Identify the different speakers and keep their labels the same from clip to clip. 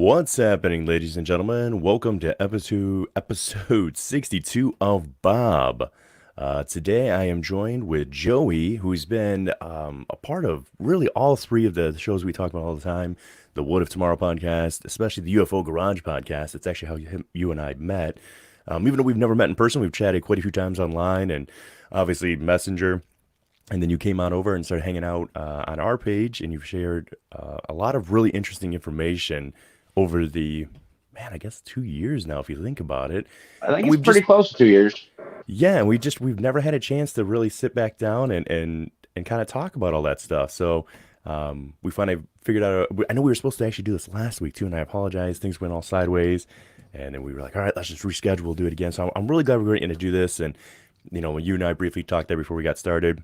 Speaker 1: What's happening, ladies and gentlemen? Welcome to episode 62 of Bob. Today I am joined with Joey, who's been a part of really all three of the shows we talk about all the time. The What If Tomorrow podcast, especially the UFO Garage podcast. It's actually how you and I met. Even though we've never met in person, we've chatted quite a few times online and obviously Messenger. And then you came on over and started hanging out on our page, and you've shared a lot of really interesting information over the, man, I guess 2 years now, if you think about it.
Speaker 2: I think
Speaker 1: And
Speaker 2: it's
Speaker 1: we've
Speaker 2: pretty
Speaker 1: just,
Speaker 2: close to 2 years.
Speaker 1: yeah, and we've never had a chance to really sit back down and kind of talk about all that stuff. So we finally figured out, I know we were supposed to actually do this last week too, and I apologize. Things went all sideways. And then we were like, all right, let's just reschedule, we'll do it again. So I'm really glad we're going to do this. And, when you and I briefly talked there before we got started,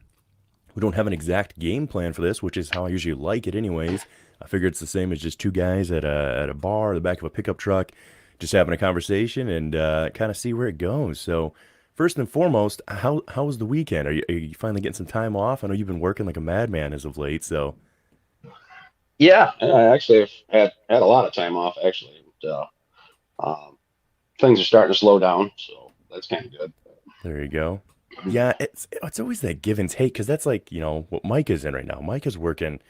Speaker 1: we don't have an exact game plan for this, which is how I usually like it anyways. I figure it's the same as just two guys at a bar, the back of a pickup truck, just having a conversation and kind of see where it goes. So first and foremost, how was the weekend? Are you finally getting some time off? I know you've been working like a madman as of late. So
Speaker 2: Yeah, I actually have had a lot of time off actually. Um, Things are starting to slow down, so that's kind of good.
Speaker 1: there you go. Yeah, it's always that give and take because that's like what Mike is in right now. Mike is working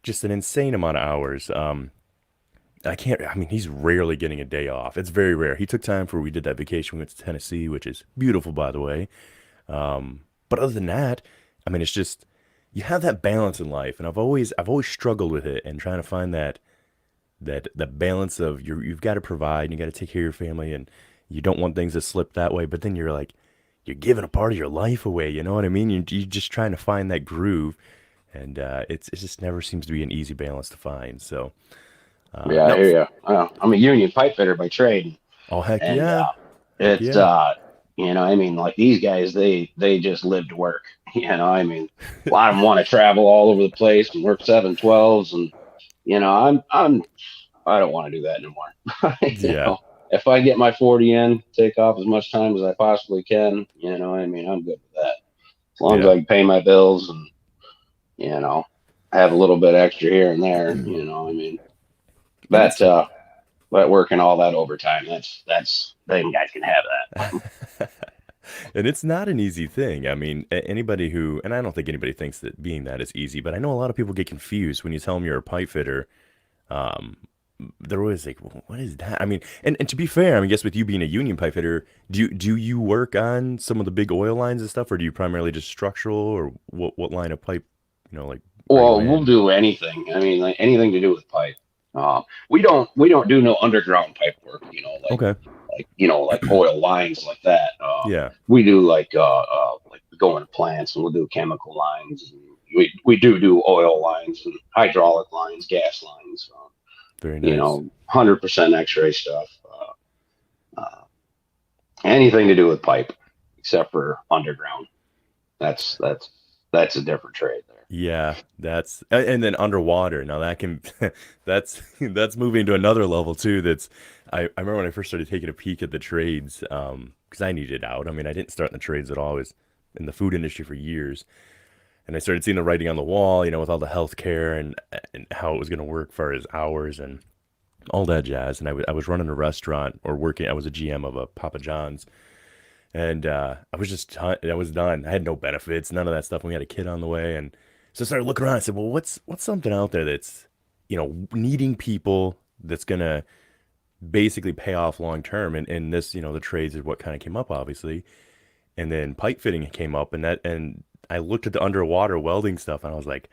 Speaker 1: just an insane amount of hours. I can't. I mean, he's rarely getting a day off. It's very rare. He took time for we did that vacation. We went to Tennessee, which is beautiful, by the way. But other than that, I mean, it's just you have that balance in life, and I've always struggled with it and trying to find that balance of you've got to provide, and you got to take care of your family, and you don't want things to slip that way. But then you're like you're giving a part of your life away. You know what I mean? You're just trying to find that groove, and it just never seems to be an easy balance to find. So.
Speaker 2: Yeah, I
Speaker 1: No.
Speaker 2: hear you. I'm a union pipe fitter by trade,
Speaker 1: Oh, heck
Speaker 2: and
Speaker 1: yeah. Heck
Speaker 2: it's
Speaker 1: yeah.
Speaker 2: I mean, like these guys, they just live to work. I mean, a lot of them want to travel all over the place and work 7/12s, and I don't want to do that anymore.
Speaker 1: Yeah.
Speaker 2: If I get my 40 in, take off as much time as I possibly can, I mean, I'm good with that. As long as
Speaker 1: Yeah.
Speaker 2: I can pay my bills and, you know, have a little bit extra here and there, I mean,
Speaker 1: And
Speaker 2: that, that work and all that overtime, that's, them guys can have that.
Speaker 1: and it's not an easy thing. I mean, anybody who, and I don't think anybody thinks that being that is easy, but I know a lot of people get confused when you tell them you're a pipe fitter. Um, they're always like, well, what is that? I mean, and to be fair, I mean, I guess with you being a union pipe fitter, do you work on some of the big oil lines and stuff, or do you primarily just structural, or what line of pipe, like, are you
Speaker 2: Well, we'll
Speaker 1: in?
Speaker 2: do anything. I mean, like anything to do with pipe. We don't do no underground pipe work,
Speaker 1: Okay.
Speaker 2: like oil lines like that.
Speaker 1: Yeah.
Speaker 2: We do like we go into plants and we'll do chemical lines. And we do oil lines and hydraulic lines, gas lines.
Speaker 1: Very nice.
Speaker 2: 100% X-ray stuff. Uh, Anything to do with pipe, except for underground. That's a different trade there.
Speaker 1: Yeah, and then underwater. Now that can that's moving to another level too. I remember when I first started taking a peek at the trades, because I needed out. I mean, I didn't start in the trades at all. I was in the food industry for years, and I started seeing the writing on the wall, with all the healthcare and how it was going to work for his hours and all that jazz. And I was running a restaurant or working. I was a GM of a Papa John's, and I was done. I had no benefits, none of that stuff. And we had a kid on the way, and so I started looking around. I said, "Well, what's something out there that's needing people that's gonna basically pay off long term?" And this, the trades is what kind of came up, obviously. And then pipe fitting came up, and I looked at the underwater welding stuff, and I was like,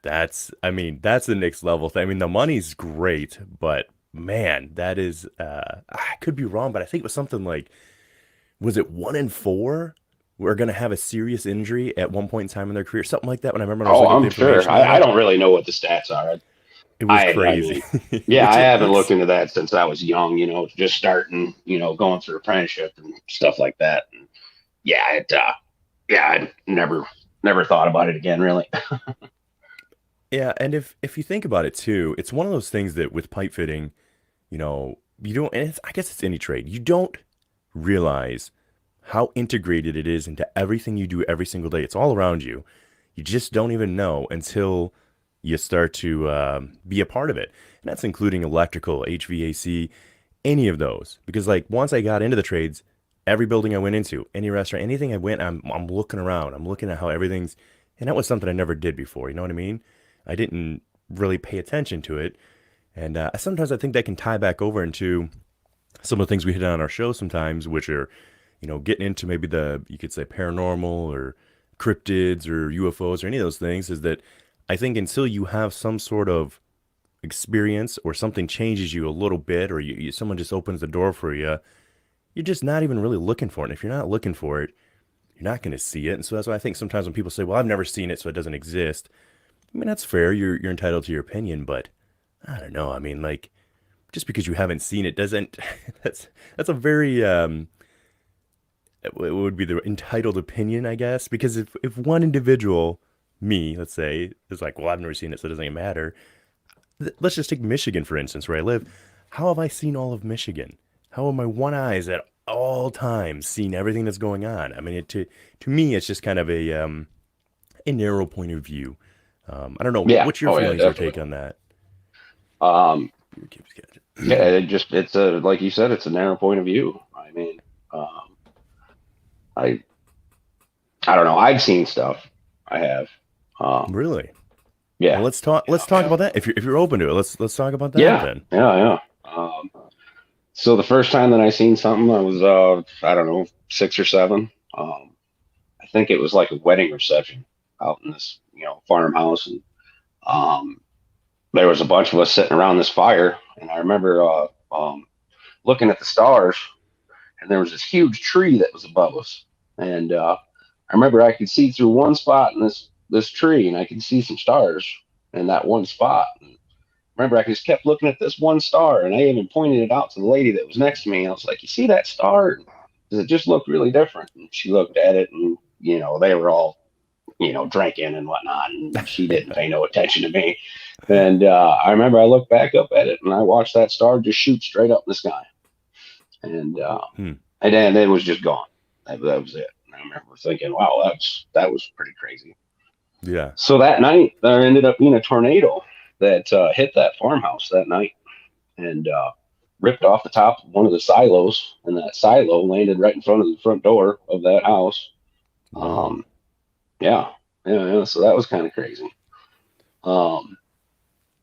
Speaker 1: I mean, that's the next level thing. I mean, the money's great, but man, that is, I could be wrong, but I think it was something like was it 1 in 4 were going to have a serious injury at one point in time in their career, something like that. When I remember I was
Speaker 2: Oh,
Speaker 1: looking at the
Speaker 2: I'm sure.
Speaker 1: information on
Speaker 2: I
Speaker 1: it,
Speaker 2: don't really know what the stats are.
Speaker 1: it was
Speaker 2: I
Speaker 1: crazy,
Speaker 2: mean, yeah,
Speaker 1: which
Speaker 2: I
Speaker 1: it
Speaker 2: haven't looked
Speaker 1: makes.
Speaker 2: into that since I was young, just starting, going through apprenticeship and stuff like that. And yeah, yeah, I never thought about it again, really.
Speaker 1: Yeah, and if you think about it too, it's one of those things that with pipe fitting, you don't, and I guess it's any trade, you don't realize how integrated it is into everything you do every single day. It's all around you. You just don't even know until you start to be a part of it. and that's including electrical, HVAC, any of those. Because like once I got into the trades, every building I went into, any restaurant, anything I went, I'm looking around. I'm looking at how everything's, and that was something I never did before. You know what I mean? I didn't really pay attention to it, and sometimes I think that can tie back over into some of the things we hit on our show sometimes, which are, getting into maybe the, you could say paranormal or cryptids or UFOs or any of those things, is that I think until you have some sort of experience or something changes you a little bit, or someone just opens the door for you, you're just not even really looking for it. And if you're not looking for it, you're not going to see it. And so that's why I think sometimes when people say, well, I've never seen it, so it doesn't exist. I mean, that's fair. You're entitled to your opinion, but I don't know. I mean, like, just because you haven't seen it doesn't, that's a very, it would be the entitled opinion, I guess. Because if one individual, me, let's say, is like, well, I've never seen it, so it doesn't even matter. Let's just take Michigan, for instance, where I live. How have I seen all of Michigan? How have my one eyes at all times seen everything that's going on? I mean, to me, it's just kind of a narrow point of view. I don't know.
Speaker 2: Yeah.
Speaker 1: What's your
Speaker 2: Oh yeah,
Speaker 1: feelings or
Speaker 2: definitely.
Speaker 1: take on that?
Speaker 2: Um,
Speaker 1: Your keeps
Speaker 2: yeah,
Speaker 1: catching.
Speaker 2: it's a, like you said, it's a narrow point of view. I mean, I, I don't know. I've seen stuff. I have. Um,
Speaker 1: Really? Well,
Speaker 2: yeah,
Speaker 1: let's talk. Let's talk about that. If you're open to it, let's talk about that
Speaker 2: yeah,
Speaker 1: then.
Speaker 2: yeah, yeah. So the first time that I seen something, I was, I don't know, 6 or 7. I think it was like a wedding reception out in this, farmhouse, and um, there was a bunch of us sitting around this fire, and I remember looking at the stars, and there was this huge tree that was above us, and I remember I could see through one spot in this tree, and I could see some stars in that one spot. And remember, I just kept looking at this one star, and I even pointed it out to the lady that was next to me. I was like, "You see that star? Does it just look really different?" And she looked at it, and they were all drinking and whatnot, and she didn't pay no attention to me. And I remember I looked back up at it, and I watched that star just shoot straight up in the sky, and
Speaker 1: Hmm.
Speaker 2: then it was just gone. That was it. And I remember thinking, "Wow, that was pretty crazy."
Speaker 1: Yeah.
Speaker 2: So that night, there ended up being a tornado that hit that farmhouse that night, and ripped off the top of one of the silos, and that silo landed right in front of the front door of that house.
Speaker 1: Whoa.
Speaker 2: Um, yeah, yeah, yeah. So that was kind of crazy. Um,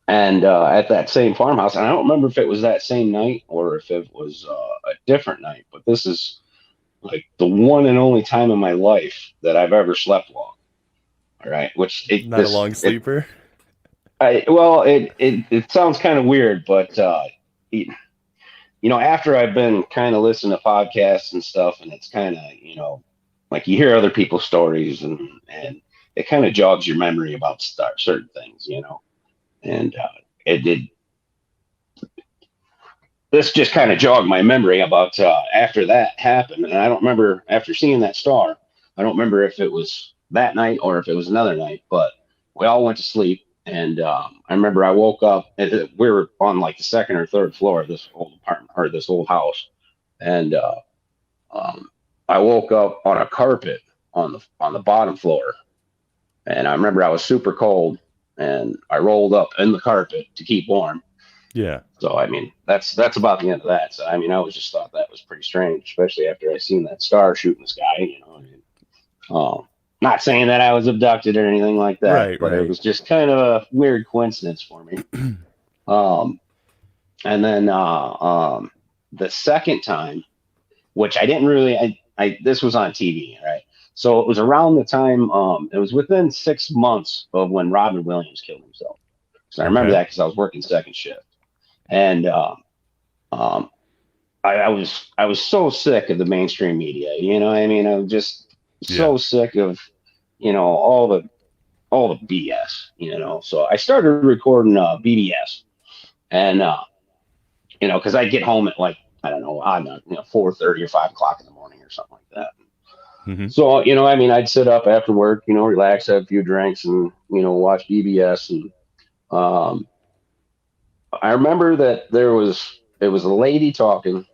Speaker 2: and at that same farmhouse, and I don't remember if it was that same night or if it was a different night, but this is like the one and only time in my life that I've ever slept long. All right, which
Speaker 1: Not a long sleeper.
Speaker 2: it sounds kind of weird, but it, after I've been kind of listening to podcasts and stuff, and it's kind of, like you hear other people's stories, and it kind of jogs your memory about certain things, and it did. This just kind of jogged my memory about after that happened, and I don't remember after seeing that star. I don't remember if it was that night or if it was another night, but we all went to sleep, and I remember I woke up. And we were on like the second or third floor of this old apartment or this old house, and um, I woke up on a carpet on the bottom floor, and I remember I was super cold, and I rolled up in the carpet to keep warm.
Speaker 1: Yeah.
Speaker 2: So I mean, that's about the end of that. So I mean, I was just thought that was pretty strange, especially after I seen that star shoot in the sky. I mean, not saying that I was abducted or anything like that,
Speaker 1: Right.
Speaker 2: but it
Speaker 1: Right.
Speaker 2: was just kind of a weird coincidence for me. Um, and then the second time, which I didn't really, I this was on TV, right? So it was around the time, it was within 6 months of when Robin Williams killed himself. So I remember
Speaker 1: Okay.
Speaker 2: that because I was working second shift, and um, I was so sick of the mainstream media. I mean, I was just
Speaker 1: Yeah.
Speaker 2: so sick of all the BS. So I started recording BBS, and because I get home at like, I don't know, I don't know, 4:30 or 5 o'clock in the morning or something like that.
Speaker 1: Hmm.
Speaker 2: So I mean, I'd sit up after work, relax, have a few drinks, and watch BBS. And um, I remember that it was a lady talking,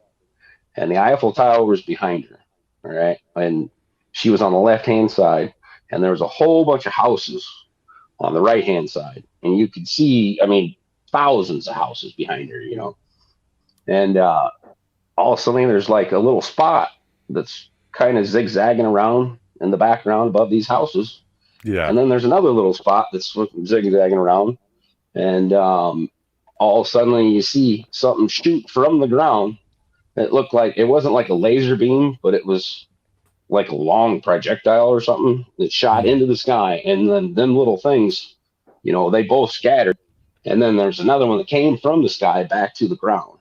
Speaker 2: and the Eiffel Tower was behind her. All right, and she was on the left hand side, and there was a whole bunch of houses on the right hand side, and you could see. I mean, thousands of houses behind her, and all of a sudden there's like a little spot that's kind of zigzagging around in the background above these houses,
Speaker 1: Yeah.
Speaker 2: and then there's another little spot that's zigzagging around, and all of a sudden you see something shoot from the ground. It looked like it wasn't like a laser beam, but it was like a long projectile or something that shot
Speaker 1: Mhm.
Speaker 2: into the sky, and then them little things, they both scattered, and then there's another one that came from the sky back to the ground,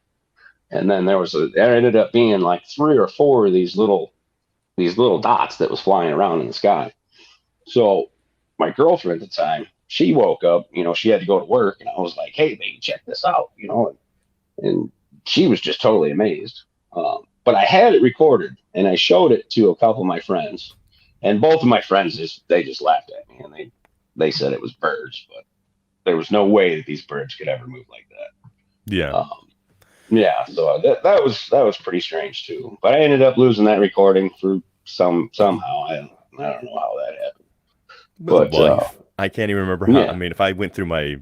Speaker 2: and then there ended up being like three or four of these little dots that was flying around in the sky. So my girlfriend at the time, she woke up, she had to go to work, and I was like, hey, baby, check this out, and she was just totally amazed. But I had it recorded, and I showed it to a couple of my friends, and both of my friends just laughed at me, and they said it was birds, but there was no way that these birds could ever move like
Speaker 1: Yeah.
Speaker 2: that. Yeah, so that was pretty strange too. But I ended up losing that recording for somehow. I don't know how that happened,
Speaker 1: Well,
Speaker 2: but
Speaker 1: life. I can't even remember how. I
Speaker 2: yeah,
Speaker 1: mean, if I went through my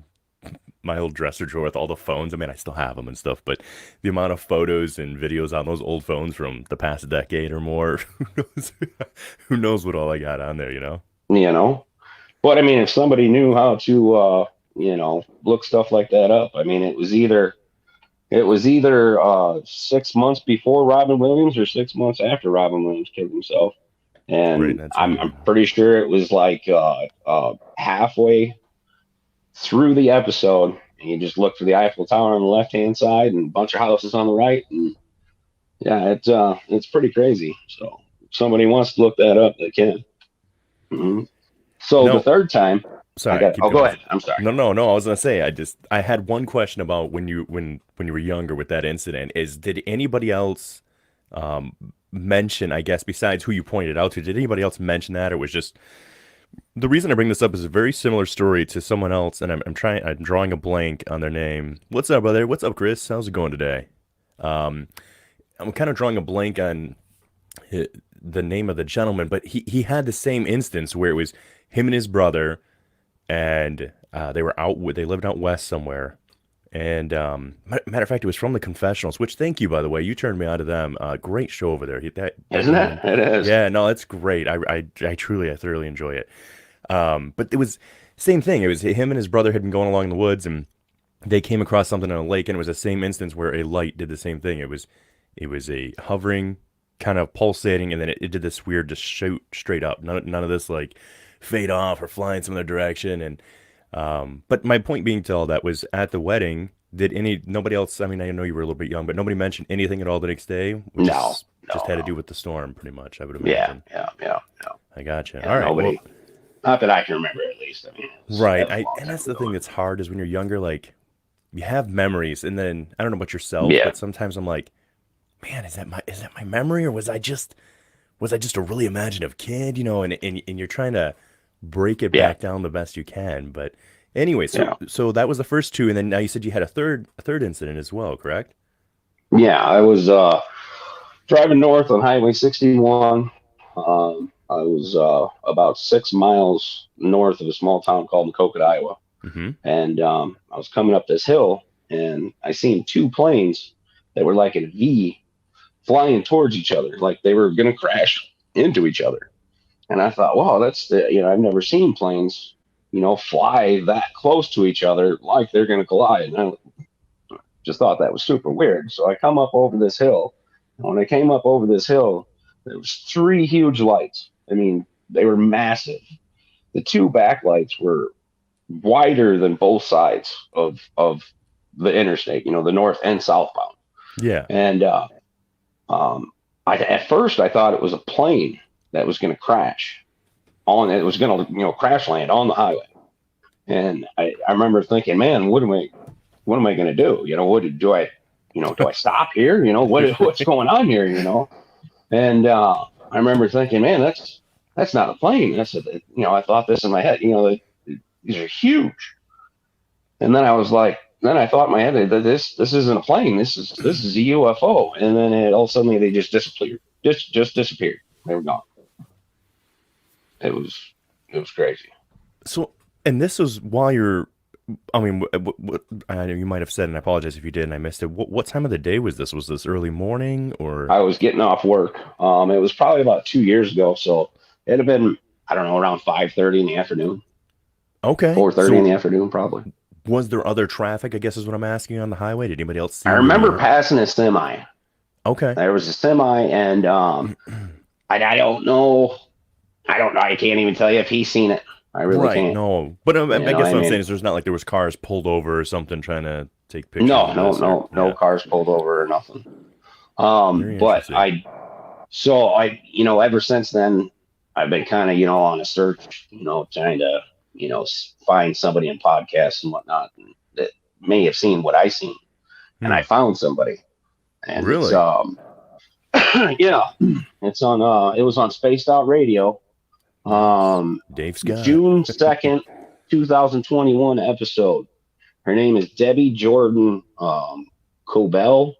Speaker 1: old dresser drawer with all the phones, I mean, I still have them and stuff, but the amount of photos and videos on those old phones from the past decade or more, who knows, who knows what all I got on there, you know?
Speaker 2: you know. But I mean, if somebody knew how to, look stuff like that up, I mean, it was either 6 months before Robin Williams or 6 months after Robin Williams killed himself,
Speaker 1: Right,
Speaker 2: and
Speaker 1: that's
Speaker 2: I'm
Speaker 1: weird.
Speaker 2: pretty sure it was like halfway through the episode, and you just look for the Eiffel Tower on the left hand side and a bunch of houses on the right, and yeah, it's pretty crazy. So if somebody wants to look that up, they can. hmm So the
Speaker 1: No,
Speaker 2: third time, I
Speaker 1: sorry,
Speaker 2: got.
Speaker 1: keep
Speaker 2: Oh, go
Speaker 1: going.
Speaker 2: ahead. I'm sorry.
Speaker 1: No, no, no. I was gonna say, I had one question about when you were younger with that incident. Is did anybody else um mention, I guess, besides who you pointed out to, did anybody else mention that, or was just the reason I bring this up is a very similar story to someone else, and I'm drawing a blank on their name. What's up, brother? What's up, Chris? How's it going today? Um, I'm kind of drawing a blank on the name of the gentleman, but he had the same instance where it was him and his brother, and they lived out west somewhere. And matter of fact, it was from the confessionals, which thank you, by the way. You turned me on to them. Great show over there. That
Speaker 2: Isn't
Speaker 1: gentleman.
Speaker 2: it? It is.
Speaker 1: Yeah, no, that's great. I thoroughly enjoy it. But it was same thing. It was him and his brother had been going along in the woods, and they came across something on a lake, and it was the same instance where a light did the same thing. It was a hovering, kind of pulsating, and then it did this weird just shoot straight up. None of this like fade off or fly in some other direction. And but my point being to all that was at the wedding. Did nobody else? I mean, I know you were a little bit young, but nobody mentioned anything at all the next day.
Speaker 2: No,
Speaker 1: Just
Speaker 2: no,
Speaker 1: had to
Speaker 2: no.
Speaker 1: do with the storm, pretty much. I would
Speaker 2: Yeah,
Speaker 1: imagine.
Speaker 2: yeah, yeah, yeah.
Speaker 1: I gotcha.
Speaker 2: Yeah,
Speaker 1: All right. Well,
Speaker 2: nobody. Not that I can remember, at least. I mean,
Speaker 1: right.
Speaker 2: that was a long
Speaker 1: And
Speaker 2: time
Speaker 1: that's the
Speaker 2: ago.
Speaker 1: thing that's hard is when you're younger, like you have memories, and then I don't know about yourself,
Speaker 2: Yeah,
Speaker 1: but sometimes I'm like, man, is that my memory, or was I just a really imaginative kid, and you're trying to break it
Speaker 2: yeah,
Speaker 1: back down the best you can. But anyway, so
Speaker 2: yeah,
Speaker 1: so that was the first two, and then now you said you had a third incident as well, correct?
Speaker 2: yeah. I was driving north on Highway 61. I was about 6 miles north of a small town called Macokut, Iowa,
Speaker 1: Mm-hmm.
Speaker 2: and I was coming up this hill, and I seen two planes that were like in a V flying towards each other, like they were going to crash into each other. And I thought, wow, I've never seen planes, fly that close to each other like they're going to collide. And I just thought that was super weird. So I come up over this hill. And when I came up over this hill, there was three huge lights. I mean, they were massive. The two backlights were wider than both sides of the interstate, the north and southbound.
Speaker 1: Yeah.
Speaker 2: And um, at first I thought it was a plane that was going to crash on. It was going to crash land on the highway. And I remember thinking, man, what am I going to do? What do I stop here? What's going on here? And I remember thinking, man, that's not a plane. I thought this in my head. These are huge. And then I thought in my head that this isn't a plane. This is a UFO. And then all suddenly they just disappeared. Just disappeared. They were gone. It was crazy.
Speaker 1: So, and this was while you're I mean, I know you might have said, and I apologize if you did and I missed it. What time of the day was this? Was this early morning or?
Speaker 2: I was getting off work. It was probably about 2 years ago, so it'd have been, I don't know, around 5:30 in the afternoon,
Speaker 1: Okay.
Speaker 2: 4:30 in
Speaker 1: So
Speaker 2: the afternoon, probably.
Speaker 1: was there other traffic, I guess is what I'm asking on the highway? Did anybody else
Speaker 2: I
Speaker 1: seem to be
Speaker 2: remember
Speaker 1: on?
Speaker 2: passing a semi.
Speaker 1: Okay.
Speaker 2: There was a semi, and I don't know. I don't know. I can't even tell you if he's seen it. I really
Speaker 1: Right.
Speaker 2: can't.
Speaker 1: No. But
Speaker 2: You
Speaker 1: I
Speaker 2: know,
Speaker 1: guess
Speaker 2: I
Speaker 1: what I'm saying
Speaker 2: mean,
Speaker 1: is there's not like there was cars pulled over or something trying to take pictures
Speaker 2: no,
Speaker 1: of
Speaker 2: no,
Speaker 1: this or
Speaker 2: no, no
Speaker 1: yeah.
Speaker 2: cars pulled over or nothing.
Speaker 1: Very
Speaker 2: But
Speaker 1: interesting.
Speaker 2: ever since then, I've been kind of, on a search, trying to, find somebody in podcasts and whatnot that may have seen what I seen. And I
Speaker 1: Hmm.
Speaker 2: found somebody, and it's,
Speaker 1: Really?
Speaker 2: yeah, it was on Spaced Out Radio,
Speaker 1: Nice.
Speaker 2: um,
Speaker 1: Dave Scott.
Speaker 2: June 2nd, 2021 episode. Her name is Debbie Jordan, Cobell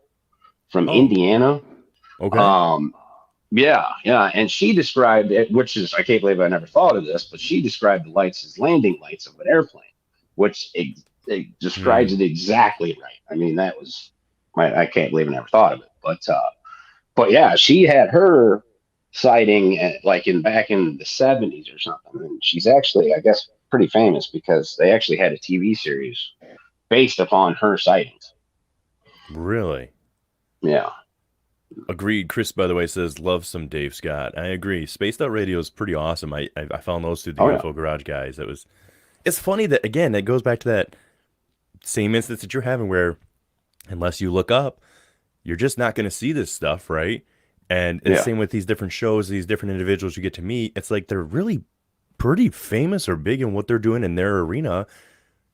Speaker 2: from
Speaker 1: Oh,
Speaker 2: Indiana.
Speaker 1: okay.
Speaker 2: Um, Yeah, yeah. And she described it, which is, I can't believe I never thought of this, but she described the lights as landing lights of an airplane, which it describes
Speaker 1: Hmm.
Speaker 2: it exactly right. I mean, I can't believe I never thought of it. But yeah, she had her sighting like back in the 70s or something. And she's actually, I guess, pretty famous because they actually had a TV series based upon her sightings.
Speaker 1: Really?
Speaker 2: Yeah.
Speaker 1: Agreed. Chris, by the way, says love some Dave Scott. I agree. Spaced Out Radio is pretty awesome. I found those through the
Speaker 2: Oh, yeah.
Speaker 1: UFO Garage guys. That was. It's funny that again that goes back to that same instance that you're having where unless you look up, you're just not going to see this stuff, right? And it's
Speaker 2: Yeah.
Speaker 1: same with these different shows, these different individuals you get to meet. It's like they're really pretty famous or big in what they're doing in their arena,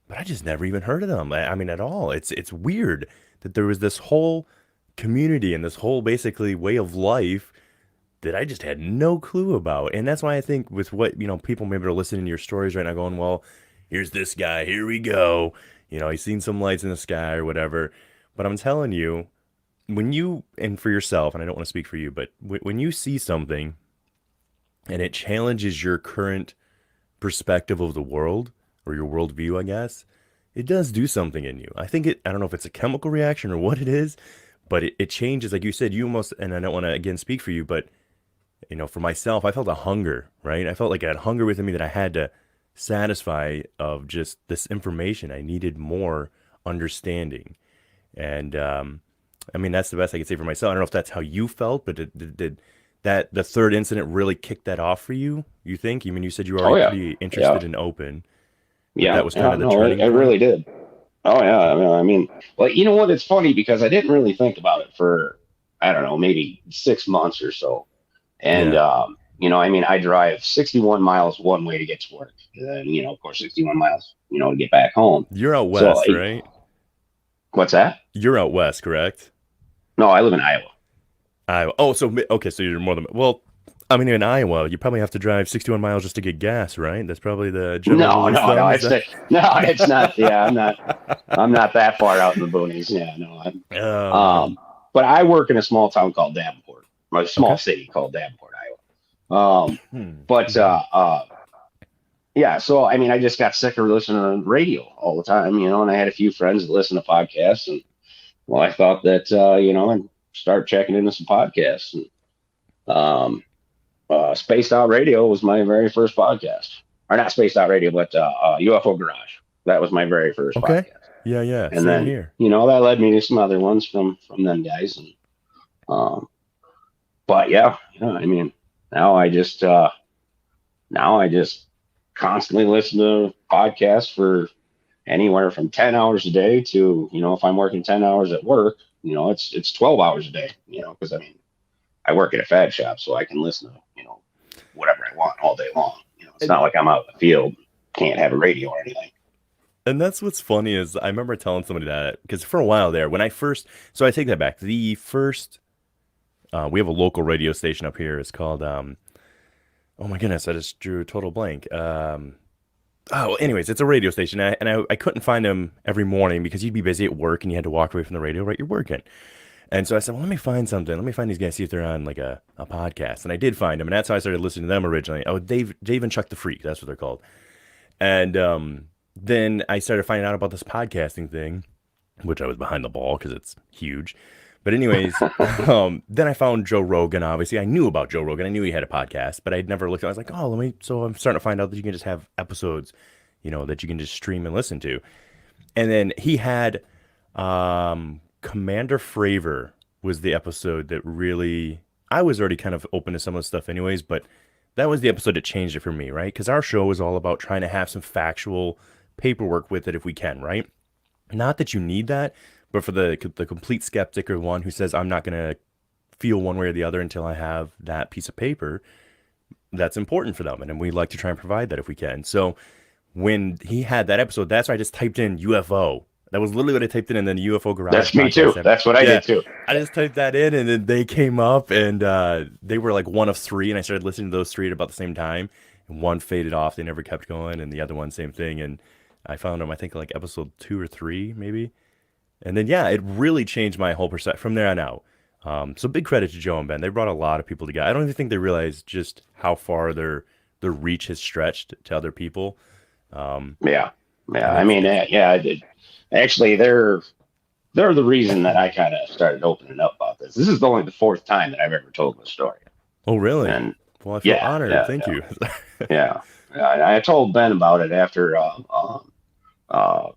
Speaker 1: but I just never even heard of them. I mean, at all. It's weird that there was this whole community and this whole basically way of life that I just had no clue about. And that's why I think with what, people maybe are listening to your stories right now going, well, here's this guy, here we go. He's seen some lights in the sky or whatever. But I'm telling you, when you, and for yourself, and I don't want to speak for you, but when you see something and it challenges your current perspective of the world or your worldview, I guess, it does do something in you. I don't know if it's a chemical reaction or what it is, but it changes. Like you said, you almost, and I don't want to again speak for you, but for myself, I felt a hunger, right? I felt like I had hunger within me that I had to satisfy of just this information. I needed more understanding. And I mean, that's the best I could say for myself. I don't know if that's how you felt, but did that the third incident really kick that off for you? You think? I mean, you said you were
Speaker 2: Oh,
Speaker 1: already
Speaker 2: yeah.
Speaker 1: pretty
Speaker 2: Yeah.
Speaker 1: interested and open, but
Speaker 2: Yeah.
Speaker 1: that was kind
Speaker 2: Yeah.
Speaker 1: of the
Speaker 2: No,
Speaker 1: turning
Speaker 2: it really
Speaker 1: point.
Speaker 2: did. Oh yeah, I mean, well, you know what? It's funny because I didn't really think about it for, I don't know, maybe 6 months or so. And
Speaker 1: Yeah,
Speaker 2: I mean, I drive 61 miles one way to get to work, and then of course 61 miles, to get back home.
Speaker 1: you're out
Speaker 2: So,
Speaker 1: west, right?
Speaker 2: what's that?
Speaker 1: You're out west, correct?
Speaker 2: No, I live in Iowa.
Speaker 1: Iowa. Oh, so okay, so you're more than well. I mean, in Iowa, you probably have to drive 61 miles just to get gas, right? That's probably the general
Speaker 2: No,
Speaker 1: rule of
Speaker 2: no, no,
Speaker 1: thumb. Is that?
Speaker 2: no, it's not. Yeah, I'm not that far out in the boonies. Yeah, no,
Speaker 1: Oh
Speaker 2: um,
Speaker 1: man.
Speaker 2: but I work in a small town called Davenport, or a small
Speaker 1: Okay.
Speaker 2: city called Davenport, Iowa.
Speaker 1: Hmm.
Speaker 2: But
Speaker 1: Hmm.
Speaker 2: Yeah, so I mean, I just got sick of listening to radio all the time, and I had a few friends that listen to podcasts, and well, I thought that and start checking into some podcasts. And Spaced Out Radio was my very first podcast, or not Spaced Out Radio, but UFO Garage. That was my very first
Speaker 1: Okay.
Speaker 2: podcast,
Speaker 1: Yeah, yeah.
Speaker 2: and
Speaker 1: Same
Speaker 2: then
Speaker 1: here.
Speaker 2: that led me to some other ones from them guys, and um, but yeah, I mean, now I just now I just constantly listen to podcasts for anywhere from 10 hours a day to, if I'm working 10 hours at work, it's 12 hours a day, because I mean, I work at a fad shop, so I can listen to, whatever I want all day long. It's
Speaker 1: And
Speaker 2: not like I'm out in the field, can't have a radio or anything.
Speaker 1: and that's what's funny is I remember telling somebody that because for a while there, when I first, so I take that back. The first, we have a local radio station up here. It's called, oh my goodness, I just drew a total blank. Oh, anyways, it's a radio station, and I couldn't find him every morning because you'd be busy at work and you had to walk away from the radio, right? You're working. And so I said, well, let me find something. Let me find these guys, see if they're on like a podcast. And I did find them, and that's how I started listening to them originally. Oh, Dave and Chuck the Freak, that's what they're called. And then I started finding out about this podcasting thing, which I was behind the ball because it's huge. But anyways, then I found Joe Rogan. Obviously, I knew about Joe Rogan. I knew he had a podcast, but I'd never looked. I was like, oh, let me. So I'm starting to find out that you can just have episodes, that you can just stream and listen to. And then he had Commander Fravor was the episode that really. I was already kind of open to some of the stuff, anyways, but that was the episode that changed it for me, right? Because our show is all about trying to have some factual paperwork with it if we can, right? Not that you need that, but for the complete skeptic or one who says I'm not going to feel one way or the other until I have that piece of paper, that's important for them, and we like to try and provide that if we can. So when he had that episode, that's why I just typed in UFO. That was literally what I typed in, and then the UFO Garage
Speaker 2: That's me too.
Speaker 1: podcast.
Speaker 2: That's what I
Speaker 1: Yeah,
Speaker 2: did too.
Speaker 1: I just typed that in, and then they came up, and they were like one of three, and I started listening to those three at about the same time. And one faded off; they never kept going, and the other one, same thing. And I found them, I think, like episode two or three, maybe. And then yeah, it really changed my whole perception from there on out. So big credit to Joe and Ben. They brought a lot of people together. I don't even think they realize just how far their reach has stretched to other people.
Speaker 2: Yeah, yeah.
Speaker 1: And
Speaker 2: I mean, yeah. I did. Actually, they're the reason that I kind of started opening up about this. This is only the fourth time that I've ever told this story,
Speaker 1: oh really?
Speaker 2: and
Speaker 1: Well, I feel
Speaker 2: yeah,
Speaker 1: honored.
Speaker 2: yeah,
Speaker 1: Thank you.
Speaker 2: yeah. I told Ben about it after uh,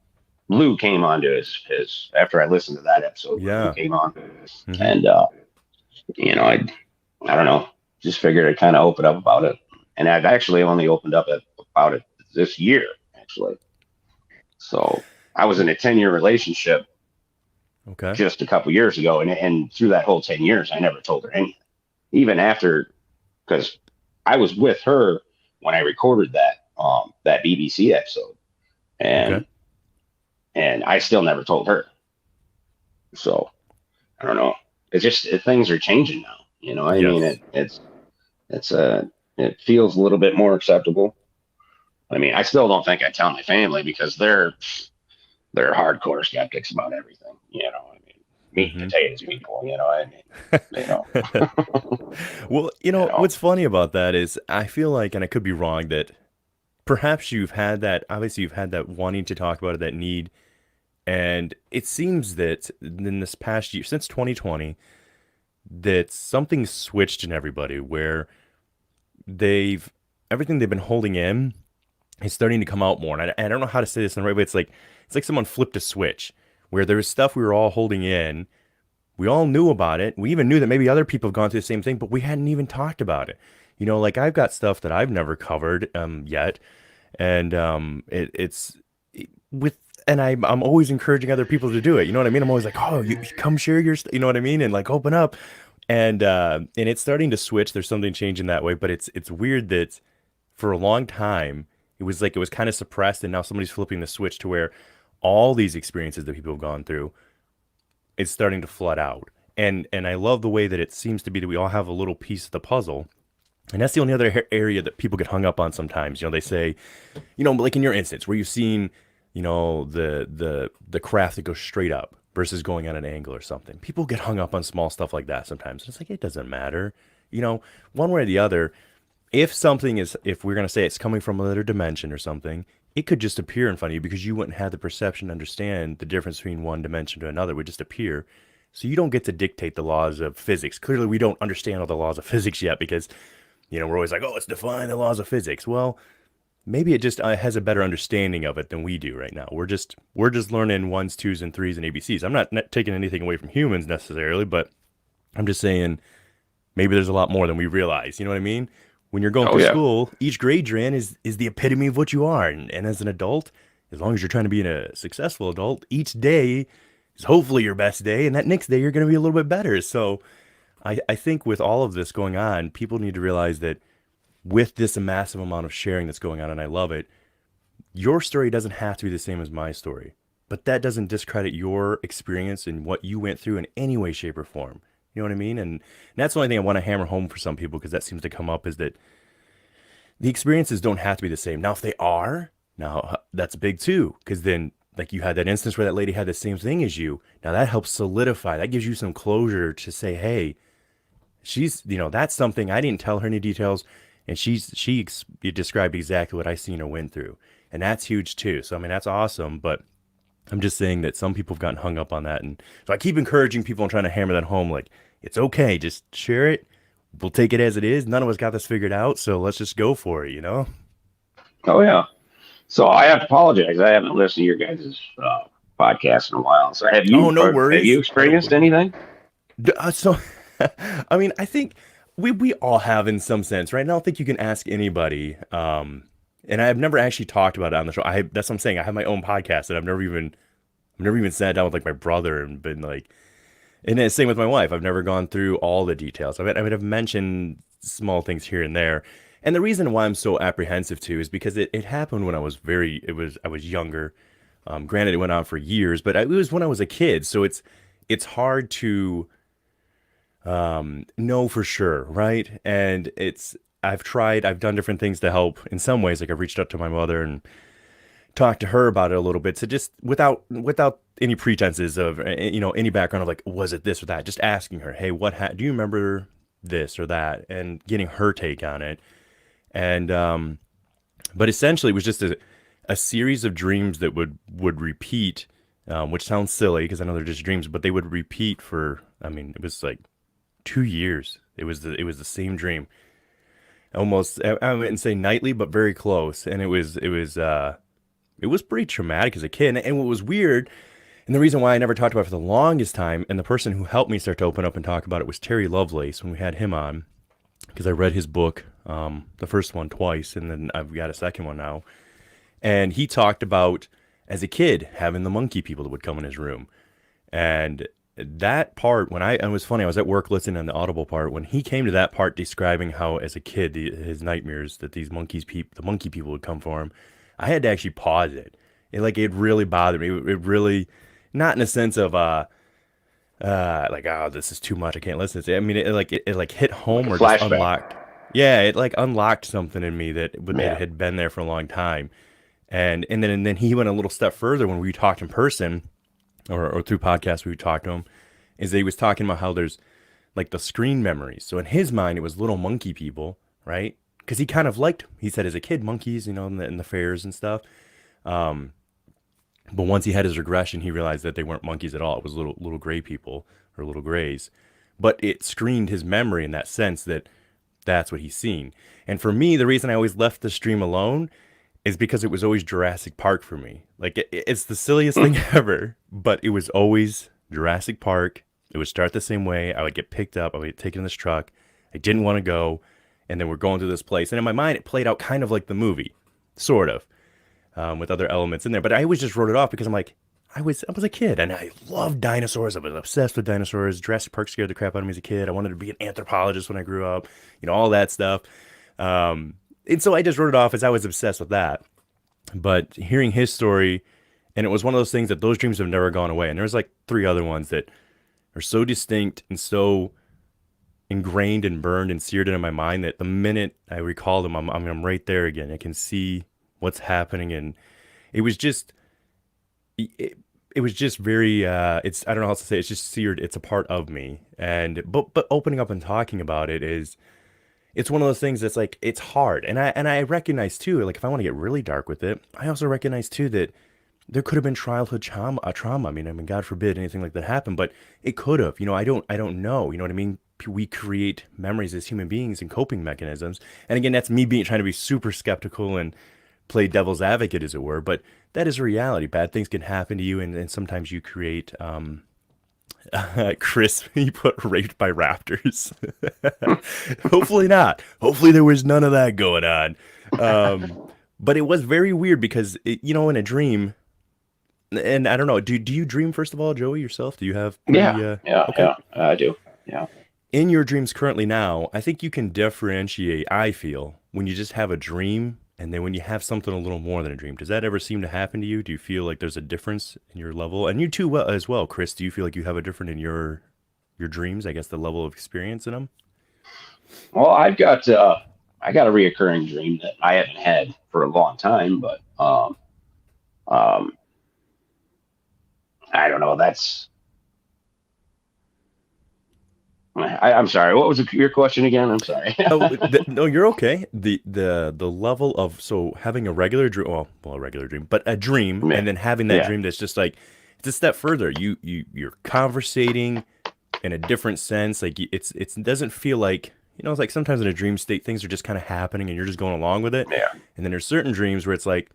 Speaker 2: Lou came on to his after I listened to that episode where Lou
Speaker 1: Yeah.
Speaker 2: came on,
Speaker 1: Hmm.
Speaker 2: and I don't know, just figured I'd kind of open up about it, and I've actually only opened up about it this year actually. So I was in a 10-year relationship
Speaker 1: Okay.
Speaker 2: just a couple years ago, and through that whole 10 years, I never told her anything, even after because I was with her when I recorded that BBC episode,
Speaker 1: Okay.
Speaker 2: and I still never told her. So I don't know. It's just things are changing now. I mean,
Speaker 1: Yes.
Speaker 2: it's it feels a little bit more acceptable. I mean, I still don't think I tell my family because they're hardcore skeptics about everything. I mean, meat and
Speaker 1: Hmm.
Speaker 2: potatoes people. I mean, you know,
Speaker 1: Well,
Speaker 2: you know.
Speaker 1: what's funny about that is I feel like, and I could be wrong, that perhaps you've had that. Obviously, you've had that wanting to talk about it, that need, and it seems that in this past year, since 2020, that something switched in everybody where they've everything they've been holding in is starting to come out more. And I don't know how to say this in the right way. It's like someone flipped a switch where there was stuff we were all holding in. We all knew about it. We even knew that maybe other people have gone through the same thing, but we hadn't even talked about it. Like I've got stuff that I've never covered yet, and it's with and I'm always encouraging other people to do it. You know what I mean? I'm always like, oh, you come share your, you know what I mean, and like open up, and it's starting to switch. There's something changing that way, but it's weird that for a long time it was like it was kind of suppressed, and now somebody's flipping the switch to where all these experiences that people have gone through is starting to flood out. And I love the way that it seems to be that we all have a little piece of the puzzle. And that's the only other area that people get hung up on sometimes. They say, like in your instance where you've seen, the craft that goes straight up versus going on an angle or something. People get hung up on small stuff like that sometimes. And it's like it doesn't matter. One way or the other, if we're gonna say it's coming from another dimension or something, it could just appear in front of you because you wouldn't have the perception to understand the difference between one dimension to another. It would just appear. So you don't get to dictate the laws of physics. Clearly, we don't understand all the laws of physics yet because we're always like, oh, let's define the laws of physics. Well, maybe it just has a better understanding of it than we do right now. We're just learning ones, twos, and threes and ABCs. I'm not taking anything away from humans necessarily, but I'm just saying maybe there's a lot more than we realize. You know what I mean? When you're going
Speaker 2: Oh
Speaker 1: through
Speaker 2: yeah.
Speaker 1: school, each grade you're in is the epitome of what you are. And as an adult, as long as you're trying to be a successful adult, each day is hopefully your best day, and that next day you're going to be a little bit better. So I think with all of this going on, people need to realize that with this massive amount of sharing that's going on, and I love it, your story doesn't have to be the same as my story. But that doesn't discredit your experience and what you went through in any way, shape, or form. You know what I mean? And that's the only thing I want to hammer home for some people because that seems to come up is that the experiences don't have to be the same. Now, if they are, now that's big too, because then like you had that instance where that lady had the same thing as you. Now that helps solidify. That gives you some closure to say, hey, that's something I didn't tell her any details, and she described exactly what I seen her went through, and that's huge too. So I mean, that's awesome. But I'm just saying that some people have gotten hung up on that, and so I keep encouraging people and trying to hammer that home. Like, it's okay, just share it. We'll take it as it is. None of us got this figured out, so let's just go for it. You know?
Speaker 2: Oh yeah. So I have to apologize. I haven't listened to your guys' podcast in a while. So
Speaker 1: Oh, no
Speaker 2: have you
Speaker 1: worries. No
Speaker 2: experienced
Speaker 1: worries.
Speaker 2: anything?
Speaker 1: So, I mean, I think we all have in some sense, right? And I don't think you can ask anybody. And I've never actually talked about it on the show. That's what I'm saying. I have my own podcast that I've never even sat down with like my brother and been like, and then same with my wife. I've never gone through all the details. I mean, I've mentioned small things here and there. And the reason why I'm so apprehensive too is because it happened when I was younger. Granted, it went on for years, but it was when I was a kid. So it's hard to know for sure, right? And I've done different things to help in some ways. Like I've reached out to my mother and talked to her about it a little bit. So just without any pretenses of any background of like, was it this or that? Just asking her, hey, do you remember this or that? And getting her take on it. And but essentially, it was just a series of dreams that would repeat, which sounds silly because I know they're just dreams, but they would repeat for. I mean, it was like 2 years. It was the same dream, almost. I wouldn't say nightly, but very close. And it was pretty traumatic as a kid. And what was weird, and the reason why I never talked about it for the longest time, and the person who helped me start to open up and talk about it was Terry Lovelace when we had him on, because I read his book, the first one twice, and then I've got a second one now. And he talked about as a kid having the monkey people that would come in his room. And that part, it was funny, I was at work listening on the Audible part. When he came to that part describing how, as a kid, his nightmares that the monkey people would come for him, I had to actually pause it. It really bothered me. It really, not in a sense of, like, oh, this is too much. I can't listen to it. I mean, it hit
Speaker 2: Like
Speaker 1: home
Speaker 2: a
Speaker 1: or just
Speaker 2: flashback.
Speaker 1: unlocked. Yeah, it like unlocked something in me that
Speaker 2: Yeah.
Speaker 1: had been there for a long time. And then he went a little step further when we talked in person or through podcasts we talked to him, is that he was talking about how there's like the screen memories. So in his mind, it was little monkey people, right? Because he kind of liked, he said as a kid, monkeys, in the fairs and stuff. Um, but once he had his regression, he realized that they weren't monkeys at all. It was little gray people or little grays. But it screened his memory in that sense that that's what he's seen. And for me, the reason I always left the stream alone is because it was always Jurassic Park for me. Like it's the silliest thing ever, but it was always Jurassic Park. It would start the same way. I would get picked up. I would get taken in this truck. I didn't want to go, and then we're going through this place. And in my mind, it played out kind of like the movie, sort of, with other elements in there. But I always just wrote it off because I'm like, I was a kid and I loved dinosaurs. I was obsessed with dinosaurs. Jurassic Park scared the crap out of me as a kid. I wanted to be an anthropologist when I grew up. All that stuff. And so I just wrote it off as I was obsessed with that. But hearing his story, and it was one of those things that those dreams have never gone away. And there's like three other ones that are so distinct and so ingrained and burned and seared into my mind that the minute I recall them, I'm right there again. I can see what's happening, and it was just it was just very it's I don't know how else to say it. It's just seared. It's a part of me, and but opening up and talking about it is it's one of those things that's like it's hard, and I recognize too, like if I want to get really dark with it, I also recognize too that there could have been childhood trauma. I mean, God forbid anything like that happened, but it could have. I don't know. You know what I mean? We create memories as human beings and coping mechanisms. And again, that's me being trying to be super skeptical and play devil's advocate, as it were. But that is a reality. Bad things can happen to you, and sometimes you create. Chris, he put raped by raptors. Hopefully not. Hopefully there was none of that going on. Um, but it was very weird because in a dream, and I don't know. Do you dream first of all, Joey, yourself? Do you have
Speaker 2: Yeah.
Speaker 1: pretty
Speaker 2: Yeah.
Speaker 1: okay?
Speaker 2: Yeah. I do. Yeah.
Speaker 1: In your dreams currently now, I think you can differentiate, I feel, when you just have a dream and then when you have something a little more than a dream. Does that ever seem to happen to you? Do you feel like there's a difference in your level? And you too as well, Chris, do you feel like you have a different in your dreams, I guess the level of experience in them?
Speaker 2: Well, I got a reoccurring dream that I haven't had for a long time, but um, I don't know. I'm sorry. What was your question again? I'm sorry.
Speaker 1: Oh, no, you're okay. The level of so having a regular dream, well, a regular dream, but a dream,
Speaker 2: Yeah.
Speaker 1: and then having that
Speaker 2: Yeah.
Speaker 1: dream that's just like it's a step further. You're conversating in a different sense. Like it doesn't feel like it's like sometimes in a dream state things are just kind of happening and you're just going along with it.
Speaker 2: Yeah.
Speaker 1: And then there's certain dreams where it's like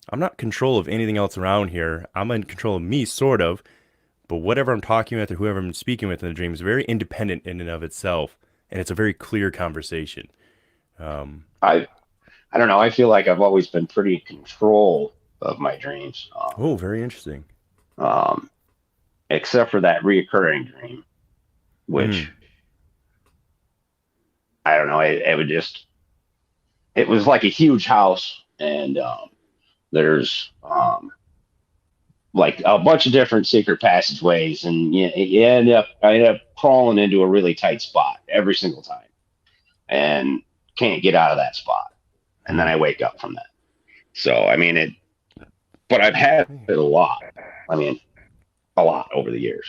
Speaker 1: I'm not in control of anything else around here. I'm in control of me, sort of, but whatever I'm talking with or whoever I'm speaking with in the dream is very independent in and of itself, and it's a very clear conversation. Um,
Speaker 2: I I don't know. I feel like I've always been pretty in control of my dreams,
Speaker 1: oh, very interesting.
Speaker 2: um, except for that reoccurring dream, which
Speaker 1: Mm.
Speaker 2: I don't know. It would just it was like a huge house, and there's like a bunch of different secret passageways, and I end up crawling into a really tight spot every single time, and can't get out of that spot, and then
Speaker 1: Mm.
Speaker 2: I wake up from that. So I mean it, but I've had it a lot. I mean, a lot over the years,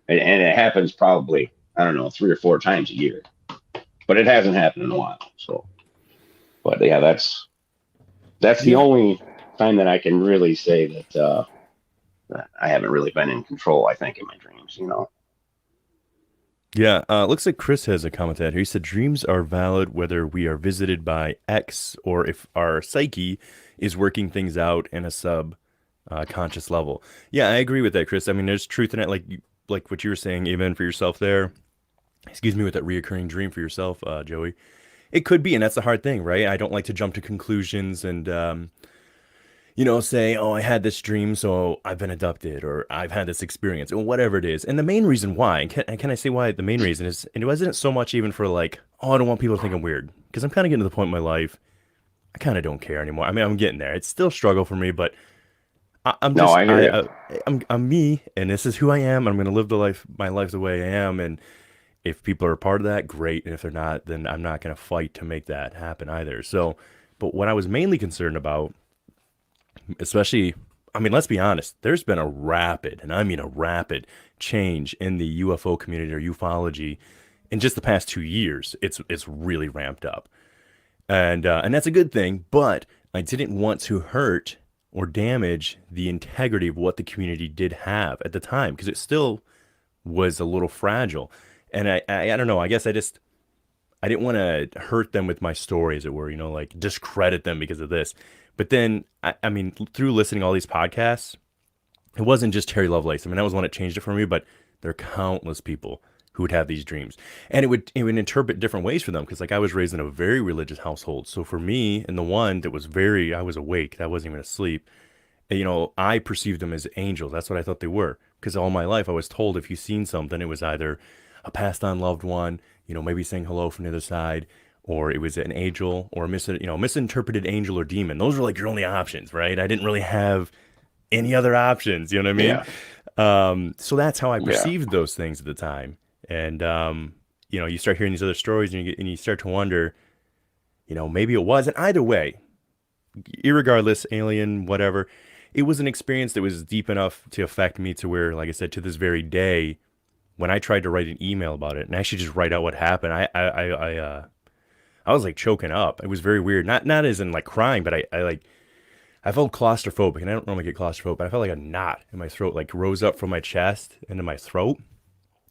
Speaker 2: and it happens probably I don't know 3 or 4 times a year, but it hasn't happened in a while. So, but yeah, that's the
Speaker 1: Yeah.
Speaker 2: only time that I can really say that I haven't really been in control. I think in my dreams, you know.
Speaker 1: Yeah, looks like Chris has a comment there. He said dreams are valid whether we are visited by X or if our psyche is working things out in a sub conscious level. Yeah, I agree with that, Chris. I mean, there's truth in it, like what you were saying, even for yourself there. Excuse me, with that reoccurring dream for yourself, Joey. It could be, and that's the hard thing, right? I don't like to jump to conclusions and say, oh, I had this dream, so I've been abducted, or I've had this experience, or whatever it is. And the main reason why, and can I say why the main reason is, and it wasn't so much even for like, oh, I don't want people to think I'm weird, because I'm kind of getting to the point in my life, I kind of don't care anymore. I mean, I'm getting there. It's still a struggle for me, but I'm
Speaker 2: No,
Speaker 1: just,
Speaker 2: I hear you.
Speaker 1: I'm me, and this is who I am. I'm going to live my life the way I am, and if people are a part of that, great. And if they're not, then I'm not going to fight to make that happen either. So, but what I was mainly concerned about especially, I mean, let's be honest, there's been a rapid, and I mean a rapid change in the UFO community or ufology in just the past 2 years. It's really ramped up, and that's a good thing. But I didn't want to hurt or damage the integrity of what the community did have at the time because it still was a little fragile. And I don't know. I guess I didn't want to hurt them with my story, as it were, like discredit them because of this. But then, I mean, through listening to all these podcasts, it wasn't just Terry Lovelace. I mean, that was one that changed it for me, but there are countless people who would have these dreams. And it would interpret different ways for them because, like, I was raised in a very religious household. So for me, and the one that was I was awake, that wasn't even asleep, I perceived them as angels. That's what I thought they were. Because all my life I was told if you seen something, it was either a passed on loved one, maybe saying hello from the other side, or it was an angel or a misinterpreted angel or demon. Those were like your only options, right? I didn't really have any other options. You know what I mean?
Speaker 2: Yeah.
Speaker 1: So that's how I
Speaker 2: Yeah.
Speaker 1: perceived those things at the time. And you start hearing these other stories, and you start to wonder, maybe it was. And either way, irregardless, alien, whatever, it was an experience that was deep enough to affect me to where, like I said, to this very day, when I tried to write an email about it and actually just write out what happened, I was like choking up. It was very weird. Not as in like crying, but I felt claustrophobic, and I don't normally get claustrophobic, but I felt like a knot in my throat, like rose up from my chest into my throat,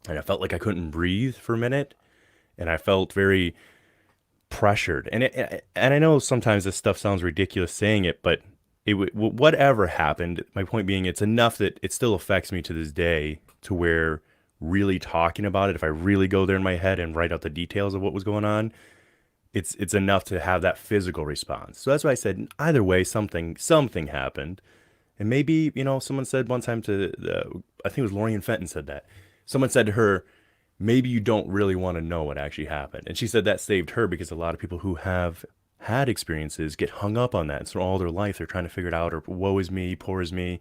Speaker 1: and I felt like I couldn't breathe for a minute, and I felt very pressured. And I know sometimes this stuff sounds ridiculous saying it, but whatever happened. My point being, it's enough that it still affects me to this day, to where really talking about it, if I really go there in my head and write out the details of what was going on, it's enough to have that physical response. So that's why I said either way, something happened, and maybe someone said one time I think it was Lorian Fenton said that someone said to her, maybe you don't really want to know what actually happened, and she said that saved her because a lot of people who have had experiences get hung up on that, and so all their life they're trying to figure it out, or woe is me, poor is me,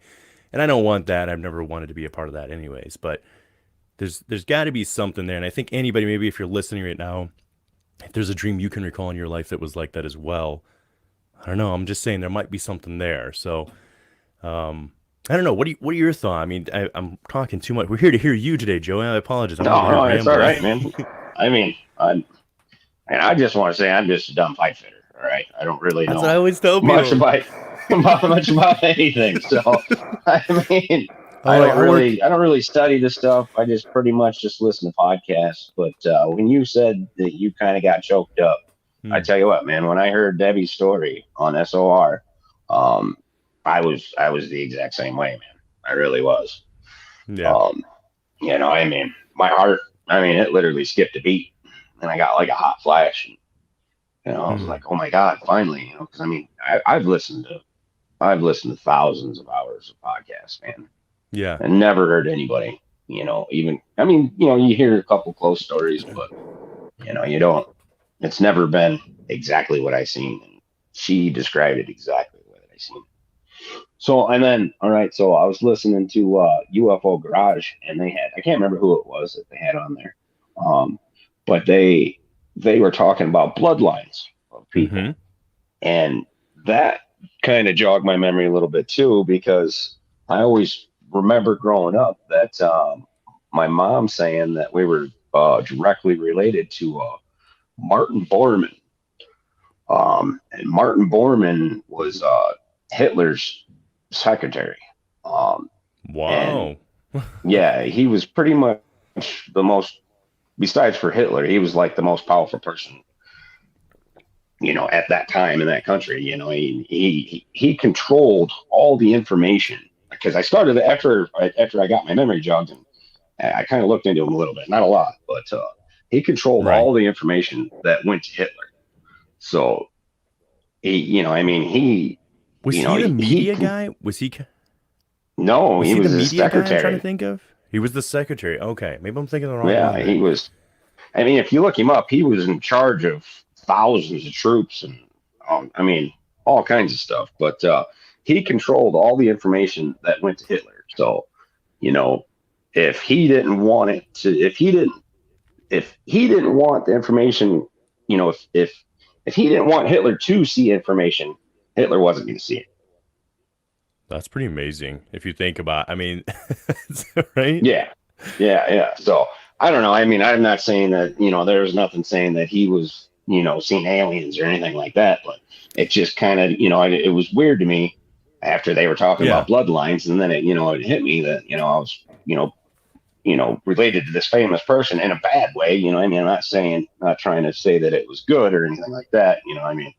Speaker 1: and I don't want that. I've never wanted to be a part of that, anyways. But there's got to be something there, and I think anybody, maybe if you're listening right now, if there's a dream you can recall in your life that was like that as well, I don't know. I'm just saying there might be something there. So, um, I don't know. What are your thoughts? I mean, I'm talking too much. We're here to hear you today, Joey. I apologize. I'm over
Speaker 2: No,
Speaker 1: here
Speaker 2: no, it's all
Speaker 1: rambling.
Speaker 2: right, man. I mean, I just want to say I'm just a dumb pipe fitter. All right, I don't really
Speaker 1: That's what I
Speaker 2: know
Speaker 1: always tell
Speaker 2: much
Speaker 1: people.
Speaker 2: about anything. So I mean,
Speaker 1: I'm like, I work.
Speaker 2: I don't really study this stuff. I just pretty much just listen to podcasts. But when you said that you kind of got choked up, I
Speaker 1: Hmm,
Speaker 2: tell you what, man. When I heard Debbie's story on SOR, um, I was the exact same way, man. I really was.
Speaker 1: yeah.
Speaker 2: Um, I mean, my heart, I mean, it literally skipped a beat, and I got like a hot flash. And, I was
Speaker 1: Hmm,
Speaker 2: like, oh my god, finally, because I mean, I've listened to thousands of hours of podcasts, man,
Speaker 1: yeah.
Speaker 2: and never heard anybody, even I mean, you hear a couple close stories, but you don't. It's never been exactly what I seen. And she described it exactly the way that I seen. So and then all right, so I was listening to UFO Garage, and they had I can't remember who it was that they had on there, um, but they were talking about bloodlines of
Speaker 1: Hmm.
Speaker 2: people, and that kind of jogged my memory a little bit too because I always remember growing up that my mom saying that we were directly related to Martin Bormann, and Martin Bormann was Hitler's secretary. Um, and
Speaker 1: Wow.
Speaker 2: yeah, he was pretty much the most, besides for Hitler, he was like the most powerful person, at that time in that country. He controlled all the information because I started after I got my memory jogged and I kind of looked into him a little bit, not a lot, but he controlled
Speaker 1: Right.
Speaker 2: all the information that went to Hitler. So I mean,
Speaker 1: Was he the media guy?
Speaker 2: no,
Speaker 1: Was
Speaker 2: he
Speaker 1: he the
Speaker 2: was his
Speaker 1: media guy I'm trying to
Speaker 2: secretary.
Speaker 1: think of? He was the secretary. Okay, maybe I'm thinking of the wrong one
Speaker 2: Yeah, he
Speaker 1: then.
Speaker 2: was. I mean, if you look him up, he was in charge of thousands of troops and, I mean, all kinds of stuff. But he controlled all the information that went to Hitler. So, you know, if he didn't want it to, if he didn't want the information, if he didn't want Hitler to see information, Hitler wasn't going to see it.
Speaker 1: That's pretty amazing if you think about. I mean, right?
Speaker 2: Yeah, yeah. So I don't know. I mean, I'm not saying that there's nothing saying that he was seeing aliens or anything like that, but it just kind of it was weird to me after they were talking
Speaker 1: Yeah.
Speaker 2: about bloodlines, and then it hit me that I was related to this famous person in a bad way. I mean, I'm not trying to say that it was good or anything like that. I mean,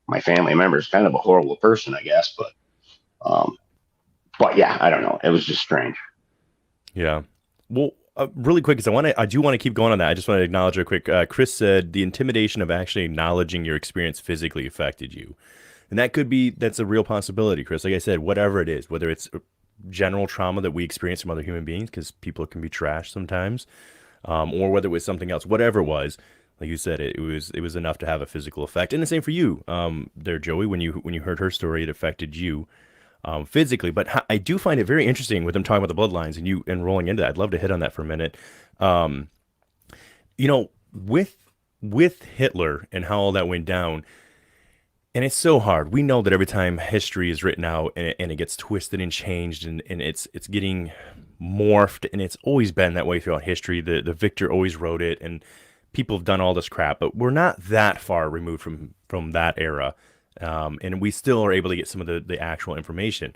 Speaker 2: my family member is kind of a horrible person, I guess, um, but yeah, I don't know. It was just strange.
Speaker 1: Yeah. Well, really quick, because I do want to keep going on that. I just want to acknowledge real quick. Chris said the intimidation of actually acknowledging your experience physically affected you, and that's a real possibility, Chris. Like I said, whatever it is, whether it's general trauma that we experience from other human beings, because people can be trash sometimes, or whether it was something else, whatever it was. Like you said, it was enough to have a physical effect, and the same for you, there, Joey. When you heard her story, it affected you physically. But I do find it very interesting with them talking about the bloodlines and you and rolling into that. I'd love to hit on that for a minute. Um, with Hitler and how all that went down, and it's so hard. We know that every time history is written out and it gets twisted and changed and it's getting morphed, and it's always been that way throughout history. The victor always wrote it, and people have done all this crap, but we're not that far removed from that era. And we still are able to get some of the actual information.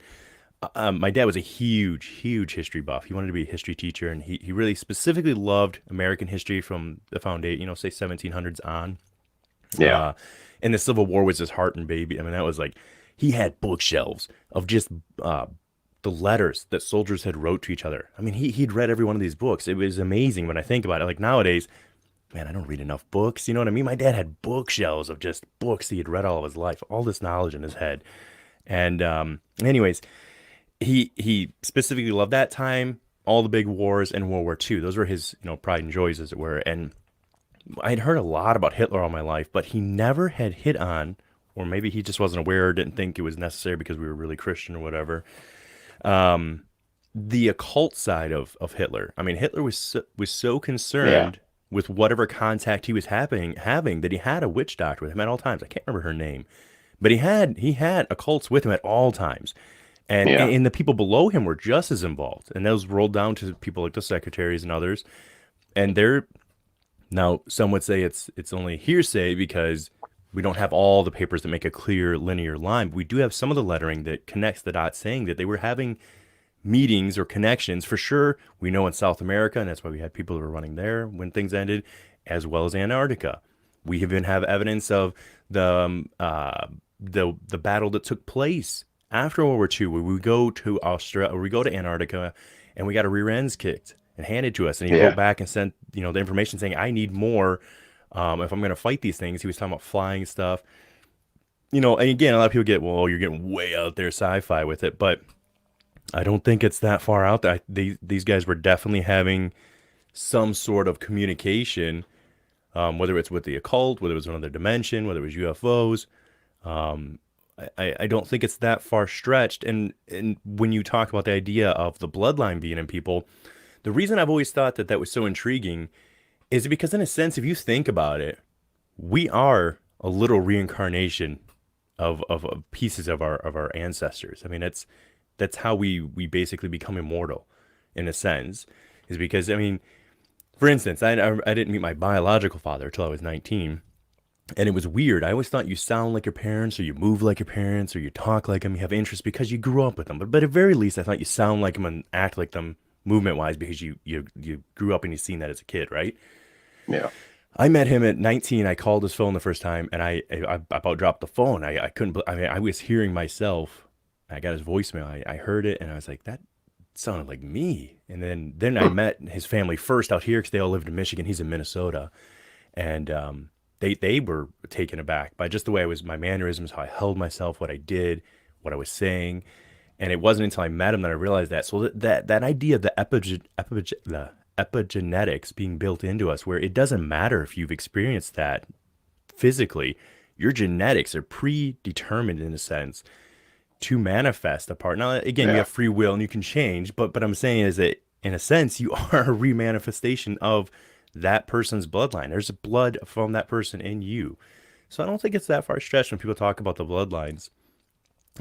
Speaker 1: My dad was a huge, huge history buff. He wanted to be a history teacher, and he really specifically loved American history from the foundation, say 1700s on.
Speaker 2: Yeah,
Speaker 1: Uh, and the Civil War was his heart and baby. I mean, that was like he had bookshelves of just uh, the letters that soldiers had wrote to each other. I mean, he'd read every one of these books. It was amazing when I think about it. Like nowadays, man, I don't read enough books. You know what I mean? My dad had bookshelves of just books he had read all of his life, all this knowledge in his head. And anyways, he specifically loved that time, all the big wars, and World War II. Those were his, pride and joys, as it were. And I'd heard a lot about Hitler all my life, but he never had hit on, or maybe he just wasn't aware, or didn't think it was necessary because we were really Christian or whatever. Um, the occult side of Hitler. I mean, Hitler was so
Speaker 2: yeah.
Speaker 1: concerned with whatever contact he was having that he had a witch doctor with him at all times. I can't remember her name, but he had occults with him at all times.
Speaker 2: Yeah.
Speaker 1: And the people below him were just as involved. And those rolled down to people like the secretaries and others. And they're now some would say it's only hearsay because we don't have all the papers that make a clear linear line. But we do have some of the lettering that connects the dots saying that they were having meetings or connections for sure. We know in South America, and that's why we had people that were running there when things ended, as well as Antarctica. We even have evidence of the battle that took place after World War II, where we go to Australia, or we go to Antarctica, and we got our rear ends kicked and handed to us. And he wrote
Speaker 2: Yeah.
Speaker 1: back and sent the information saying, "I need more if I'm going to fight these things." He was talking about flying stuff. And again, a lot of people get, well, you're getting way out there sci-fi with it, but I don't think it's that far out there. These guys were definitely having some sort of communication, whether it's with the occult, whether it was another dimension, whether it was UFOs. Um, I don't think it's that far stretched. And when you talk about the idea of the bloodline being in people, the reason I've always thought that that was so intriguing is because, in a sense, if you think about it, we are a little reincarnation of pieces of our ancestors. I mean, that's how we basically become immortal, in a sense, is because I mean, for instance, I didn't meet my biological father until I was 19. And it was weird. I always thought you sound like your parents, or you move like your parents, or you talk like them, you have interests because you grew up with them. But at very least, I thought you sound like them and act like them movement wise because you grew up and you've seen that as a kid, right?
Speaker 2: Yeah.
Speaker 1: I met him at 19. I called his phone the first time, and I about dropped the phone. I couldn't. I mean, I was hearing myself. I got his voicemail. I heard it, and I was like, that sounded like me. And then I met his family first out here because they all lived in Michigan. He's in Minnesota, and they were taken aback by just the way I was, my mannerisms, how I held myself, what I did, what I was saying. And it wasn't until I met him that I realized that. So that idea of the epigenetics being built into us, where it doesn't matter if you've experienced that physically, your genetics are predetermined in a sense to manifest a part. Now, again, you
Speaker 2: Yeah.
Speaker 1: have free will and you can change, but I'm saying is that in a sense, you are a remanifestation of that person's bloodline. There's blood from that person in you. So I don't think it's that far stretched when people talk about the bloodlines.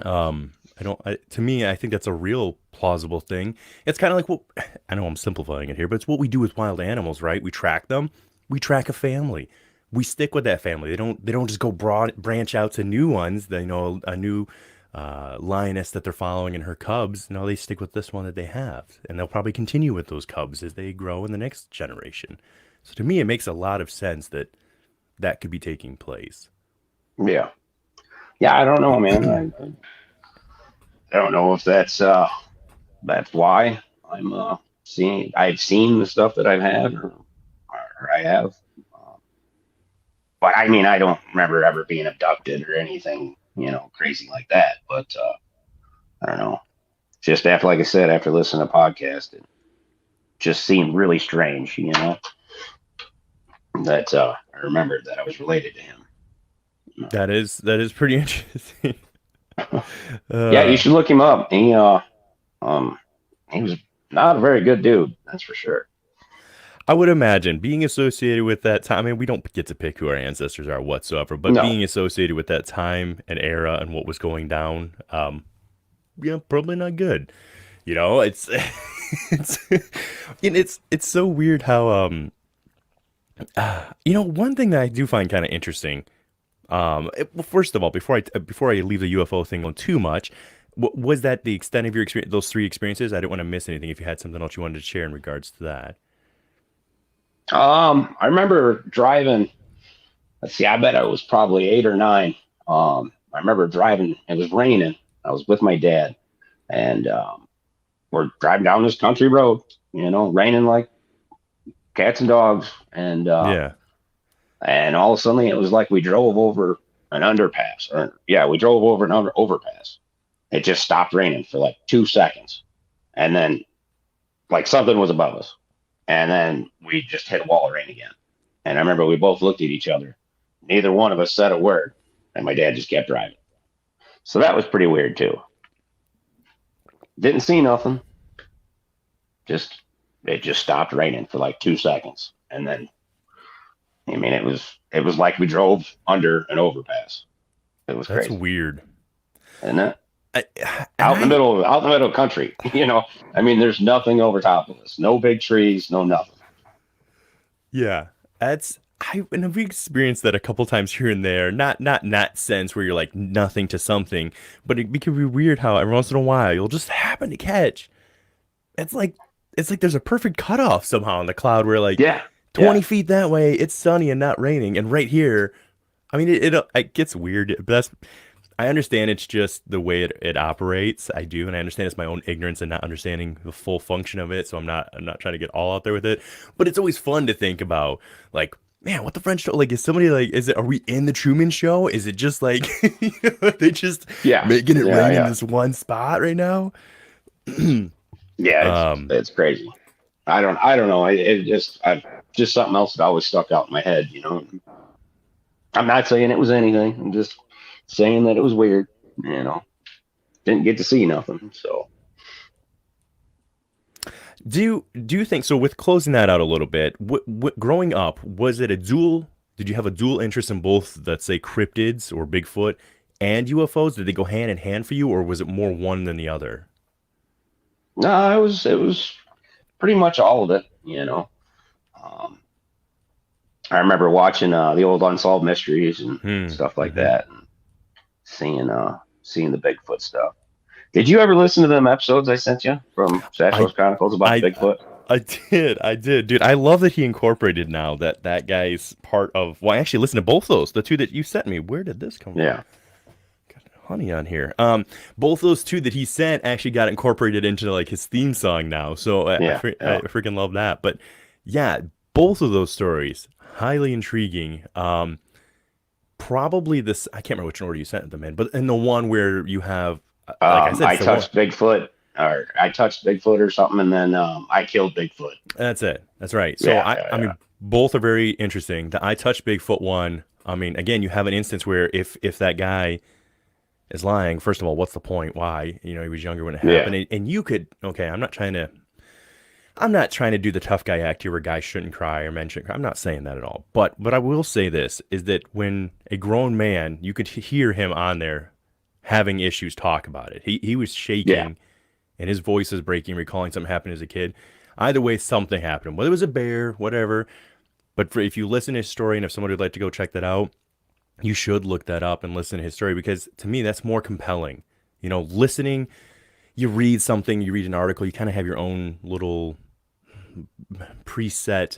Speaker 1: I don't. To me, I think that's a real plausible thing. It's kind of like what I know. I'm simplifying it here, but it's what we do with wild animals, right? We track them. We track a family. We stick with that family. They don't just go branch out to new ones. They know a new lioness that they're following and her cubs. No, they stick with this one that they have, and they'll probably continue with those cubs as they grow in the next generation. So to me, it makes a lot of sense that that could be taking place.
Speaker 2: Yeah. Yeah. I don't know, man. I don't know if that's why I'm seeing. I've seen the stuff that I've had, or I have. Um, but I mean, I don't remember ever being abducted or anything, crazy like that. But I don't know. Just after, like I said, after listening to podcast, it just seemed really strange. That I remembered that I was related to him.
Speaker 1: That is pretty interesting.
Speaker 2: Yeah, you
Speaker 1: uh,
Speaker 2: should look him up. Um, he was not a very good dude, that's for sure.
Speaker 1: I would imagine being associated with that time. I mean, we don't get to pick who our ancestors are whatsoever, but
Speaker 2: No,
Speaker 1: being associated with that time and era and what was going down, yeah, probably not good. It's it's it's so weird how one thing that I do find kind of interesting. Well, first of all, before I leave the UFO thing on too much, was that the extent of your experience? Those three experiences? I didn't want to miss anything. If you had something else you wanted to share in regards to that.
Speaker 2: I remember driving. Let's see, I bet I was probably 8 or 9. I remember driving. It was raining. I was with my dad, and we're driving down this country road. Raining like cats and dogs,
Speaker 1: Yeah,
Speaker 2: and all of a sudden it was like we drove over an underpass. Or yeah, we drove over an overpass. It just stopped raining for like 2 seconds, and then like something was above us, and then we just hit a wall of rain again. And I remember we both looked at each other. Neither one of us said a word, and my dad just kept driving. So that was pretty weird too. Didn't see nothing. Just it just stopped raining for like 2 seconds, and then I mean it was like we drove under an overpass. It was
Speaker 1: that's
Speaker 2: crazy,
Speaker 1: weird.
Speaker 2: isn't it?
Speaker 1: I, and I
Speaker 2: out in the middle of the country. I mean, there's nothing over top of us. No big trees, no nothing.
Speaker 1: Yeah, that's and we experienced that a couple times here and there. Not in that sense where you're like nothing to something, but it can be weird how every once in a while you'll just happen to catch. It's like it's like there's a perfect cutoff somehow in the cloud where like
Speaker 2: Yeah,
Speaker 1: 20
Speaker 2: yeah,
Speaker 1: feet that way it's sunny and not raining, and right here, I mean it gets weird, but that's I understand it's just the way it operates. I do, and I understand it's my own ignorance and not understanding the full function of it. So I'm not trying to get all out there with it. But it's always fun to think about, like, man, what the French show like is somebody like is it are we in the Truman Show? Is it just like they just
Speaker 2: yeah,
Speaker 1: making it
Speaker 2: yeah,
Speaker 1: rain in
Speaker 2: yeah,
Speaker 1: this one spot right now?
Speaker 2: yeah. It's
Speaker 1: um
Speaker 2: it's crazy. I don't know. Just something else that always stuck out in my head. I'm not saying it was anything. I'm just saying that it was weird. You know, didn't get to see nothing. So
Speaker 1: do you think so with closing that out a little bit, growing up, was it a dual did you have a dual interest in both, let's say, cryptids or Bigfoot and UFOs? Did they go hand in hand for you, or was it more one than the other?
Speaker 2: no, it was pretty much all of it. Um, I remember watching the old unsolved mysteries and
Speaker 1: Hmm.
Speaker 2: stuff like
Speaker 1: Hmm.
Speaker 2: that, and seeing the Bigfoot stuff. Did you ever listen to them episodes I sent you from
Speaker 1: I
Speaker 2: Sasquatch Chronicles about
Speaker 1: I
Speaker 2: the Bigfoot?
Speaker 1: I did, dude. I love that he incorporated now that guy's part of. Well, I actually listened to both those, the two that you sent me. Where did this come from?
Speaker 2: Yeah,
Speaker 1: Got honey on here. Both those two that he sent actually got incorporated into like his theme song now. So
Speaker 2: yeah,
Speaker 1: I
Speaker 2: yeah.
Speaker 1: freaking love that. But yeah, both of those stories highly intriguing. Probably this I can't remember which order you sent them in, but in the one where you have, like I said,
Speaker 2: I
Speaker 1: it's the one.
Speaker 2: touched Bigfoot, or I touched Bigfoot or something, and then I killed Bigfoot.
Speaker 1: That's it. That's right. So
Speaker 2: Yeah,
Speaker 1: I
Speaker 2: yeah,
Speaker 1: mean, both are very interesting. The I touched Bigfoot one. I mean, again, you have an instance where if that guy is lying, first of all, what's the point? Why? He was younger when it
Speaker 2: yeah,
Speaker 1: happened, and you could. Okay, I'm not trying to do the tough guy act here where guys shouldn't cry or men shouldn't cry. I'm not saying that at all. But I will say this is that when a grown man, you could hear him on there having issues talk about it. He was
Speaker 2: yeah,
Speaker 1: shaking and his voice is breaking, recalling something happened as a kid. Either way, something happened. Whether it was a bear, whatever. But if you listen to his story, and if somebody would like to go check that out, you should look that up and listen to his story, because to me, that's more compelling. Listening, you read something, you read an article, you kind of have your own little preset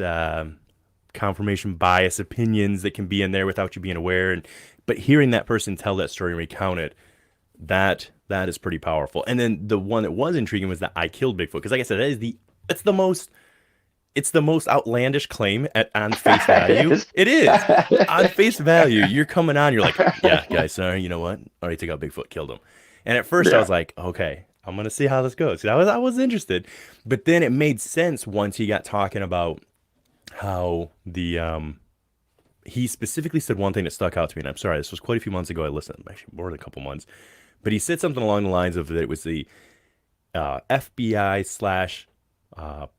Speaker 1: confirmation bias opinions that can be in there without you being aware. But hearing that person tell that story and recount it, that is pretty powerful. And then the one that was intriguing was that I killed Bigfoot, because like I said, it's the most it's the most outlandish claim on face
Speaker 2: it
Speaker 1: value.
Speaker 2: is.
Speaker 1: It is on face value. You're coming on, you're like, yeah, guys, sorry, you know what? Already took out Bigfoot, killed him. And at first I
Speaker 2: Yeah,
Speaker 1: was like, okay, I'm gonna see how this goes. I was interested, but then it made sense once he got talking about how he specifically said one thing that stuck out to me. And I'm sorry, this was quite a few months ago. I listened, actually more than a couple months, but he said something along the lines of that it was the FBI slash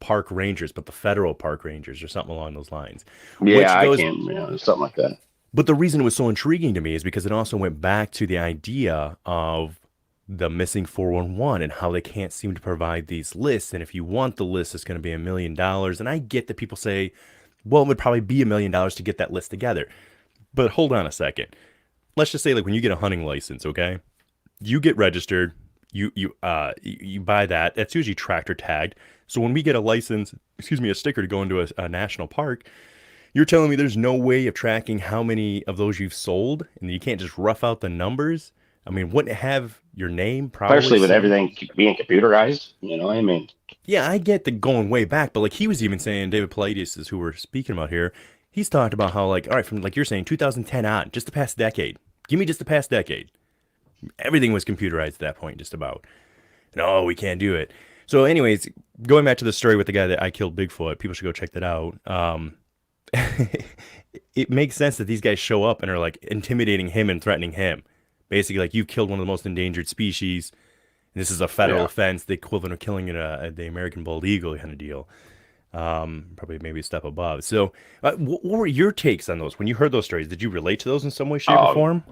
Speaker 1: park rangers, but the federal park rangers or something along those lines,
Speaker 2: yeah.
Speaker 1: which
Speaker 2: I
Speaker 1: goes.
Speaker 2: can't. Something like that.
Speaker 1: But the reason it was so intriguing to me is because it also went back to the idea of the missing 411 and how they can't seem to provide these lists. And if you want the list, it's going to be $1 million. And I get that people say, well, it would probably be $1 million to get that list together. But hold on a second. Let's just say, like, when you get a hunting license, okay, you get registered, you buy that. That's usually tractor tagged. So when we get a license, excuse me, a sticker to go into a national park, you're telling me there's no way of tracking how many of those you've sold, and you can't just rough out the numbers? I mean, wouldn't it have your name probably
Speaker 2: Especially with
Speaker 1: some?
Speaker 2: everything being computerized. I mean,
Speaker 1: Yeah, I get the going way back, but like he was even saying, David Palladius is who we're speaking about here. He's talked about how, like, all right, from like you're saying 2010 on, just the past decade. Give me just the past decade. Everything was computerized at that point, just about. No, we can't do it. So, anyways, going back to the story with the guy that I killed Bigfoot, people should go check that out. It makes sense that these guys show up and are like intimidating him and threatening him. Basically, like, you've killed one of the most endangered species. And this is a federal
Speaker 2: yeah.
Speaker 1: offense, the equivalent of killing the American bald eagle kind of deal. Probably maybe a step above. So, what were your takes on those when you heard those stories? Did you relate to those in some way, shape, or
Speaker 2: Oh,
Speaker 1: form?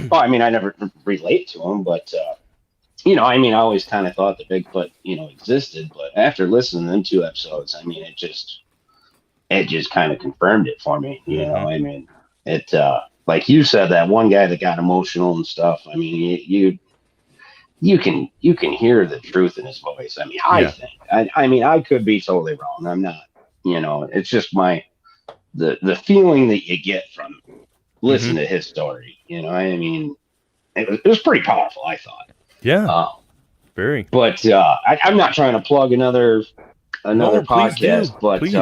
Speaker 2: Well, I mean, I never relate to them, but I mean, I always kind of thought that Bigfoot, existed, but after listening to them two episodes, I mean, it just kind of confirmed it for me.
Speaker 1: Hmm.
Speaker 2: I mean, it like you said, that one guy that got emotional and stuff. I mean, you can hear the truth in his voice. I mean, I
Speaker 1: Yeah.
Speaker 2: think. I mean, I could be totally wrong. I'm not. It's just the feeling that you get from
Speaker 1: Hmm.
Speaker 2: listening to his story. I mean, it was pretty powerful. I thought.
Speaker 1: Yeah.
Speaker 2: Uh,
Speaker 1: Very.
Speaker 2: but I'm not trying to plug another
Speaker 1: No, please
Speaker 2: podcast,
Speaker 1: do.
Speaker 2: but
Speaker 1: Please.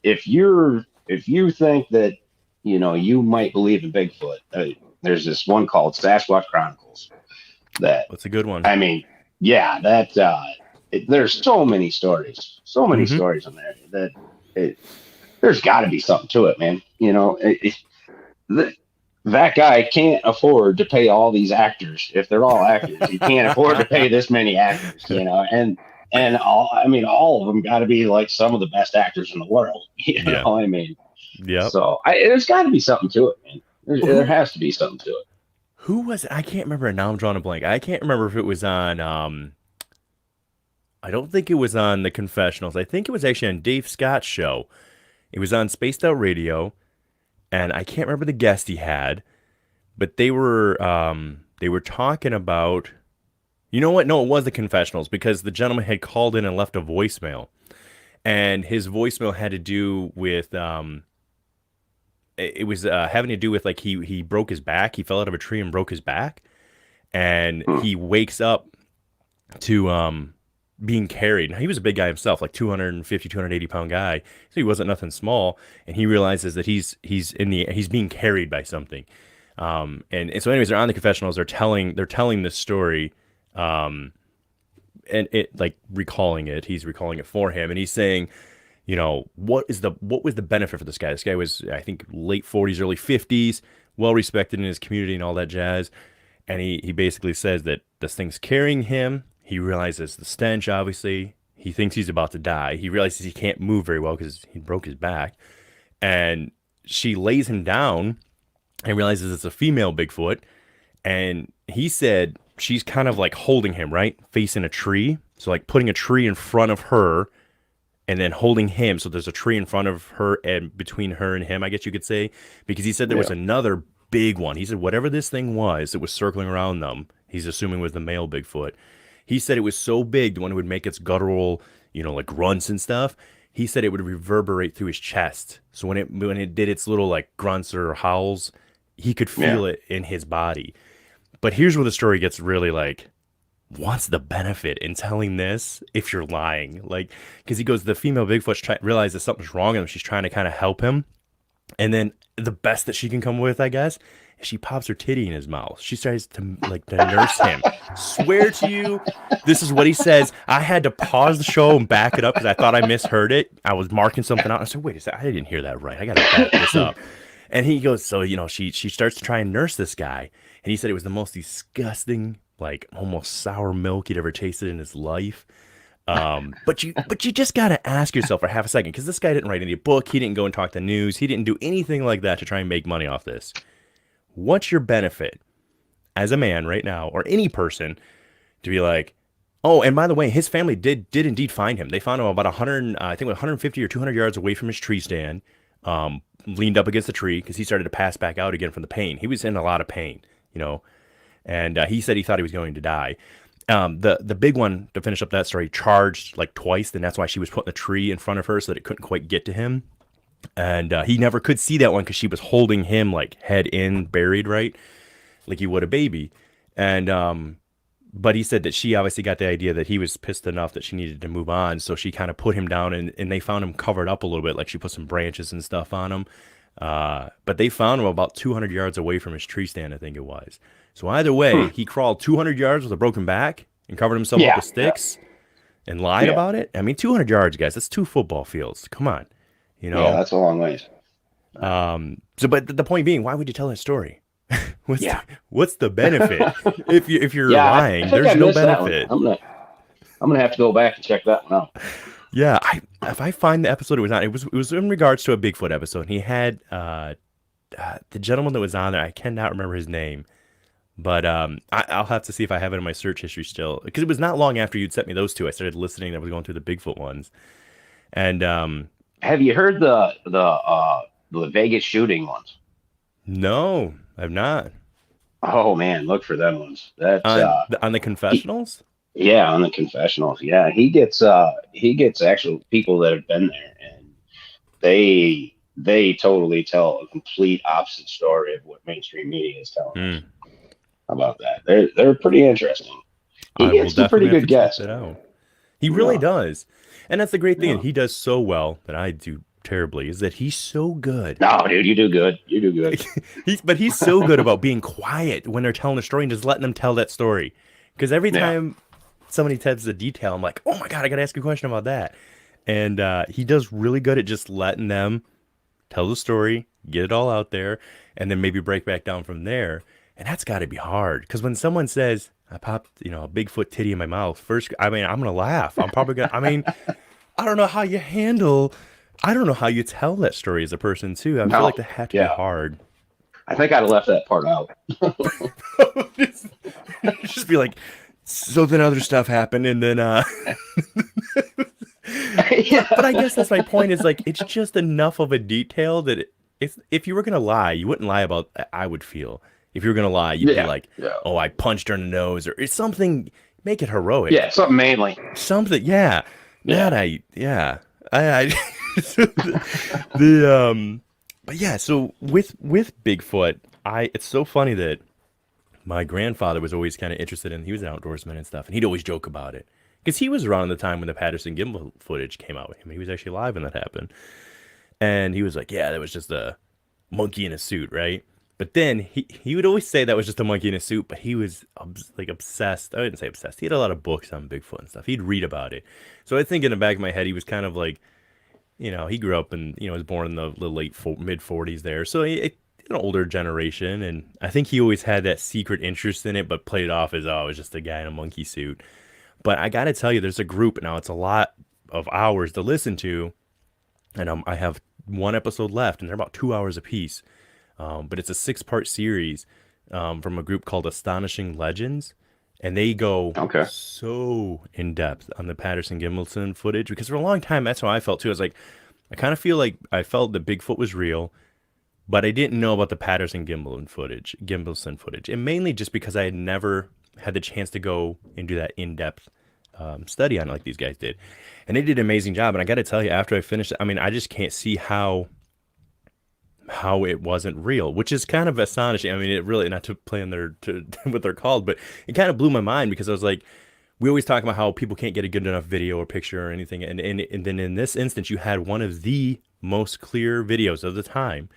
Speaker 2: if you think that you might believe in Bigfoot, there's this one called Sasquatch Chronicles that
Speaker 1: That's a good one.
Speaker 2: I mean, yeah, there's so many
Speaker 1: Hmm.
Speaker 2: stories in there that it, there's got to be something to it, man. Th- that guy can't afford to pay all these actors. If they're all actors, he can't afford to pay this many actors, and I mean, all of them got to be like some of the best actors in the world,
Speaker 1: Yeah.
Speaker 2: I mean,
Speaker 1: Yep.
Speaker 2: so there's got to be something to it, man. There
Speaker 1: Who
Speaker 2: has to be something to it.
Speaker 1: who was it? I can't remember now. I'm drawing a blank. I can't remember if it was on I don't think it was on the confessionals. I think it was actually on Dave Scott's show. It was on Spaced Out Radio, and I can't remember the guest he had, but they were talking about, you know what? No, it was the confessionals because the gentleman had called in and left a voicemail. And his voicemail had to do with it was having to do with like he broke his back. He fell out of a tree and broke his back, and
Speaker 2: Hmm.
Speaker 1: he wakes up to being carried. Now, he was a big guy himself, like 250, 280 pound guy. So he wasn't nothing small. And he realizes that he's being carried by something. And so anyways, they're on the confessionals. They're telling this story. Um, and it like recalling it. He's recalling it for him, and he's saying, what was the benefit for this guy? This guy was, I think, late 40s, early 50s, well respected in his community and all that jazz. And he basically says that this thing's carrying him. He realizes the stench, obviously. He thinks he's about to die. He realizes he can't move very well because he broke his back. And she lays him down and realizes it's a female Bigfoot. And he said she's kind of like holding him, right? Facing a tree. So, like putting a tree in front of her and then holding him. So there's a tree in front of her and between her and him, I guess you could say, because he said there was
Speaker 2: Yeah.
Speaker 1: another big one. He said whatever this thing was that was circling around them, he's assuming was the male Bigfoot. He said it was so big, the one who would make its guttural, like grunts and stuff. He said it would reverberate through his chest. So when it did its little like grunts or howls, he could
Speaker 2: Yeah.
Speaker 1: feel it in his body. But here's where the story gets really like, what's the benefit in telling this if you're lying? Like, because he goes, the female Bigfoot's realizes something's wrong and she's trying to kind of help him. And then the best that she can come with, I guess, is she pops her titty in his mouth. She starts to nurse him. Swear to you, this is what he says. I had to pause the show and back it up because I thought I misheard it. I was marking something out. I said, wait a second, I didn't hear that right. I gotta back this up. And he goes, so she starts to try and nurse this guy. And he said it was the most disgusting, like almost sour milk he'd ever tasted in his life. But you just gotta ask yourself for half a second, because this guy didn't write any book, he didn't go and talk to news, he didn't do anything like that to try and make money off this. What's your benefit as a man right now, or any person, to be like, oh, and by the way, his family did indeed find him. They found him about 100, I think, 150 or 200 yards away from his tree stand, leaned up against the tree because he started to pass back out again from the pain. He was in a lot of pain, and he said he thought he was going to die. The big one to finish up that story charged like twice, and that's why she was putting the tree in front of her so that it couldn't quite get to him. And he never could see that one because she was holding him like head in, buried, right, like you would a baby. And but he said that she obviously got the idea that he was pissed enough that she needed to move on, so she kind of put him down, and they found him covered up a little bit, like she put some branches and stuff on him. But they found him about 200 yards away from his tree stand, I think it was. So either way,
Speaker 2: Hmm.
Speaker 1: he crawled 200 yards with a broken back and covered himself up
Speaker 2: Yeah.
Speaker 1: with
Speaker 2: Yeah.
Speaker 1: sticks and lied
Speaker 2: Yeah.
Speaker 1: about it. I mean, 200 yards, guys, that's 2 football fields. Come on, you
Speaker 2: Yeah.
Speaker 1: know.
Speaker 2: That's a long ways.
Speaker 1: So, but the point being, why would you tell that story? What's the,
Speaker 2: Yeah.
Speaker 1: what's the benefit? If you're
Speaker 2: Yeah. I
Speaker 1: lying,
Speaker 2: think I
Speaker 1: there's no
Speaker 2: missed that one.
Speaker 1: benefit.
Speaker 2: I'm gonna have to go back and check that one out.
Speaker 1: Yeah, if I find the episode it was on, it was in regards to a Bigfoot episode. He had the gentleman that was on there, I cannot remember his name, but I'll have to see if I have it in my search history still, because it was not long after you'd sent me those two. I started listening. I was going through the Bigfoot ones, and
Speaker 2: Have you heard the Vegas shooting ones?
Speaker 1: no, I've not.
Speaker 2: Oh man, look for them ones. That's
Speaker 1: On the
Speaker 2: he,
Speaker 1: confessionals.
Speaker 2: yeah, on the confessionals. Yeah, he gets actual people that have been there, and they totally tell a complete opposite story of what mainstream media is telling us
Speaker 1: Hmm.
Speaker 2: about that. They're pretty interesting. He
Speaker 1: I will
Speaker 2: gets some pretty
Speaker 1: definitely have to
Speaker 2: good
Speaker 1: check
Speaker 2: guests.
Speaker 1: that out. He really
Speaker 2: Yeah,
Speaker 1: does. And that's the great thing.
Speaker 2: yeah.
Speaker 1: He does so well that I do terribly is that he's so good.
Speaker 2: No, dude, you do good. You do good.
Speaker 1: He's so good about being quiet when they're telling a story and just letting them tell that story. Because every
Speaker 2: Yeah.
Speaker 1: time somebody tells a detail, I'm like, oh my God, I got to ask a question about that. And he does really good at just letting them tell the story, get it all out there, and then maybe break back down from there. And that's got to be hard because when someone says, I popped, a Bigfoot titty in my mouth, first, I mean, I'm going to laugh. I'm probably going to, I mean, I don't know how you handle, I don't know how you tell that story as a person, too. I feel like
Speaker 2: No.
Speaker 1: that had to be
Speaker 2: Yeah.
Speaker 1: hard.
Speaker 2: I think I'd have left that part out.
Speaker 1: just, just be like, so then other stuff happened, and then, but I
Speaker 2: Yeah.
Speaker 1: guess that's my point is like, it's just enough of a detail that if you were going to lie, you wouldn't lie about, I would feel. If you were going to lie, you'd be
Speaker 2: Yeah.
Speaker 1: like,
Speaker 2: Yeah.
Speaker 1: oh, I punched her in the nose, or it's something, make it heroic.
Speaker 2: Yeah. Something mainly.
Speaker 1: Something, yeah.
Speaker 2: Yeah.
Speaker 1: Not yeah. I but yeah, so with Bigfoot, it's so funny that my grandfather was always kind of interested in, he was an outdoorsman and stuff, and he'd always joke about it. Because he was around the time when the Patterson gimbal footage came out with him. He was actually alive when that happened. And he was like, yeah, that was just a monkey in a suit, right? But then he would always say that was just a monkey in a suit, but he was like obsessed. I wouldn't say obsessed. He had a lot of books on Bigfoot and stuff. He'd read about it. So I think in the back of my head, he was kind of like, he grew up and, was born in the late mid 40s there. So an older generation. And I think he always had that secret interest in it, but played it off as, oh, it was just a guy in a monkey suit. But I got to tell you, there's a group now. It's a lot of hours to listen to, and I have one episode left, and they're about 2 hours apiece. But it's a six-part series from a group called Astonishing Legends, and they go
Speaker 2: Okay.
Speaker 1: so in depth on the Patterson Gimbelson footage because for a long time that's how I felt too. I was like, I kind of feel like I felt that Bigfoot was real, but I didn't know about the Patterson Gimbelson footage, and mainly just because I had never had the chance to go and do that in-depth study on it like these guys did, and they did an amazing job. And I got to tell you, after I finished it, I mean, I just can't see how it wasn't real, which is kind of astonishing. I mean, it really not to play on what they're called, but it kind of blew my mind because I was like, we always talk about how people can't get a good enough video or picture or anything, and then in this instance, you had one of the most clear videos of the time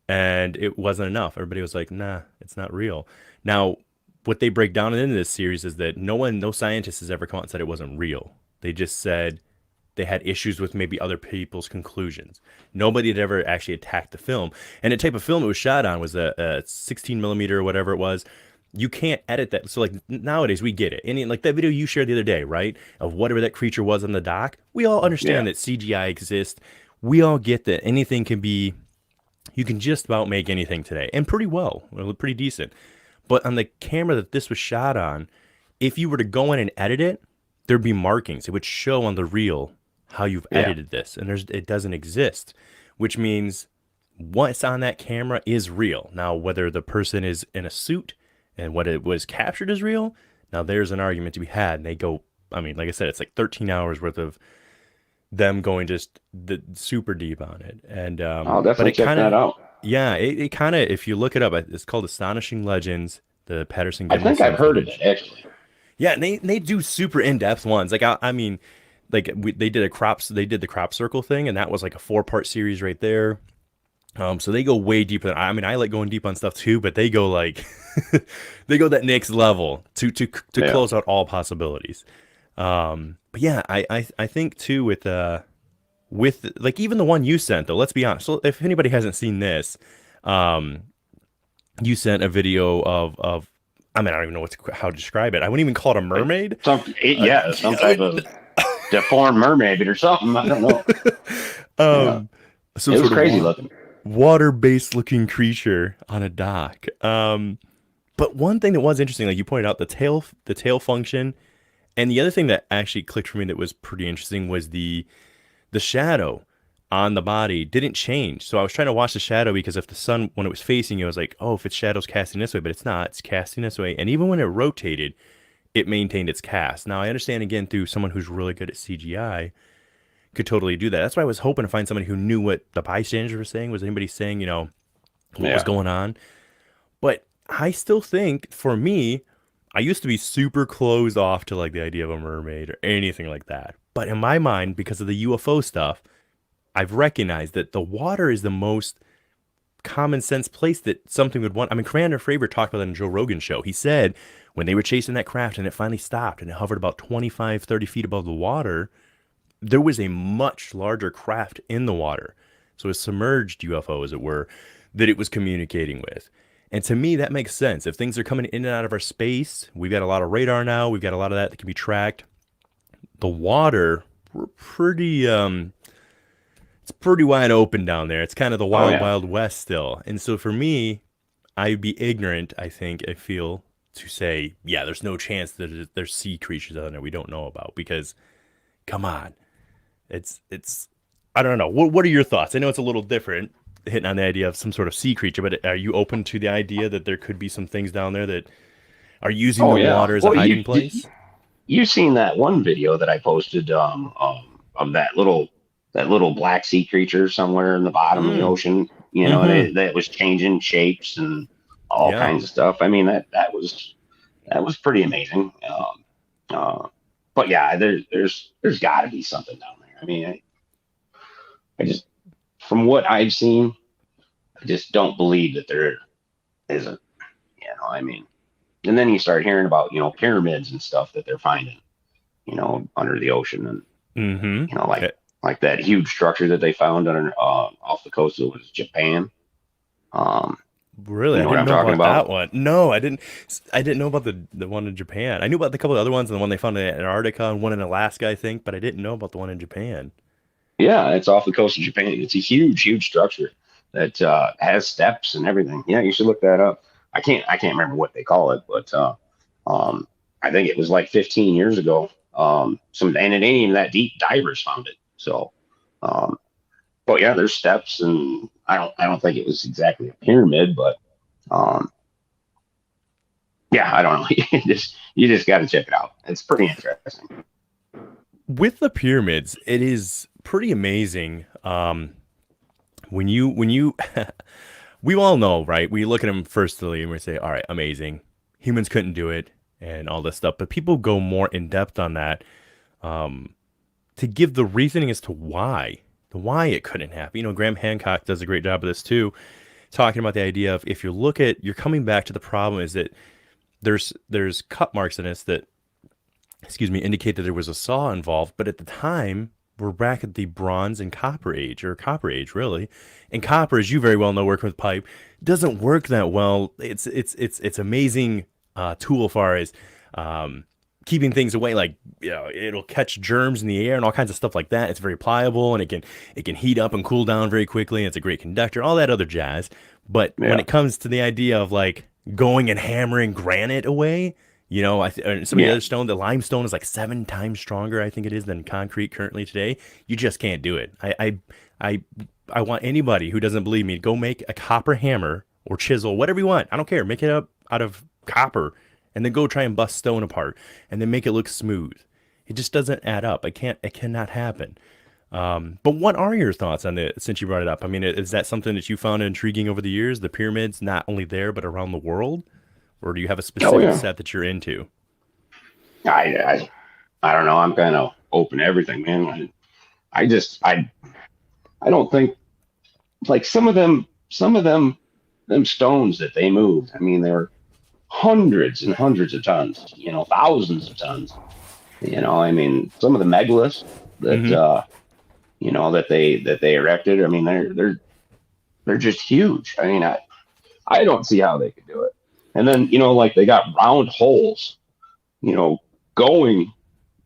Speaker 1: and it wasn't enough. Everybody was like, nah, it's not real. Now, what they break down in this series is that no scientist has ever come out and said it wasn't real. They just said they had issues with maybe other people's conclusions. Nobody had ever actually attacked the film. And the type of film it was shot on was a 16 millimeter or whatever it was. You can't edit that. So like nowadays we get it. And like that video you shared the other day, right? Of whatever that creature was on the dock. We all
Speaker 2: Yeah.
Speaker 1: understand that CGI exists. We all get that anything can be, you can just about make anything today and pretty well, pretty decent. But on the camera that this was shot on, if you were to go in and edit it, there'd be markings. It would show on the reel how you've
Speaker 2: Yeah.
Speaker 1: edited this, and it doesn't exist, which means what's on that camera is real. Now, whether the person is in a suit and what it was captured is real, now there's an argument to be had. And they go, I mean, like I said, it's like 13 hours worth of them going just the super deep on it, and
Speaker 2: I'll
Speaker 1: but
Speaker 2: definitely
Speaker 1: it
Speaker 2: check
Speaker 1: kind
Speaker 2: that
Speaker 1: of
Speaker 2: out.
Speaker 1: yeah, it kind of, if you look it up, it's called Astonishing Legends, the Patterson
Speaker 2: I think I've
Speaker 1: Gimbelson
Speaker 2: heard of
Speaker 1: footage.
Speaker 2: it actually.
Speaker 1: Yeah, and they do super in-depth ones. Like I mean, like they did the crop circle thing, and that was like a four-part series right there. So they go way deeper than I mean, I like going deep on stuff too, but they go like they go that next level to
Speaker 2: Yeah.
Speaker 1: close out all possibilities. But yeah, I think too with like even the one you sent though, let's be honest. So if anybody hasn't seen this, um, you sent a video of I mean I don't even know how to describe it. I wouldn't even call it a
Speaker 2: Like
Speaker 1: mermaid.
Speaker 2: yeah, some type of deformed mermaid or something. I don't know. Yeah.
Speaker 1: some
Speaker 2: It was
Speaker 1: sort of
Speaker 2: crazy looking.
Speaker 1: water-based looking creature on a dock. But one thing that was interesting, like you pointed out, the tail function, and the other thing that actually clicked for me that was pretty interesting was the shadow on the body didn't change. So I was trying to watch the shadow because if the sun, when it was facing you, I was like, oh, if its shadow's casting this way, but it's not. It's casting this way. And even when it rotated, it maintained its cast. Now I understand again through someone who's really good at CGI could totally do that. That's why I was hoping to find somebody who knew what the bystanders were saying. Was anybody saying, what was
Speaker 2: Yeah.
Speaker 1: going on? But I still think for me, I used to be super closed off to like the idea of a mermaid or anything like that. But in my mind, because of the UFO stuff, I've recognized that the water is the most common sense place that something would want. I mean, Commander Fravor talked about that in Joe Rogan's show. He said when they were chasing that craft and it finally stopped and it hovered about 25, 30 feet above the water, there was a much larger craft in the water. So a submerged UFO, as it were, that it was communicating with. And to me, that makes sense. If things are coming in and out of our space, we've got a lot of radar now. We've got a lot of that can be tracked. The water, we're it's pretty wide open down there. It's kind of the
Speaker 2: Oh
Speaker 1: wild,
Speaker 2: yeah.
Speaker 1: wild west still. And so for me, I'd be ignorant, I feel, to say, yeah, there's no chance that there's sea creatures out there we don't know about because, come on, it's I don't know. What are your thoughts? I know it's a little different hitting on the idea of some sort of sea creature, but are you open to the idea that there could be some things down there that are using
Speaker 2: Oh
Speaker 1: the
Speaker 2: yeah.
Speaker 1: water as a
Speaker 2: Well,
Speaker 1: hiding place?
Speaker 2: you seen that one video that I posted of that little black sea creature somewhere in the bottom of the
Speaker 1: Mm.
Speaker 2: ocean, you know, and
Speaker 1: Mm-hmm.
Speaker 2: that was changing shapes and all
Speaker 1: Yeah.
Speaker 2: kinds of stuff. I mean, that was pretty amazing. Uh, but yeah, there's got to be something down there. I mean, I just from what I've seen, I just don't believe that there isn't. You know, I mean, and then you start hearing about pyramids and stuff that they're finding, under the ocean, and
Speaker 1: Mm-hmm.
Speaker 2: like that huge structure that they found under off the coast of Japan. Um,
Speaker 1: Really,
Speaker 2: you
Speaker 1: I
Speaker 2: know what
Speaker 1: didn't
Speaker 2: I'm
Speaker 1: know
Speaker 2: talking
Speaker 1: about that
Speaker 2: about?
Speaker 1: one. No, I didn't. I didn't know about the one in Japan. I knew about the couple of other ones and the one they found in Antarctica and one in Alaska, I think, but I didn't know about the one in Japan.
Speaker 2: Yeah, it's off the coast of Japan. It's a huge, huge structure that has steps and everything. Yeah, you should look that up. I can't remember what they call it, but um, I think it was like 15 years ago. And it ain't even that deep. Divers found it. So, um, but yeah, there's steps, and I don't think it was exactly a pyramid, but um, yeah, I don't know. You just got to check it out. It's pretty interesting.
Speaker 1: With the pyramids, it is pretty amazing. When you we all know, right? We look at them firstly and we say, all right, amazing. Humans couldn't do it and all this stuff, but people go more in depth on that um, to give the reasoning as to why it couldn't happen. Graham Hancock does a great job of this too, talking about the idea of if you look at, you're coming back to the problem is that there's cut marks in this that, excuse me, indicate that there was a saw involved, but at the time we're back at the Bronze and Copper Age, or Copper Age, really. And copper, as you very well know, working with pipe, doesn't work that well. It's amazing tool as far as um, keeping things away. Like it'll catch germs in the air and all kinds of stuff like that. It's very pliable and it can heat up and cool down very quickly. And it's a great conductor, all that other jazz. But when
Speaker 2: Yeah,
Speaker 1: it comes to the idea of like going and hammering granite away, some of the
Speaker 2: yeah,
Speaker 1: other stone, the limestone is like 7 times stronger, I think it is, than concrete currently today. You just can't do it. I, I want anybody who doesn't believe me to go make a copper hammer or chisel, whatever you want. I don't care. Make it up out of copper, and then go try and bust stone apart, and then make it look smooth. It just doesn't add up. It cannot happen. But what are your thoughts on it since you brought it up? I mean, is that something that you found intriguing over the years? The pyramids, not only there but around the world, or do you have a
Speaker 2: oh
Speaker 1: specific
Speaker 2: yeah.
Speaker 1: set that you're into?
Speaker 2: I I, I don't know. I'm kind of open to everything, man. I just I don't think like some of them stones that they moved. I mean, they were hundreds and hundreds of tons. Thousands of tons. I mean, some of the megaliths that
Speaker 1: Mm-hmm.
Speaker 2: that they erected. I mean, they're just huge. I mean, I don't see how they could do it. And then like they got round holes, you know, going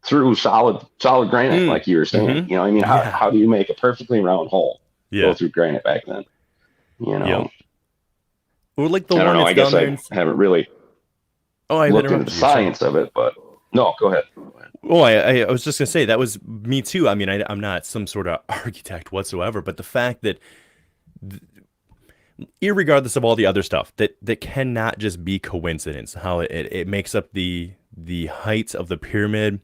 Speaker 2: through solid granite,
Speaker 1: Mm.
Speaker 2: like you were saying.
Speaker 1: Mm-hmm.
Speaker 2: I mean,
Speaker 1: Yeah.
Speaker 2: how do you make a perfectly round hole go
Speaker 1: Yeah.
Speaker 2: through granite back then? You
Speaker 1: Yep.
Speaker 2: know,
Speaker 1: Or like the
Speaker 2: I don't
Speaker 1: one
Speaker 2: know.
Speaker 1: that's
Speaker 2: I
Speaker 1: down
Speaker 2: guess
Speaker 1: there
Speaker 2: I
Speaker 1: in.
Speaker 2: haven't really
Speaker 1: Oh, I've
Speaker 2: looked into the
Speaker 1: interrupted you. You're saying.
Speaker 2: science of it, but no, go ahead. Go ahead.
Speaker 1: Oh, I was just gonna say that was me too. I mean, I'm not some sort of architect whatsoever, but the fact that, irregardless of all the other stuff, that cannot just be coincidence. How it makes up the heights of the pyramid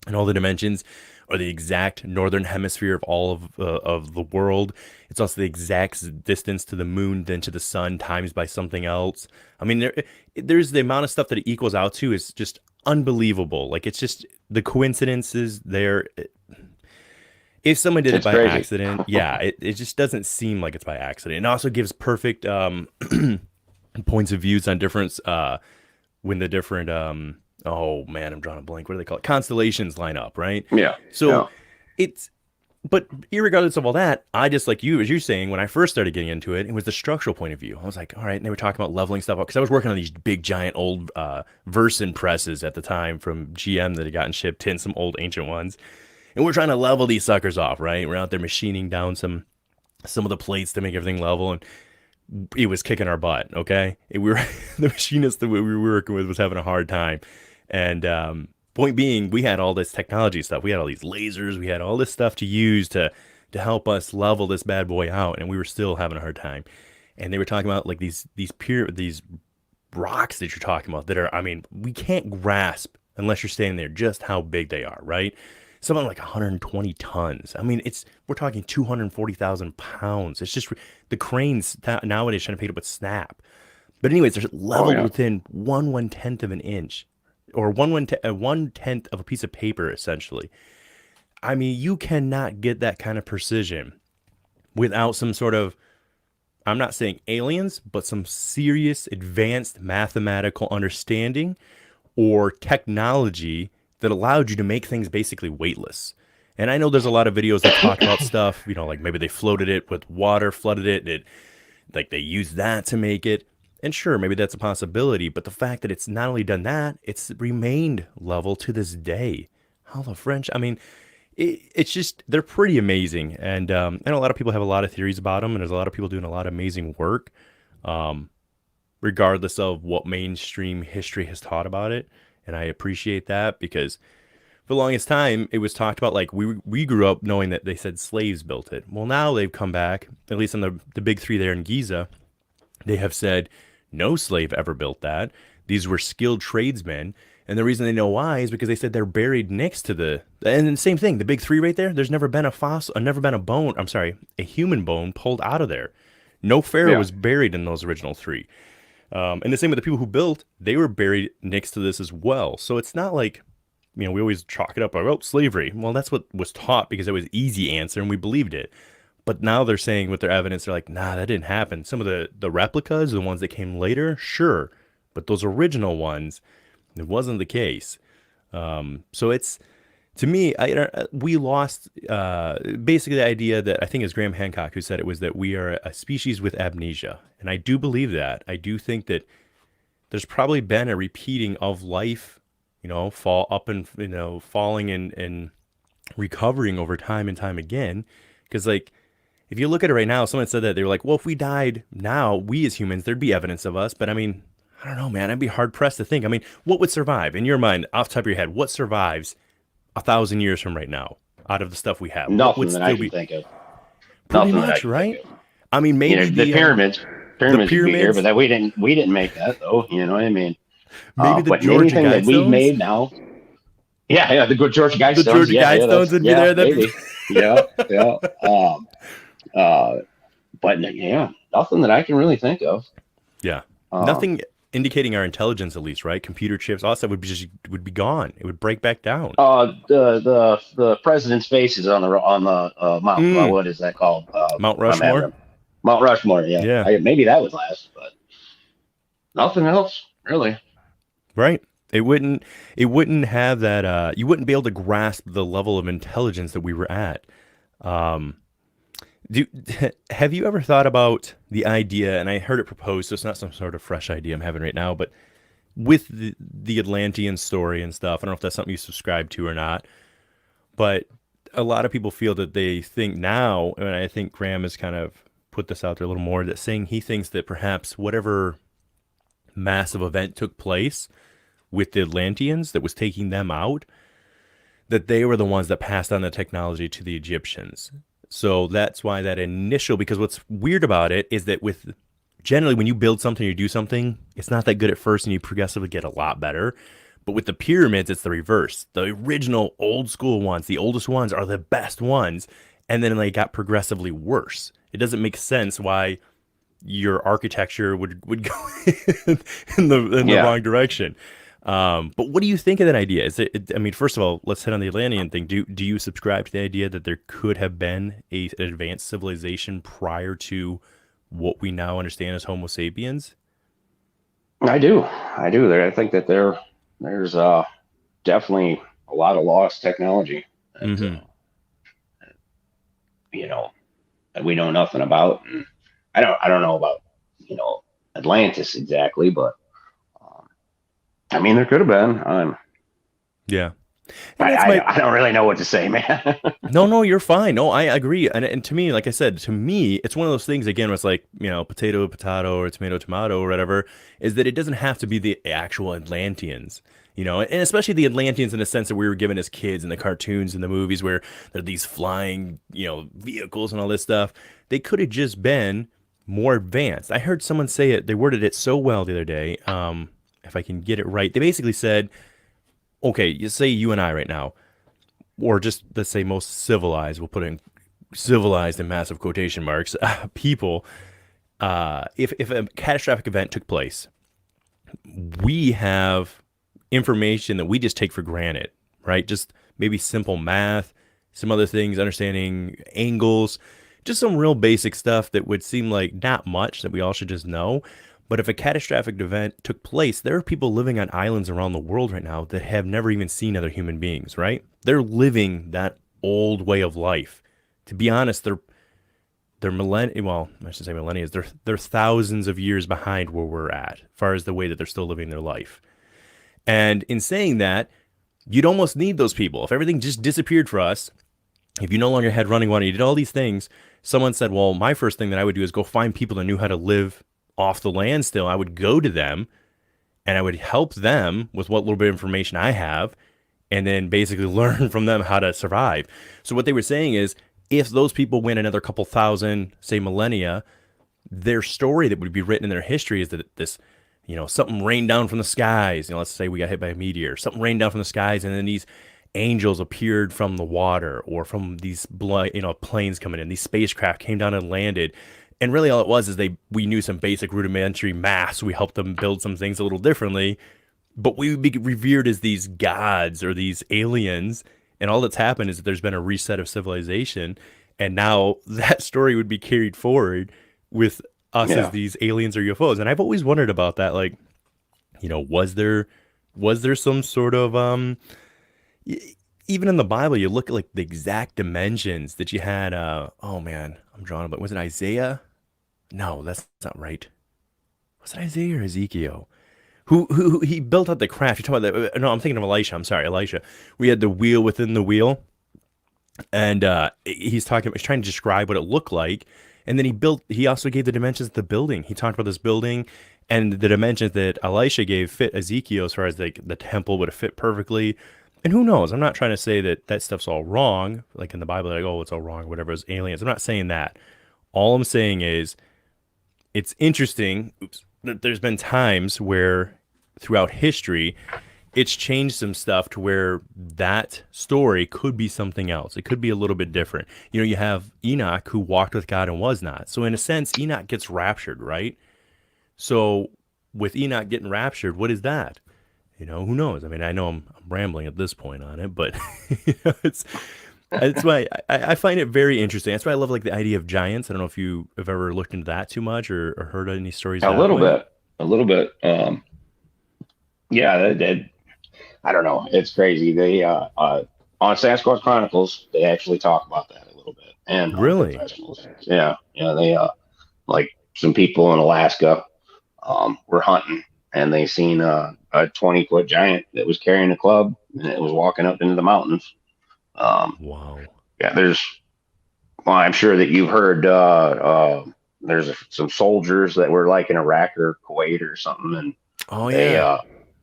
Speaker 1: and all the dimensions, or the exact northern hemisphere of all of the world. It's also the exact distance to the moon, then to the sun, times by something else. I mean, there's the amount of stuff that it equals out to is just unbelievable. Like it's just the coincidences there. If someone did it
Speaker 2: It's
Speaker 1: by
Speaker 2: crazy.
Speaker 1: accident, yeah, it just doesn't seem like it's by accident. It also gives perfect points of views on different when the different oh man, I'm drawing a blank. What do they call it? Constellations line up, right?
Speaker 2: Yeah,
Speaker 1: So
Speaker 2: yeah,
Speaker 1: it's but irregardless of all that, I just like you, as you're saying, when I first started getting into it, it was the structural point of view. I was like, all right, and they were talking about leveling stuff up because I was working on these big, giant, old Versen presses at the time from GM that had gotten shipped in, some old ancient ones, and we're trying to level these suckers off, right? We're out there machining down some of the plates to make everything level, and it was kicking our butt. Okay, we were the machinist that we were working with was having a hard time, and point being, we had all this technology stuff. We had all these lasers. We had all this stuff to use to help us level this bad boy out, and we were still having a hard time. And they were talking about like these rocks that you're talking about that are, I mean, we can't grasp unless you're standing there just how big they are, right? Something like 120 tons. I mean, we're talking 240,000 pounds. It's just the cranes nowadays trying to pick it up with snap. But anyways, they're
Speaker 2: oh
Speaker 1: leveled
Speaker 2: yeah.
Speaker 1: within one tenth of an inch, or one tenth of a piece of paper, essentially. I mean, you cannot get that kind of precision without some sort of, I'm not saying aliens, but some serious advanced mathematical understanding or technology that allowed you to make things basically weightless. And I know there's a lot of videos that talk about stuff, like maybe they floated it with water, flooded it, like they used that to make it. And sure, maybe that's a possibility, but the fact that it's not only done that, it's remained level to this day. How the French, I mean, it's just, they're pretty amazing. And a lot of people have a lot of theories about them, and there's a lot of people doing a lot of amazing work, regardless of what mainstream history has taught about it. And I appreciate that because for the longest time, it was talked about like we grew up knowing that they said slaves built it. Well, now they've come back, at least on the big three there in Giza, they have said no slave ever built that. These were skilled tradesmen. And the reason they know why is because they said they're buried next to and then same thing, the big three right there. There's never been a fossil, never been a bone. I'm sorry, a human bone pulled out of there. No pharaoh
Speaker 2: Yeah.
Speaker 1: was buried in those original three. And the same with the people who built, they were buried next to this as well. So it's not like, we always chalk it up like, oh, slavery. Well, that's what was taught because it was easy answer and we believed it. But now they're saying with their evidence, they're like, nah, that didn't happen. Some of the replicas, the ones that came later, sure. But those original ones, it wasn't the case. So it's, to me, we lost basically the idea that I think it was Graham Hancock who said it was that we are a species with amnesia. And I do believe that. I do think that there's probably been a repeating of life, fall up and, falling and recovering over time and time again. Because, like, if you look at it right now, someone said that they were like, well, if we died now, we as humans, there'd be evidence of us. But I mean, I don't know, man. I'd be hard pressed to think. I mean, what would survive in your mind, off the top of your head? What survives 1,000 years from right now out of the stuff we have? What would
Speaker 2: Nothing that I
Speaker 1: still
Speaker 2: can
Speaker 1: be
Speaker 2: think of.
Speaker 1: pretty
Speaker 2: Nothing that I
Speaker 1: much
Speaker 2: can think
Speaker 1: right?
Speaker 2: of.
Speaker 1: I mean, maybe
Speaker 2: The pyramids,
Speaker 1: the
Speaker 2: pyramids would be here, but
Speaker 1: pyramids,
Speaker 2: that we didn't make that though. You know what I mean?
Speaker 1: maybe the
Speaker 2: But
Speaker 1: Georgia
Speaker 2: anything that we've
Speaker 1: Guidestones.
Speaker 2: made now, yeah, yeah, the good Georgia
Speaker 1: The
Speaker 2: Guidestones,
Speaker 1: Georgia
Speaker 2: yeah, yeah,
Speaker 1: Guidestones
Speaker 2: that's
Speaker 1: would be
Speaker 2: yeah,
Speaker 1: there. That'd be
Speaker 2: maybe, yeah, yeah. Uh, but yeah, nothing that I can really think of.
Speaker 1: yeah,
Speaker 2: Um,
Speaker 1: nothing indicating our intelligence, at least, right? Computer chips, all that stuff would be gone. It would break back down.
Speaker 2: the president's face is on the Mount.
Speaker 1: Mm,
Speaker 2: What is that called?
Speaker 1: Mount
Speaker 2: I'm having
Speaker 1: Rushmore.
Speaker 2: a Mount Rushmore. Yeah,
Speaker 1: Yeah,
Speaker 2: maybe that would last, but nothing else really.
Speaker 1: right. It wouldn't have that. You wouldn't be able to grasp the level of intelligence that we were at. Um, Do have you ever thought about the idea? And I heard it proposed, so it's not some sort of fresh idea I'm having right now, but with the Atlantean story and stuff, I don't know if that's something you subscribe to or not, but a lot of people feel that they think now, and I think Graham is kind of put this out there a little more, that saying he thinks that perhaps whatever massive event took place with the Atlanteans that was taking them out, that they were the ones that passed on the technology to the Egyptians. So that's why that initial, because what's weird about it is that with generally when you build something or do something, it's not that good at first and you progressively get a lot better. But with the pyramids, it's the reverse. The original old school ones, the oldest ones are the best ones. And then they got progressively worse. It doesn't make sense why your architecture would go in the
Speaker 2: Yeah,
Speaker 1: wrong direction. But what do you think of that idea? I mean, first of all, let's hit on the Atlantean thing. Do you subscribe to the idea that there could have been an advanced civilization prior to what we now understand as Homo sapiens?
Speaker 2: I do. I do. I think that there's definitely a lot of lost technology that
Speaker 1: Hmm.
Speaker 2: you know that we know nothing about. And I don't know about you know Atlantis exactly, but um, I mean there could have been.
Speaker 1: Yeah, and
Speaker 2: I,
Speaker 1: that's
Speaker 2: I
Speaker 1: my
Speaker 2: I don't really know what to say, man.
Speaker 1: no, no, you're fine. No, I agree. And to me, like I said, to me, it's one of those things again where it's like, potato, potato, or tomato, tomato, or whatever, is that it doesn't have to be the actual Atlanteans. And especially the Atlanteans in the sense that we were given as kids in the cartoons and the movies where they're these flying, vehicles and all this stuff. They could have just been more advanced. I heard someone say it, they worded it so well the other day. If I can get it right, they basically said, okay, you say you and I right now, or just let's say most civilized, we'll put in civilized in massive quotation marks, people, if a catastrophic event took place, we have information that we just take for granted, right? Just maybe simple math, some other things, understanding angles, just some real basic stuff that would seem like not much that we all should just know. But if a catastrophic event took place, there are people living on islands around the world right now that have never even seen other human beings, right? They're living that old way of life. To be honest, they're millennia. Well, I should say millennia. They're thousands of years behind where we're at, as far as the way that they're still living their life. And in saying that, you'd almost need those people. If everything just disappeared for us, if you no longer had running water, you did all these things. Someone said, well, my first thing that I would do is go find people that knew how to live off the land still. I would go to them and I would help them with what little bit of information I have and then basically learn from them how to survive. So what they were saying is if those people went another couple thousand, say millennia, their story that would be written in their history is that this, something rained down from the skies. Let's say we got hit by a meteor, something rained down from the skies, and then these angels appeared from the water or from these planes coming in. These spacecraft came down and landed. And really all it was is we knew some basic rudimentary math, so we helped them build some things a little differently. But we would be revered as these gods or these aliens. And all that's happened is that there's been a reset of civilization. And now that story would be carried forward with us as
Speaker 2: Yeah,
Speaker 1: these aliens or UFOs. And I've always wondered about that. Like, was there some sort of even in the Bible, you look at like the exact dimensions that you had. Oh man, I'm drawing, but was it Isaiah? No, that's not right. Was it Isaiah or Ezekiel? Who he built out the craft? You're talking about no, I'm thinking of Elisha. I'm sorry, Elisha. We had the wheel within the wheel, and he's trying to describe what it looked like, and then he also gave the dimensions of the building. He talked about this building and the dimensions that Elisha gave fit Ezekiel as far as like the temple would have fit perfectly. And who knows? I'm not trying to say that that stuff's all wrong, like in the Bible, like, oh, it's all wrong, whatever, it's aliens. I'm not saying that. All I'm saying is it's interesting that there's been times where throughout history it's changed some stuff to where that story could be something else. It could be a little bit different. You have Enoch who walked with God and was not. So in a sense, Enoch gets raptured, right? So with Enoch getting raptured, what is that? Who knows? I mean, I know I'm rambling at this point on it, but it's why I find it very interesting. That's why I love like the idea of giants. I don't know if you have ever looked into that too much or heard any stories
Speaker 2: a
Speaker 1: that
Speaker 2: little
Speaker 1: way.
Speaker 2: bit, a little bit. Yeah, I don't know. It's crazy. They on Sasquatch Chronicles, they actually talk about that a little bit, and on film
Speaker 1: Really?
Speaker 2: festivals. Yeah, yeah. They like some people in Alaska were hunting, and they seen a 20-foot giant that was carrying a club, and it was walking up into the mountains. Um,
Speaker 1: Wow.
Speaker 2: yeah, there's. Well, I'm sure that you've heard. there's some soldiers that were like in Iraq or Kuwait or something, and
Speaker 1: Oh
Speaker 2: they
Speaker 1: yeah.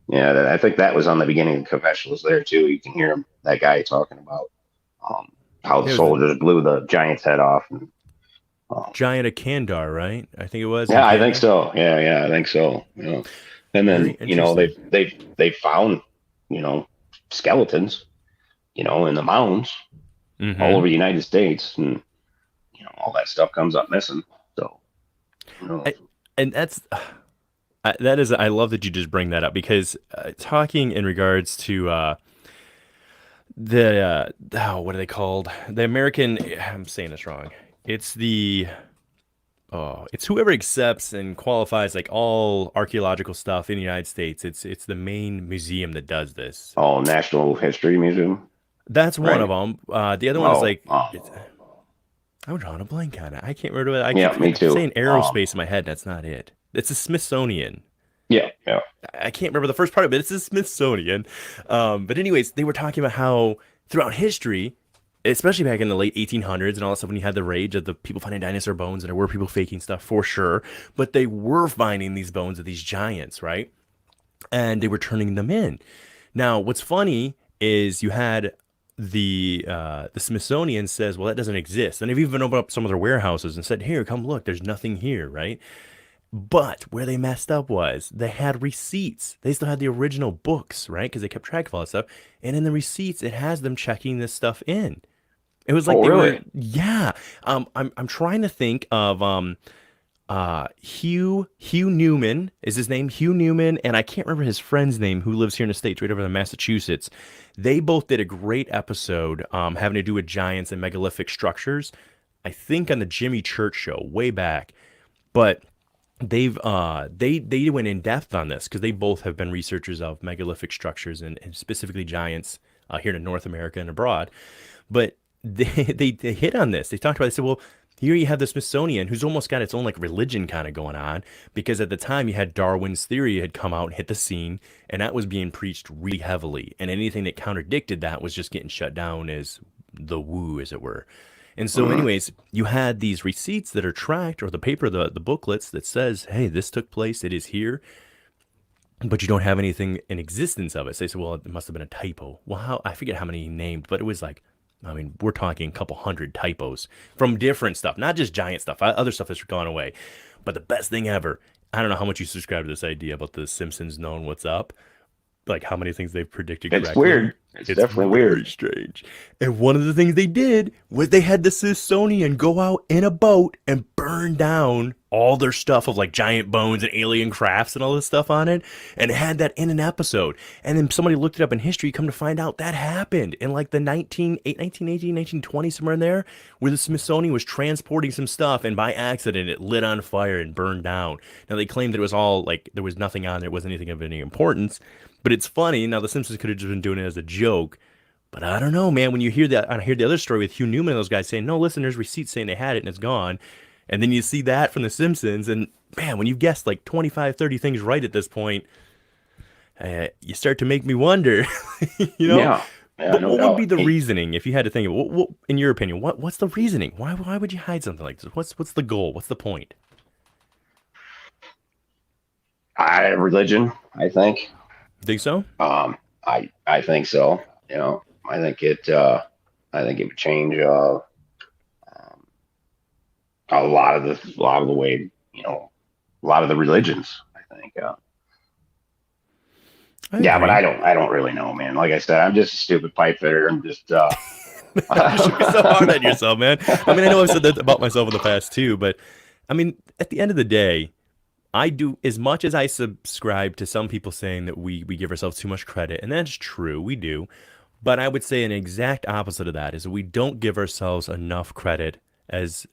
Speaker 2: yeah, I think that was on the beginning of the confessionals there too. You can hear him, that guy talking about um, how the
Speaker 1: It was the
Speaker 2: soldiers blew the giant's head off. And, um,
Speaker 1: Giant of Kandar, right? I think it was in
Speaker 2: yeah, I think
Speaker 1: Canada.
Speaker 2: so. Yeah, I think so. And
Speaker 1: Very
Speaker 2: then
Speaker 1: interesting.
Speaker 2: they found you know skeletons in the mounds all
Speaker 1: Mm-hmm.
Speaker 2: over the United States, and all that stuff comes up missing. So who knows?
Speaker 1: I, and that's that is I love that you just bring that up because talking in regards to the what are they called? The American. I'm saying this wrong. It's the it's whoever accepts and qualifies like all archaeological stuff in the United States. It's the main museum that does this.
Speaker 2: Oh, National History Museum,
Speaker 1: That's one of
Speaker 2: right?
Speaker 1: them. The other one is
Speaker 2: Oh,
Speaker 1: like I'm drawing a blank on it. I can't remember. I keep
Speaker 2: yeah, me too.
Speaker 1: saying aerospace in my head. That's not it. It's the Smithsonian.
Speaker 2: Yeah.
Speaker 1: I can't remember the first part of it. It's the Smithsonian. But anyways, they were talking about how throughout history, especially back in the late 1800s and all that stuff, when you had the rage of the people finding dinosaur bones, and there were people faking stuff for sure, but they were finding these bones of these giants, right? And they were turning them in. Now, what's funny is you had the Smithsonian says, well, that doesn't exist, and they've even opened up some of their warehouses and said, here, come look, there's nothing here, right? But where they messed up was they had receipts. They still had the original books, right? Because they kept track of all that stuff. And in the receipts, it has them checking this stuff in. It was like
Speaker 2: Oh,
Speaker 1: they were,
Speaker 2: really?
Speaker 1: yeah. I'm trying to think of Hugh Newman is his name, Hugh Newman, and I can't remember his friend's name who lives here in the States, right over in Massachusetts. They both did a great episode having to do with giants and megalithic structures. I think on the Jimmy Church show way back, but they went in depth on this because they both have been researchers of megalithic structures and specifically giants here in North America and abroad. But they hit on this. They talked about. They said, well, here you have the Smithsonian, who's almost got its own like religion kind of going on, because at the time you had Darwin's theory had come out and hit the scene, and that was being preached really heavily, and anything that contradicted that was just getting shut down as the woo, as it were. And so,
Speaker 2: Mhm.
Speaker 1: anyways, you had these receipts that are tracked, or the paper, the booklets that says, hey, this took place, it is here, but you don't have anything in existence of it. So they said, well, it must have been a typo. Well, how I forget how many he named, but it was like, I mean, we're talking a couple hundred typos from different stuff, not just giant stuff, other stuff that's gone away. But the best thing ever, I don't know how much you subscribe to this idea about the Simpsons knowing what's up, like how many things they've predicted
Speaker 2: It's
Speaker 1: correctly.
Speaker 2: weird. It's
Speaker 1: It's
Speaker 2: definitely
Speaker 1: very
Speaker 2: weird.
Speaker 1: strange. And one of the things they did was they had the Smithsonian go out in a boat and burn down all their stuff of like giant bones and alien crafts and all this stuff on it, and it had that in an episode. And then somebody looked it up in history, come to find out that happened in like the 1918, 1920, somewhere in there, where the Smithsonian was transporting some stuff and by accident it lit on fire and burned down. Now they claimed that it was all like there was nothing on there, it wasn't anything of any importance. But it's funny. Now the Simpsons could have just been doing it as a joke. But I don't know, man. When you hear that, I hear the other story with Hugh Newman and those guys saying, no, listen, there's receipts saying they had it and it's gone. And then you see that from The Simpsons. And man, when you've guessed like 25, 30 things right at this point, you start to make me wonder, you know?
Speaker 2: Yeah, yeah,
Speaker 1: But
Speaker 2: no
Speaker 1: what would be
Speaker 2: doubt.
Speaker 1: the reasoning if you had to think of in your opinion, what's the reasoning? Why would you hide something like this? What's the goal? What's the point?
Speaker 2: Religion, I think.
Speaker 1: Think so?
Speaker 2: I think so. I think I think it would change um, a lot of the way a lot of the religions. I think.
Speaker 1: I
Speaker 2: Yeah, but
Speaker 1: agree.
Speaker 2: I don't really know, man. Like I said, I'm just a stupid pipe fitter. I'm just
Speaker 1: You should be so hard on yourself, man. I mean, I know I've said that about myself in the past too, but I mean, at the end of the day, I do as much as I subscribe to some people saying that we give ourselves too much credit, and that's true, we do. But I would say an exact opposite of that is that we don't give ourselves enough credit as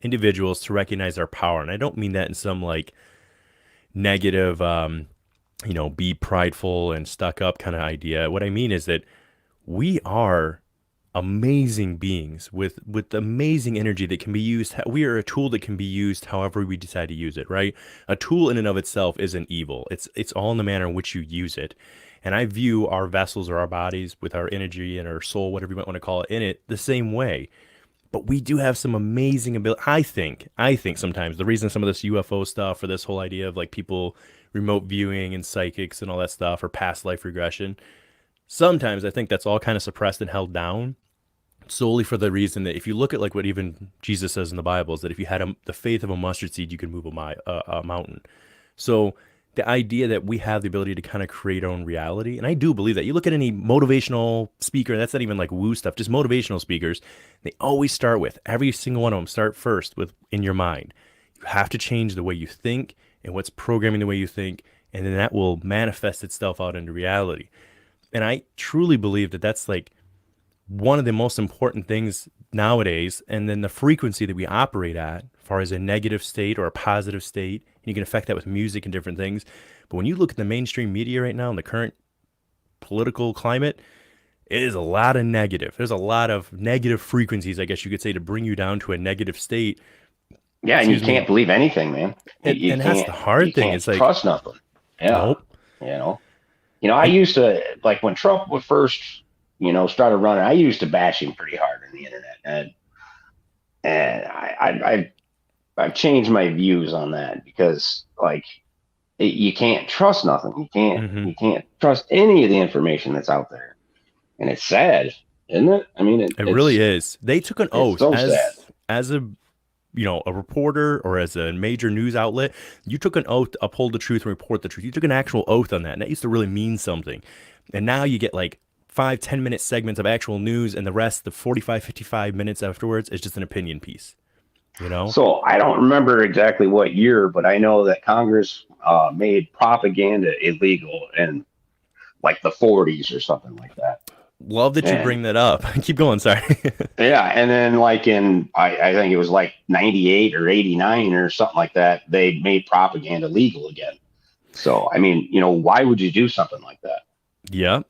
Speaker 1: individuals to recognize our power. And I don't mean that in some like negative, be prideful and stuck up kind of idea. What I mean is that we are amazing beings with amazing energy that can be used. We are a tool that can be used however we decide to use it, right? A tool in and of itself isn't evil. It's all in the manner in which you use it. And I view our vessels or our bodies with our energy and our soul, whatever you might want to call it, in it the same way. But we do have some amazing ability. I think sometimes the reason some of this UFO stuff or this whole idea of like people remote viewing and psychics and all that stuff or past life regression, sometimes I think that's all kind of suppressed and held down solely for the reason that if you look at like what even Jesus says in the Bible is that if you had the faith of a mustard seed, you could move a mountain. So the idea that we have the ability to kind of create our own reality, and I do believe that. You look at any motivational speaker, that's not even like woo stuff, just motivational speakers, they always start with every single one of them start first with in your mind. You have to change the way you think and what's programming the way you think, and then that will manifest itself out into reality. And I truly believe that that's like one of the most important things nowadays, and then the frequency that we operate at, as far as a negative state or a positive state, and you can affect that with music and different things. But when you look at the mainstream media right now and the current political climate, it is a lot of negative. There's a lot of negative frequencies, I guess you could say, to bring you down to a negative state.
Speaker 2: Yeah, and you
Speaker 1: Excuse me.
Speaker 2: can't believe anything, man.
Speaker 1: And that's the
Speaker 2: You
Speaker 1: hard thing.
Speaker 2: can't
Speaker 1: It's like,
Speaker 2: trust nothing. Yeah,
Speaker 1: nope.
Speaker 2: you know. I
Speaker 1: I
Speaker 2: used to like when Trump would first, started running. I used to bash him pretty hard on the internet, and I've changed my views on that because like you can't trust nothing.
Speaker 1: mhm.
Speaker 2: You can't trust any of the information that's out there, and it's sad, isn't it? I mean,
Speaker 1: It really is. They took an
Speaker 2: it's
Speaker 1: oath
Speaker 2: so sad.
Speaker 1: as a a reporter or as a major news outlet. You took an oath to uphold the truth and report the truth. You took an actual oath on that, and that used to really mean something. And now you get like 5, 10 minute segments of actual news, and the rest, the 45, 55 minutes afterwards, is just an opinion piece. You know?
Speaker 2: So I don't remember exactly what year, but I know that Congress made propaganda illegal in like the 40s or something like that.
Speaker 1: Love that you
Speaker 2: And
Speaker 1: bring that up. Keep going. Sorry.
Speaker 2: yeah, and then like I think it was like 98 or 89 or something like that, they made propaganda legal again. So I mean, why would you do something like that?
Speaker 1: Yeah.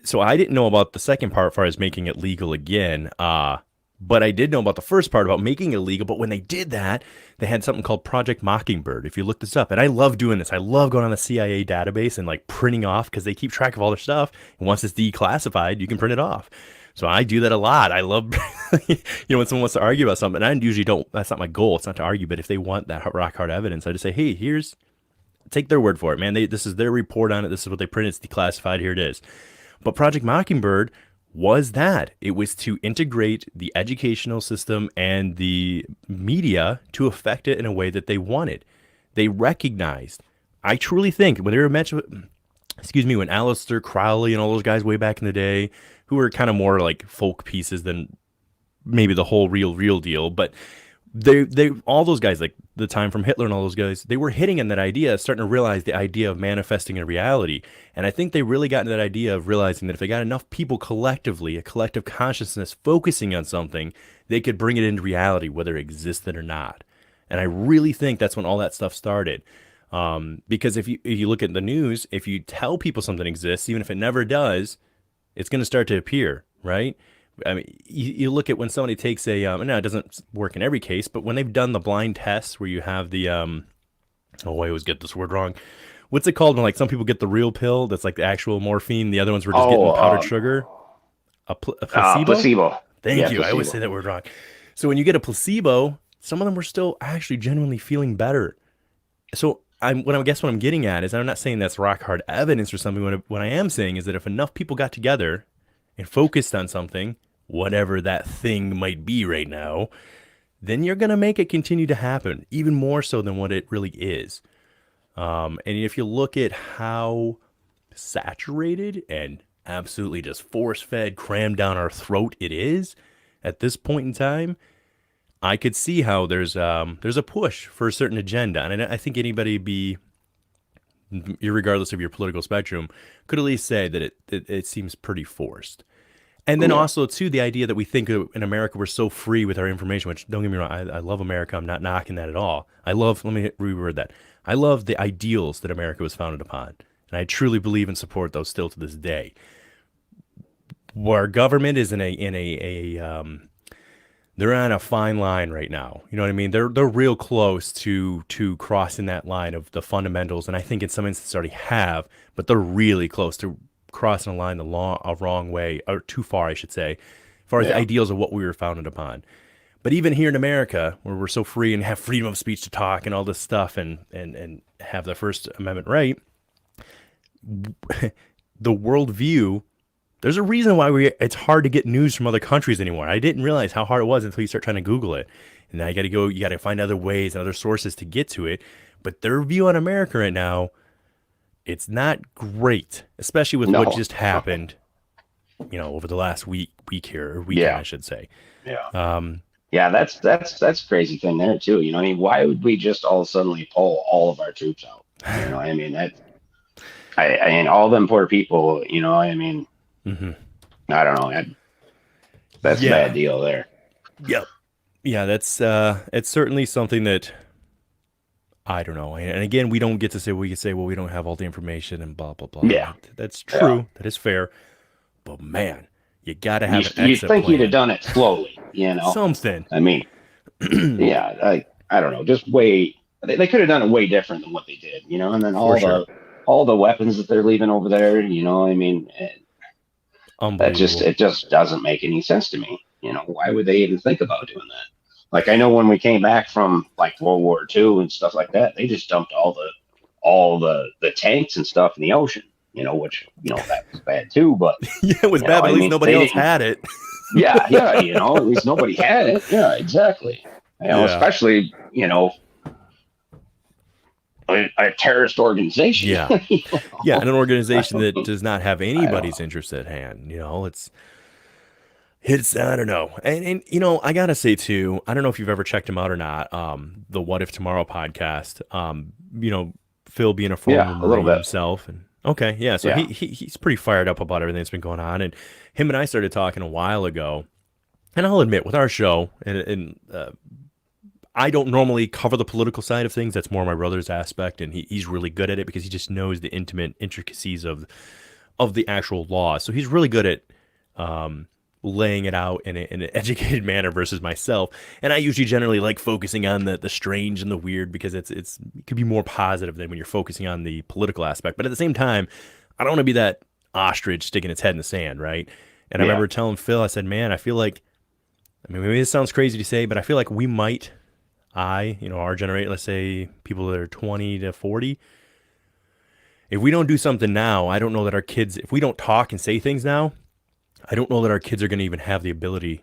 Speaker 1: So I didn't know about the second part as far as making it legal again. But I did know about the first part about making it illegal. But when they did that, they had something called Project Mockingbird. If you look this up, and I love doing this. I love going on the CIA database and like printing off because they keep track of all their stuff. And once it's declassified, you can print it off. So I do that a lot. I love, when someone wants to argue about something, and I usually don't. That's not my goal. It's not to argue. But if they want that rock hard evidence, I just say, hey, take their word for it, man. This is their report on it. This is what they printed. It's declassified. Here it is. But Project Mockingbird was that it was to integrate the educational system and the media to affect it in a way that they wanted. They recognized, I truly think, when they were mentioned, excuse me, when Aleister Crowley and all those guys way back in the day, who were kind of more like folk pieces than maybe the whole real deal, but they all those guys like the time from Hitler and all those guys, they were hitting on that idea, starting to realize the idea of manifesting in reality. And I think they really got into that idea of realizing that if they got enough people collectively, a collective consciousness focusing on something, they could bring it into reality, whether it existed or not. And I really think that's when all that stuff started. Because if you look at the news, if you tell people something exists, even if it never does, it's going to start to appear, right? I mean, you look at when somebody takes now it doesn't work in every case, but when they've done the blind tests where you have oh, I always get this word wrong. What's it called when like some people get the real pill that's like the actual morphine, the other ones were just
Speaker 2: Oh,
Speaker 1: getting powdered sugar? A placebo?
Speaker 2: placebo.
Speaker 1: Thank
Speaker 2: Yeah,
Speaker 1: you. I always
Speaker 2: placebo.
Speaker 1: say that word wrong. So when you get a placebo, some of them were still actually genuinely feeling better. So I guess what I'm getting at is I'm not saying that's rock hard evidence or something. What I am saying is that if enough people got together and focused on something, whatever that thing might be right now, then you're going to make it continue to happen, even more so than what it really is. And if you look at how saturated and absolutely just force fed, crammed down our throat it is at this point in time, I could see how there's a push for a certain agenda. And I think anybody regardless of your political spectrum, could at least say that it seems pretty forced. And then
Speaker 2: Yeah.
Speaker 1: also too the idea that we think in America we're so free with our information, which don't get me wrong, I love America. I'm not knocking that at all. Let me reword that. I love the ideals that America was founded upon, and I truly believe and support those still to this day. Where our government is they're on a fine line right now. You know what I mean? They're real close to crossing that line of the fundamentals, and I think in some instances already have, but they're really close to crossing a line a wrong way, or too far, I should say, far as the
Speaker 2: Yeah.
Speaker 1: ideals of what we were founded upon. But even here in America, where we're so free and have freedom of speech to talk and all this stuff and have the First Amendment right, the worldview, there's a reason why it's hard to get news from other countries anymore. I didn't realize how hard it was until you start trying to Google it. And now you got to find other ways and other sources to get to it. But their view on America right now, it's not great, especially with what
Speaker 2: No.
Speaker 1: just happened, over the last week here, or weekend,
Speaker 2: Yeah.
Speaker 1: I should say.
Speaker 2: Yeah.
Speaker 1: Um,
Speaker 2: Yeah, that's a crazy thing there too. I mean, why would we just all suddenly pull all of our troops out? I mean that I mean all them poor people, I mean,
Speaker 1: mhm.
Speaker 2: I don't know. That's a bad
Speaker 1: Yeah.
Speaker 2: deal there.
Speaker 1: Yep. Yeah, that's it's certainly something that I don't know. And again, we don't get to say we can say, well, we don't have all the information and blah blah blah.
Speaker 2: Yeah.
Speaker 1: That's
Speaker 2: Yeah.
Speaker 1: true. That is fair. But man, you got to
Speaker 2: You
Speaker 1: have an
Speaker 2: you
Speaker 1: exit
Speaker 2: think you'd have
Speaker 1: plan.
Speaker 2: done it slowly?
Speaker 1: Something.
Speaker 2: I mean, yeah, I don't know, just way they could have done it way different than what they did, and then
Speaker 1: For sure.
Speaker 2: all the weapons that they're leaving over there, I mean,
Speaker 1: Unbelievable.
Speaker 2: it just doesn't make any sense to me. Why would they even think about doing that? Like I know when we came back from like World War II and stuff like that, they just dumped all the tanks and stuff in the ocean, which that was bad too. But
Speaker 1: Yeah, it was bad, but
Speaker 2: I
Speaker 1: at least
Speaker 2: mean,
Speaker 1: nobody
Speaker 2: they
Speaker 1: else
Speaker 2: didn't.
Speaker 1: had it.
Speaker 2: Yeah, yeah, at least nobody had it. Yeah, exactly.
Speaker 1: Yeah.
Speaker 2: Especially a terrorist organization.
Speaker 1: Yeah. Yeah, and an organization that
Speaker 2: I
Speaker 1: does not have
Speaker 2: don't
Speaker 1: anybody's
Speaker 2: know.
Speaker 1: interest at hand. It's I don't know. And I gotta say too, I don't know if you've ever checked him out or not. The What If Tomorrow podcast. Phil being a former
Speaker 2: Yeah, a little
Speaker 1: Marine
Speaker 2: bit.
Speaker 1: himself, and okay, yeah, so
Speaker 2: Yeah,
Speaker 1: he's pretty fired up about everything that's been going on. And him and I started talking a while ago. And I'll admit, with our show, and I don't normally cover the political side of things. That's more my brother's aspect, and he's really good at it because he just knows the intimate intricacies of the actual law. So he's really good at um, laying it out in an educated manner versus myself. And I usually generally like focusing on the strange and the weird because it could be more positive than when you're focusing on the political aspect. But at the same time, I don't want to be that ostrich sticking its head in the sand, right? And I
Speaker 2: yeah.
Speaker 1: remember telling Phil, I said, "Man, I feel like, I mean, maybe this sounds crazy to say, but I feel like we might, our generation, let's say people that are 20 to 40, if we don't do something now, I don't know that our kids, if we don't talk and say things now, I don't know that our kids are going to even have the ability,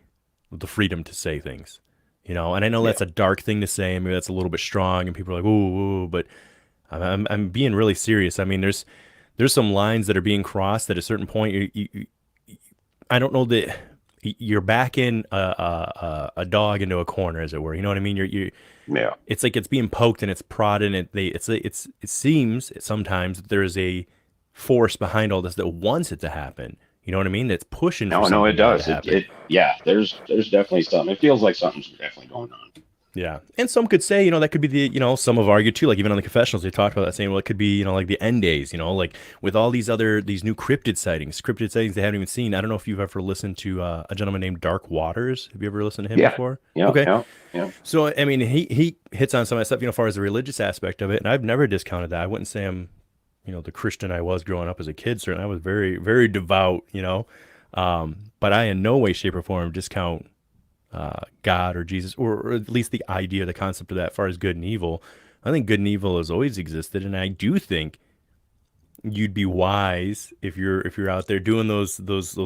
Speaker 1: the freedom to say things, And I know
Speaker 2: Yeah.
Speaker 1: that's a dark thing to say, and maybe that's a little bit strong, and people are like, ooh, ooh, but I'm being really serious. I mean, there's some lines that are being crossed at a certain point. I don't know that you're backing a dog into a corner, as it were. You know what I mean? You're
Speaker 2: Yeah.
Speaker 1: it's like it's being poked and it's prodded, and it seems sometimes that there is a force behind all this that wants it to happen. You know what I mean? That's pushing for
Speaker 2: No, it
Speaker 1: something bad to
Speaker 2: does.
Speaker 1: happen.
Speaker 2: Yeah. There's definitely something. It feels like something's definitely going on.
Speaker 1: Yeah. And some could say, that could be some have argued too, like even on the confessionals, they talked about that saying, well, it could be, like the end days, like with all these new cryptid sightings they haven't even seen. I don't know if you've ever listened to a gentleman named Dark Waters. Have you ever listened to him
Speaker 2: Yeah.
Speaker 1: before?
Speaker 2: Yeah.
Speaker 1: Okay.
Speaker 2: Yeah. Yeah.
Speaker 1: So, I mean, he hits on some of that stuff, as far as the religious aspect of it. And I've never discounted that. I wouldn't say I'm, the Christian I was growing up as a kid. Certainly, I was very, very devout, but I in no way, shape, or form discount God or Jesus, or at least the idea, the concept of that, as far as good and evil. I think good and evil has always existed, and I do think you'd be wise if you're out there doing those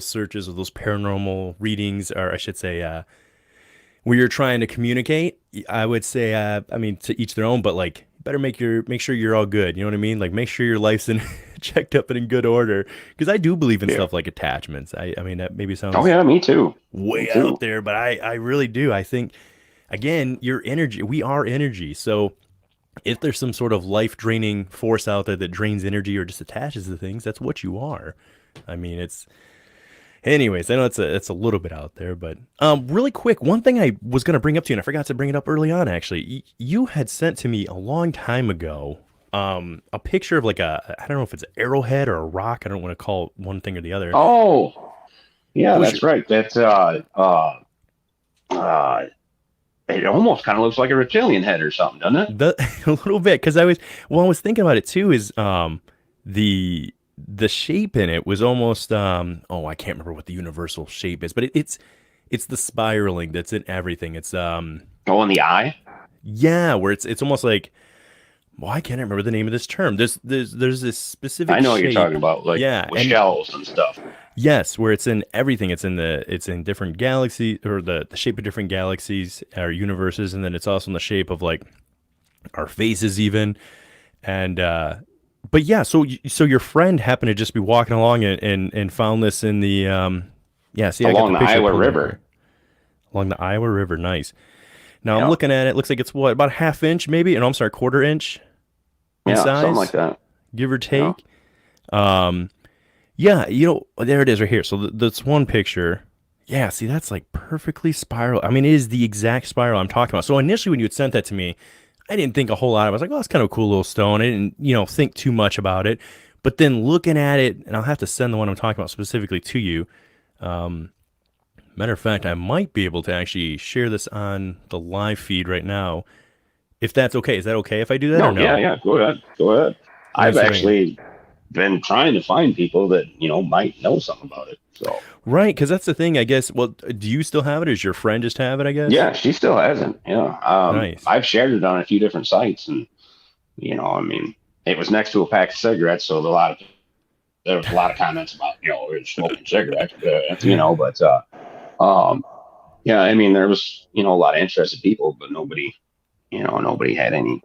Speaker 1: searches or those paranormal readings, or I should say, where you're trying to communicate. I would say, I mean, to each their own, but like, better make sure you're all good. You know what I mean? Like, make sure your life's in checked up and in good order. Because I do believe in
Speaker 2: Yeah.
Speaker 1: stuff like attachments. I mean, that maybe
Speaker 2: Oh
Speaker 1: sounds
Speaker 2: yeah, me too. Me
Speaker 1: way out
Speaker 2: too.
Speaker 1: there, but I really do. I think, again, your energy, we are energy. So if there's some sort of life draining force out there that drains energy or just attaches to things, that's what you are. I mean, anyways, I know it's a little bit out there, but really quick, one thing I was going to bring up to you, and I forgot to bring it up early on, actually. You had sent to me a long time ago a picture of like I don't know if it's an arrowhead or a rock. I don't want to call it one thing or the other.
Speaker 2: Oh, yeah,
Speaker 1: What was your
Speaker 2: that's right. Uh, it almost kind of looks like a reptilian head or something, doesn't it?
Speaker 1: the a little bit, because I was thinking about it too, is the shape in it was almost I can't remember what the universal shape is, but it's It's the spiraling that's in everything. It's
Speaker 2: Oh, in the eye.
Speaker 1: yeah, where it's almost like, well, I can't remember the name of this term. There's this
Speaker 2: I
Speaker 1: specific
Speaker 2: know what you're
Speaker 1: shape.
Speaker 2: talking about, like
Speaker 1: Yeah,
Speaker 2: with
Speaker 1: and
Speaker 2: shells and stuff.
Speaker 1: yes, where it's in everything. It's in different galaxies, or the shape of different galaxies or universes, and then it's also in the shape of like our faces even. And but yeah, so your friend happened to just be walking along and found this in the yeah, see, I got the
Speaker 2: Along the
Speaker 1: picture
Speaker 2: Iowa
Speaker 1: pulled up
Speaker 2: River.
Speaker 1: here. Along the Iowa River. Nice. Now I'm
Speaker 2: Yeah,
Speaker 1: looking at it. Looks like it's what, about a half inch, maybe? And I'm sorry, quarter inch in
Speaker 2: yeah, something like
Speaker 1: size,
Speaker 2: that.
Speaker 1: give or
Speaker 2: Yeah,
Speaker 1: take. Um, yeah, there it is right here. So that's one picture. Yeah, see, that's like perfectly spiral. I mean, it is the exact spiral I'm talking about. So initially, when you had sent that to me, I didn't think a whole lot. I was like, oh, that's kind of a cool little stone. I didn't, think too much about it. But then looking at it, and I'll have to send the one I'm talking about specifically to you. Matter of fact, I might be able to actually share this on the live feed right now, if that's okay. Is that okay if I do that or
Speaker 2: no, yeah,
Speaker 1: no?
Speaker 2: yeah. Go ahead, go ahead.
Speaker 1: Let me
Speaker 2: I've
Speaker 1: see if I can.
Speaker 2: actually been trying to find people that might know something about it. So
Speaker 1: Right, because that's the thing, I guess. Well, do you still have it? Or does your friend just have it, I guess?
Speaker 2: yeah, she still hasn't. Yeah,
Speaker 1: Nice.
Speaker 2: I've shared it on a few different sites, and I mean, it was next to a pack of cigarettes, so there was a lot of comments about we're smoking cigarettes, but um, yeah, I mean, there was a lot of interested people, but nobody had any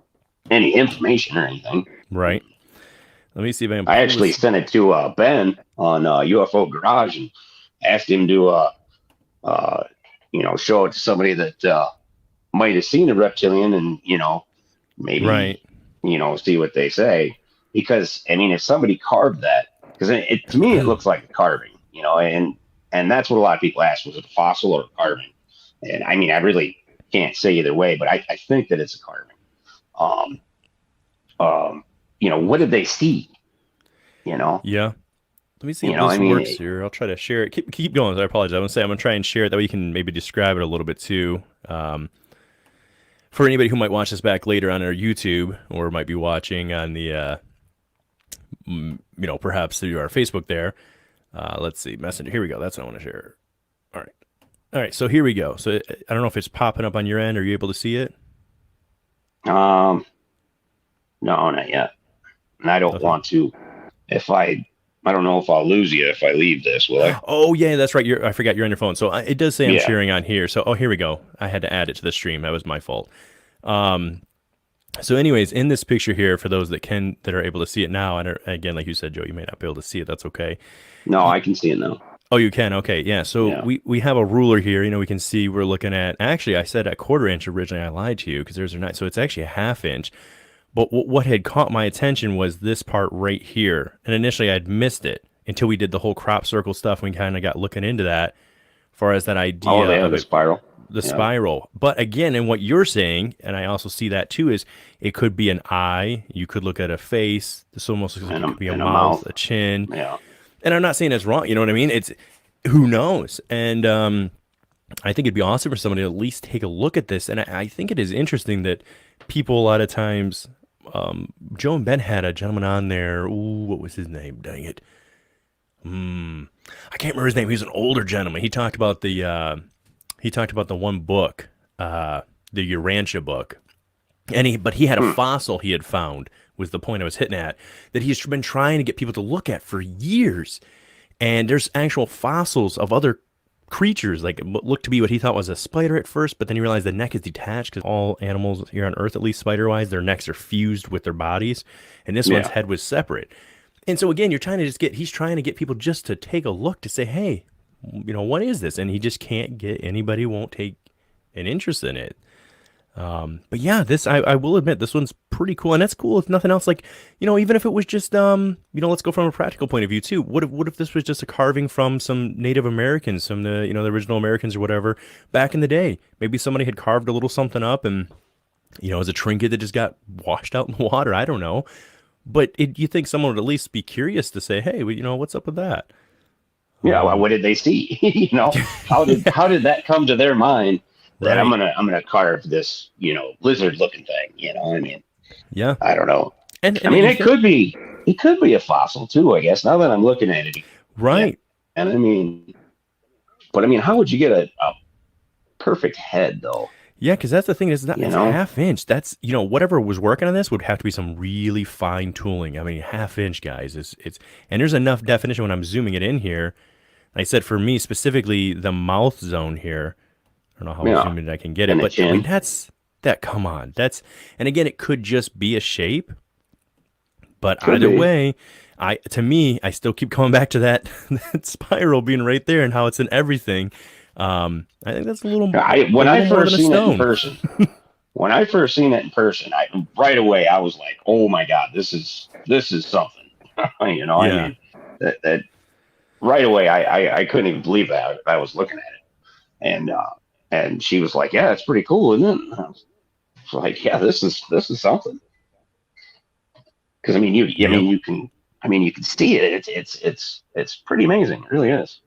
Speaker 2: information or anything.
Speaker 1: Right. Let me see if I can
Speaker 2: I
Speaker 1: pull
Speaker 2: actually
Speaker 1: this.
Speaker 2: sent it to Ben on UFO Garage and asked him to uh, show it to somebody that might have seen a reptilian and maybe
Speaker 1: Right.
Speaker 2: see what they say. Because I mean, if somebody carved that, because to me it looks like a carving, and that's what a lot of people ask: was it a fossil or a carving? And I mean, I really can't say either way, but I think that it's a carving. Um, what did they see? You know,
Speaker 1: Yeah. Let me see if
Speaker 2: I
Speaker 1: this works
Speaker 2: mean,
Speaker 1: here. I'll try to share it. Keep going. I apologize. I'm gonna try and share it. That way you can maybe describe it a little bit too. For anybody who might watch this back later on our YouTube or might be watching on the, perhaps through our Facebook there. Let's see. Messenger. Here we go. That's what I want to share. All right. All right. So here we go. So I don't know if it's popping up on your end. Are you able to see it?
Speaker 2: um, no, not yet. And I don't
Speaker 1: Okay.
Speaker 2: want to. If I don't know if I'll lose you if I leave this, will I?
Speaker 1: Oh yeah, that's right. I forgot you're on your phone. So it does say I'm
Speaker 2: Yeah.
Speaker 1: sharing on here. So here we go. I had to add it to the stream. That was my fault. Um, so anyways, in this picture here, for those that are able to see it now, and again, like you said, Joe, you may not be able to see it. That's okay.
Speaker 2: No, I can see it now.
Speaker 1: Oh, you can. Okay, yeah. So
Speaker 2: Yeah.
Speaker 1: we have a ruler here. We can see we're looking at. Actually, I said a quarter inch originally. I lied to you because there's a nine. So it's actually a half inch. But what had caught my attention was this part right here. And initially, I'd missed it until we did the whole crop circle stuff. We kind of got looking into that, as far as that
Speaker 2: Oh,
Speaker 1: idea
Speaker 2: they have
Speaker 1: of
Speaker 2: the
Speaker 1: it,
Speaker 2: spiral.
Speaker 1: the
Speaker 2: Yeah.
Speaker 1: spiral. But again, in what you're saying, and I also see that too, is it could be an eye. You could look at a face. This almost looks like it could be a
Speaker 2: And a
Speaker 1: mouth,
Speaker 2: mouth.
Speaker 1: a chin.
Speaker 2: Yeah.
Speaker 1: And I'm not saying it's wrong. You know what I mean? It's who knows. And I think it'd be awesome for somebody to at least take a look at this. And I think it is interesting that people a lot of times, Joe and Ben had a gentleman on there. Ooh, what was his name? Dang it. I can't remember his name. He was an older gentleman. He talked about the one book, the Urantia book. But he had a
Speaker 2: Hmm.
Speaker 1: fossil he had found, was the point I was hitting at, that he's been trying to get people to look at for years. And there's actual fossils of other creatures, like what looked to be what he thought was a spider at first, but then he realized the neck is detached because all animals here on Earth, at least spider-wise, their necks are fused with their bodies, and this one's
Speaker 2: Yeah.
Speaker 1: head was separate. And so again, he's trying to get people just to take a look to say, hey, what is this? And he just can't get anybody won't take an interest in it. But yeah, I will admit this one's pretty cool, and that's cool if nothing else. Like, even if it was just let's go from a practical point of view too. What if this was just a carving from some Native Americans, some the original Americans or whatever back in the day? Maybe somebody had carved a little something up, and as a trinket that just got washed out in the water. I don't know, but you think someone would at least be curious to say, hey, well, what's up with that?
Speaker 2: Yeah. Well, what did they see? How did that come to their mind that I'm
Speaker 1: Right?
Speaker 2: gonna carve this lizard looking thing? I mean,
Speaker 1: Yeah,
Speaker 2: I don't know. I
Speaker 1: and
Speaker 2: mean,
Speaker 1: you think
Speaker 2: it could be a fossil too. I guess now that I'm looking at it, yeah.
Speaker 1: right?
Speaker 2: And I mean, But I mean, how would you get a perfect head though?
Speaker 1: Yeah, because that's the thing.
Speaker 2: You
Speaker 1: It's a
Speaker 2: know?
Speaker 1: half inch. That's whatever was working on this would have to be some really fine tooling. I mean, half inch, guys. It's and there's enough definition when I'm zooming it in here. Like I said, for me specifically, the mouth zone here. I don't know how
Speaker 2: Yeah.
Speaker 1: zoomed in I can get
Speaker 2: And
Speaker 1: it,
Speaker 2: the
Speaker 1: but I mean
Speaker 2: chin.
Speaker 1: that's that. Come on, that's and again, it could just be a shape, but
Speaker 2: Could
Speaker 1: either
Speaker 2: be.
Speaker 1: way, I still keep coming back to that that spiral being right there and how it's in everything. I think that's
Speaker 2: I
Speaker 1: a
Speaker 2: when I
Speaker 1: little more than
Speaker 2: first
Speaker 1: a
Speaker 2: seen it in
Speaker 1: stone.
Speaker 2: person, when I first seen it in person, I right away I was like, "Oh my God, this is something." You know, I
Speaker 1: Yeah.
Speaker 2: mean, that right away I couldn't even believe that I was looking at it, and she was like, "Yeah, it's pretty cool, isn't it?" And I was like, "Yeah, this is something." Because I
Speaker 1: Yep.
Speaker 2: mean, you can see it. It's pretty amazing. It really is.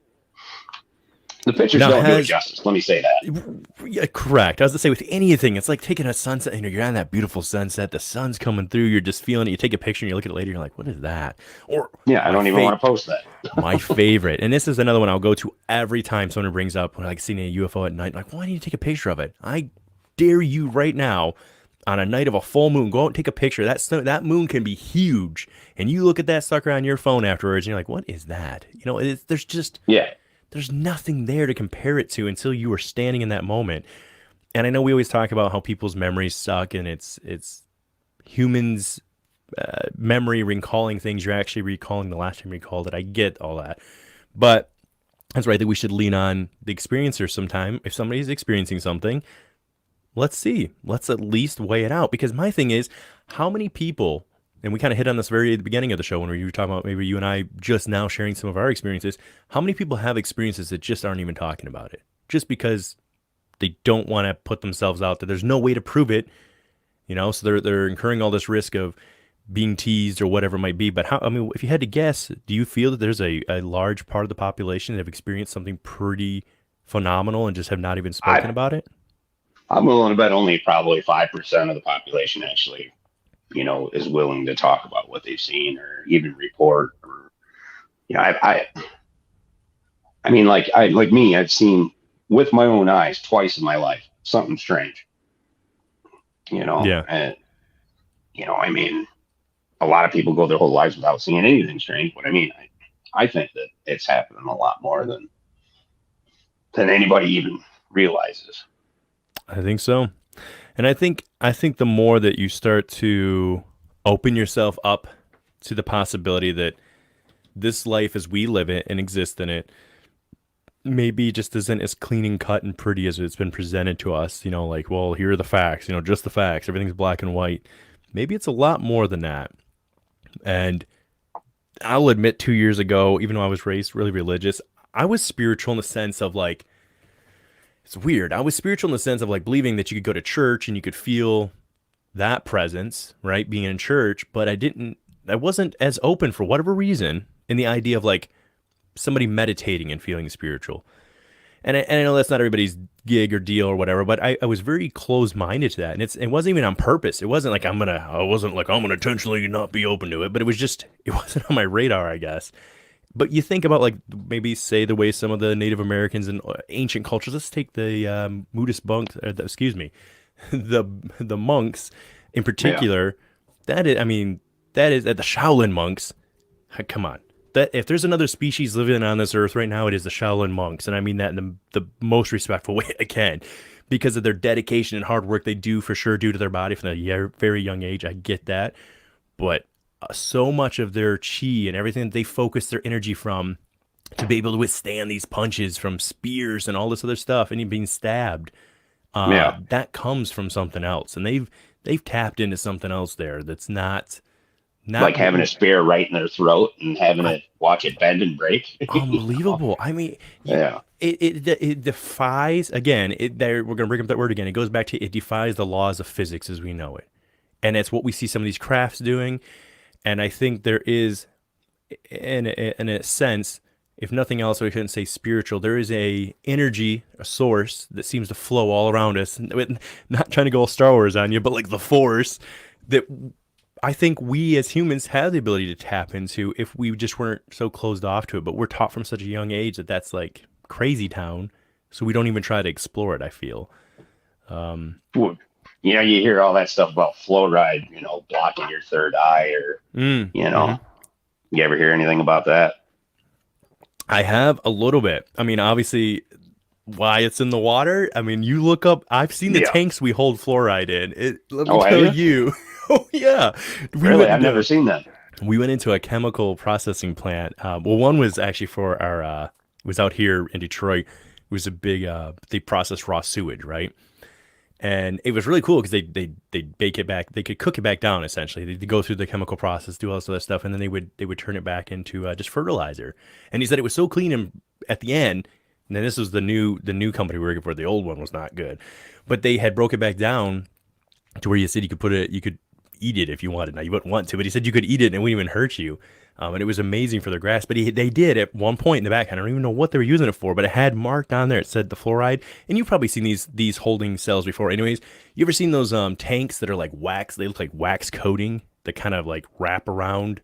Speaker 2: The pictures
Speaker 1: Now
Speaker 2: don't do it
Speaker 1: has
Speaker 2: justice. Let me say that.
Speaker 1: Yeah, correct. I was to say with anything, it's like taking a sunset. You're on that beautiful sunset. The sun's coming through. You're just feeling it. You take a picture and you look at it later. You're like, what is that? Or
Speaker 2: Yeah, I
Speaker 1: my
Speaker 2: don't even
Speaker 1: fate,
Speaker 2: want to post that.
Speaker 1: my favorite. And this is another one I'll go to every time someone brings up when I like seeing a UFO at night. Like, why do you take a picture of it? I dare you right now on a night of a full moon, go out and take a picture. That moon can be huge, and you look at that sucker on your phone afterwards, and you're like, what is that?
Speaker 2: Yeah,
Speaker 1: There's nothing there to compare it to until you were standing in that moment. And I know we always talk about how people's memories suck, and it's humans' memory recalling things. You're actually recalling the last time you recalled it. I get all that, but that's right that we should lean on the experiencer sometime. If somebody's experiencing something, let's see. Let's at least weigh it out. Because my thing is, how many people, and we kind of hit on this very at the beginning of the show when we were talking about maybe you and I just now sharing some of our experiences. How many people have experiences that just aren't even talking about it? Just because they don't want to put themselves out there. There's no way to prove it, so they're incurring all this risk of being teased or whatever it might be. But I mean, if you had to guess, do you feel that there's a large part of the population that have experienced something pretty phenomenal and just have not even spoken
Speaker 2: I
Speaker 1: about it?
Speaker 2: I'm willing to bet only probably 5% of the population actually, is willing to talk about what they've seen or even report. Or you know, I mean, like me, I've seen with my own eyes twice in my life something strange.
Speaker 1: Yeah.
Speaker 2: And I mean, a lot of people go their whole lives without seeing anything strange. But I mean, I think that it's happening a lot more than anybody even realizes.
Speaker 1: I think so. And I think the more that you start to open yourself up to the possibility that this life as we live it and exist in it maybe just isn't as clean and cut and pretty as it's been presented to us, like, well, here are the facts, just the facts, everything's black and white. Maybe it's a lot more than that. And I'll admit 2 years ago, even though I was raised really religious, I was spiritual in the sense of like, it's weird. I was spiritual in the sense of like believing that you could go to church and you could feel that presence, right? Being in church, but I wasn't as open for whatever reason in the idea of like somebody meditating and feeling spiritual. And I know that's not everybody's gig or deal or whatever, but I was very closed minded to that. And it wasn't even on purpose. It wasn't like I wasn't like I'm gonna intentionally not be open to it, but it wasn't on my radar, I guess. But you think about like maybe say the way some of the Native Americans and ancient cultures. Let's take the Buddhist monks, excuse me, the the monks in
Speaker 2: Yeah.
Speaker 1: particular. I mean, that is at the Shaolin monks. Come on, that if there's another species living on this earth right now, it is the Shaolin monks, and I mean that in the most respectful way I can, because of their dedication and hard work they do for sure due to their body from a very young age. I get that, but so much of their chi and everything that they focus their energy from to be able to withstand these punches from spears and all this other stuff and even being stabbed,
Speaker 2: Yeah.
Speaker 1: that comes from something else, and they've tapped into something else there that's not
Speaker 2: Like
Speaker 1: what
Speaker 2: having
Speaker 1: we
Speaker 2: a spear right in their throat and having
Speaker 1: I,
Speaker 2: it watch it bend and break.
Speaker 1: unbelievable. I mean,
Speaker 2: Yeah.
Speaker 1: it defies again. We're gonna bring up that word again. It goes back to it defies the laws of physics as we know it, and it's what we see some of these crafts doing. And I think there is, in a sense, if nothing else, we shouldn't say spiritual. There is a energy, a source that seems to flow all around us. Not trying to go all Star Wars on you, but like the Force that I think we as humans have the ability to tap into if we just weren't so closed off to it. But we're taught from such a young age that that's like crazy town, so we don't even try to explore it, I feel. Um,
Speaker 2: Well, you hear all that stuff about fluoride, blocking your third eye, or you know,
Speaker 1: mhm.
Speaker 2: you ever hear anything about that?
Speaker 1: I have a little bit. I mean, obviously, why it's in the water. I mean, you look up. I've seen the
Speaker 2: Yeah.
Speaker 1: tanks we hold fluoride in. Let me
Speaker 2: Oh, have
Speaker 1: tell
Speaker 2: you?
Speaker 1: you. Oh yeah, we
Speaker 2: Really?
Speaker 1: went
Speaker 2: I've never
Speaker 1: into
Speaker 2: seen that.
Speaker 1: we went into a chemical processing plant. Well, one was actually for our. It was out here in Detroit. It was a big. They process raw sewage, right? And it was really cool because they bake it back. They could cook it back down essentially. They go through the chemical process, do all this other stuff, and then they would turn it back into just fertilizer. And he said it was so clean and at the end. And then this was the new company we were working for. The old one was not good, but they had broke it back down to where you said you could eat it if you wanted. Now you wouldn't want to, but he said you could eat it and it wouldn't even hurt you. And it was amazing for their grass. But they did at one point in the back. I don't even know what they were using it for, but it had marked on there. It said the fluoride. And you've probably seen these holding cells before. Anyways, you ever seen those tanks that are like wax? They look like wax coating that kind of like wrap around.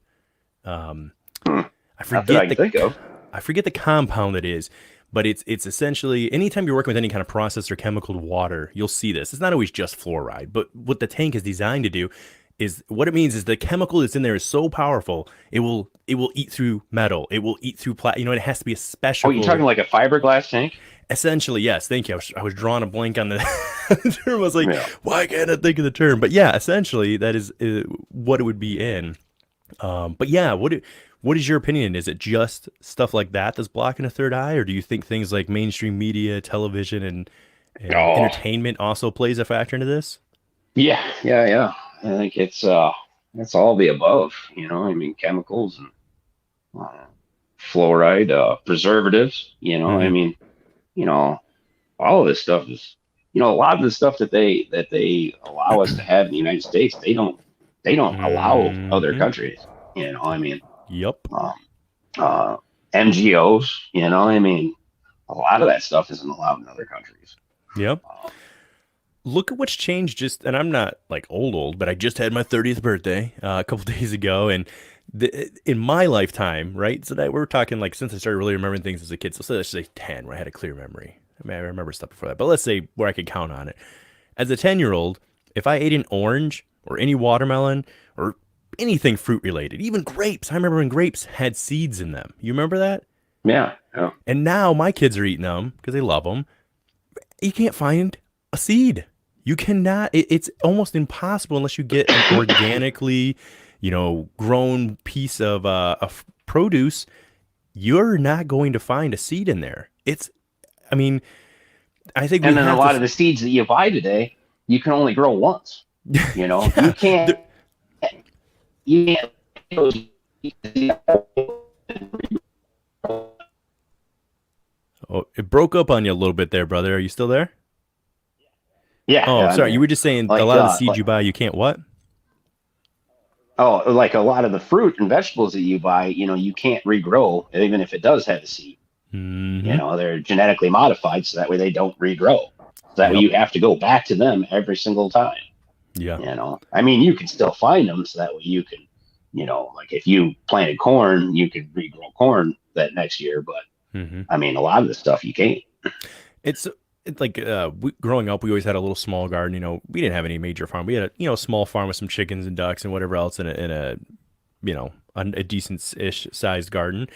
Speaker 1: Um,
Speaker 2: Hmm.
Speaker 1: I
Speaker 2: Not that I
Speaker 1: forget
Speaker 2: can think of.
Speaker 1: I forget the compound it is, but it's essentially anytime you're working with any kind of processed or chemical water, you'll see this. It's not always just fluoride, but what the tank is designed to do is what it means is the chemical that's in there is so powerful, it will eat through metal, it will eat through it has to be a
Speaker 2: Oh, you talking
Speaker 1: special.
Speaker 2: like a fiberglass tank?
Speaker 1: Essentially, yes, thank you. I was drawing a blank on the term. I was like,
Speaker 2: Yeah.
Speaker 1: why can't I think of the term? But yeah, essentially that is what it would be in. But yeah, what is your opinion? Is it just stuff like that that's blocking a third eye, or do you think things like mainstream media, television, and
Speaker 2: Oh,
Speaker 1: entertainment also plays a factor into this?
Speaker 2: yeah, yeah, yeah. I think it's all the above. I mean, chemicals and uh, fluoride, preservatives. I
Speaker 1: Mm-hmm.
Speaker 2: mean, you know, all of this stuff is, a lot of the stuff that they allow us to have in the United States, they don't allow other
Speaker 1: Mm-hmm.
Speaker 2: countries. I mean,
Speaker 1: Yep.
Speaker 2: um, uh, MGOs. I mean, a lot of that stuff isn't allowed in other countries.
Speaker 1: Yep.
Speaker 2: Um,
Speaker 1: Look at what's changed. Just and I'm not like old, but I just had my 30th birthday a couple days ago, and in my lifetime, right? So that we're talking like since I started really remembering things as a kid. So let's say 10, where I had a clear memory. I mean, I remember stuff before that, but let's say where I could count on it. As a 10-year-old, if I ate an orange or any watermelon or anything fruit related, even grapes, I remember when grapes had seeds in them. You remember that?
Speaker 2: yeah, yeah.
Speaker 1: And now my kids are eating them because they love them. You can't find a seed. You cannot. It's almost impossible unless you get an organically, grown piece of produce. You're not going to find a seed in there. I mean, I think we
Speaker 2: And then a
Speaker 1: have to.
Speaker 2: lot of the seeds that you buy today, you can only grow once. You
Speaker 1: Yeah,
Speaker 2: can't. You can't.
Speaker 1: oh, it broke up on you a little bit there, brother. Are you still there?
Speaker 2: Yeah,
Speaker 1: Oh,
Speaker 2: yeah, I'm
Speaker 1: sorry. You
Speaker 2: here.
Speaker 1: were just saying a
Speaker 2: Like,
Speaker 1: lot of the seeds you buy, you can't what?
Speaker 2: like a lot of the fruit and vegetables that you buy, you can't regrow, even if it does have a seed.
Speaker 1: Mm-hmm.
Speaker 2: They're genetically modified so that way they don't regrow. So that way
Speaker 1: Yep.
Speaker 2: you have to go back to them every single time.
Speaker 1: Yeah.
Speaker 2: I mean, you can still find them so that way you can, like if you planted corn, you could regrow corn that next year. But
Speaker 1: Mm-hmm.
Speaker 2: I mean, a lot of the stuff you can't.
Speaker 1: It's like growing up, we always had a little small garden. We didn't have any major farm. We had a small farm with some chickens and ducks and whatever else in a decent ish sized garden.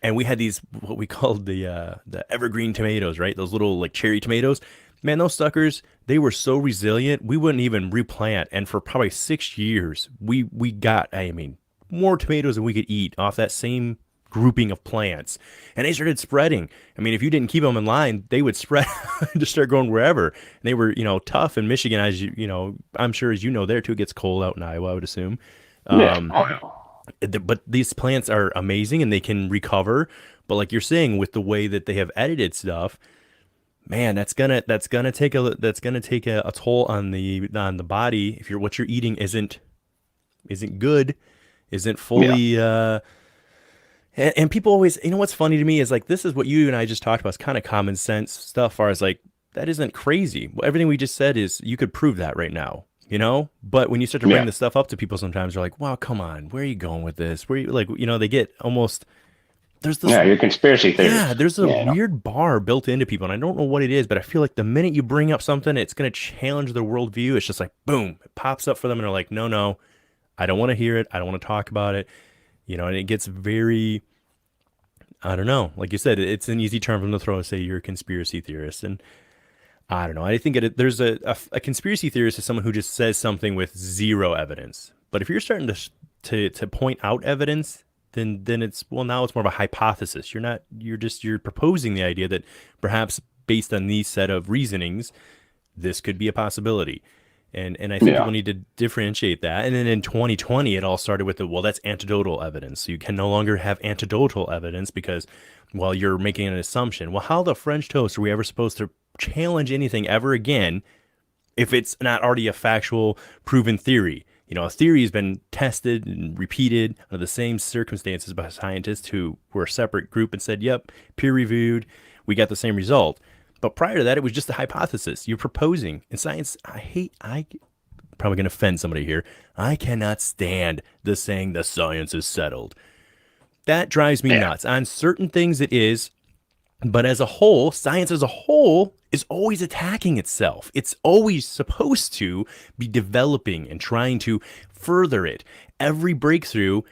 Speaker 1: And we had these what we called the evergreen tomatoes, right? Those little like cherry tomatoes. Man, those suckers, they were so resilient. We wouldn't even replant, and for probably 6 years, we got, I mean, more tomatoes than we could eat off that same grouping of plants. And they started spreading. I mean, if you didn't keep them in line, they would spread to start going wherever. And they were, tough in Michigan, as I'm sure as you know, there too, it gets cold out in Iowa, I would assume.
Speaker 2: Yeah.
Speaker 1: Um,
Speaker 2: Oh, yeah.
Speaker 1: but these plants are amazing and they can recover. But like you're saying, with the way that they have edited stuff, man, that's gonna take a toll on the body if what you're eating isn't good, isn't
Speaker 2: Yeah.
Speaker 1: fully and people always, what's funny to me is like this is what you and I just talked about. It's kind of common sense stuff. Far as like that isn't crazy. Everything we just said is you could prove that right now. But when you start to bring
Speaker 2: Yeah.
Speaker 1: this stuff up to people, sometimes they're like, "Wow, come on, where are you going with this? Where you like, they get almost there's this
Speaker 2: Yeah, you're conspiracy
Speaker 1: yeah,
Speaker 2: theorists.
Speaker 1: there's a
Speaker 2: Yeah,
Speaker 1: weird bar built into people, and I don't know what it is, but I feel like the minute you bring up something, it's going to challenge their worldview. It's just like, boom, it pops up for them, and they're like, no, no, I don't want to hear it. I don't want to talk about it. And it gets very, I don't know, like you said, it's an easy term for them to throw and say you're a conspiracy theorist. And I don't know. I think there's a conspiracy theorist is someone who just says something with zero evidence. But if you're starting to point out evidence, then it's well now it's more of a hypothesis. You're proposing the idea that perhaps based on these set of reasonings, this could be a possibility. And I think
Speaker 2: yeah,
Speaker 1: people need to differentiate that. And then in 2020, it all started with that's anecdotal evidence. So you can no longer have anecdotal evidence because, well, you're making an assumption. Well, how the French toast are we ever supposed to challenge anything ever again if it's not already a factual, proven theory? A theory has been tested and repeated under the same circumstances by scientists who were a separate group and said, yep, peer reviewed, we got the same result. But prior to that, it was just a hypothesis. You're proposing. In science, I probably going to offend somebody here. I cannot stand the saying the science is settled. That drives me
Speaker 2: yeah,
Speaker 1: nuts. On certain things, it is. But as a whole, science as a whole is always attacking itself. It's always supposed to be developing and trying to further it. Every breakthrough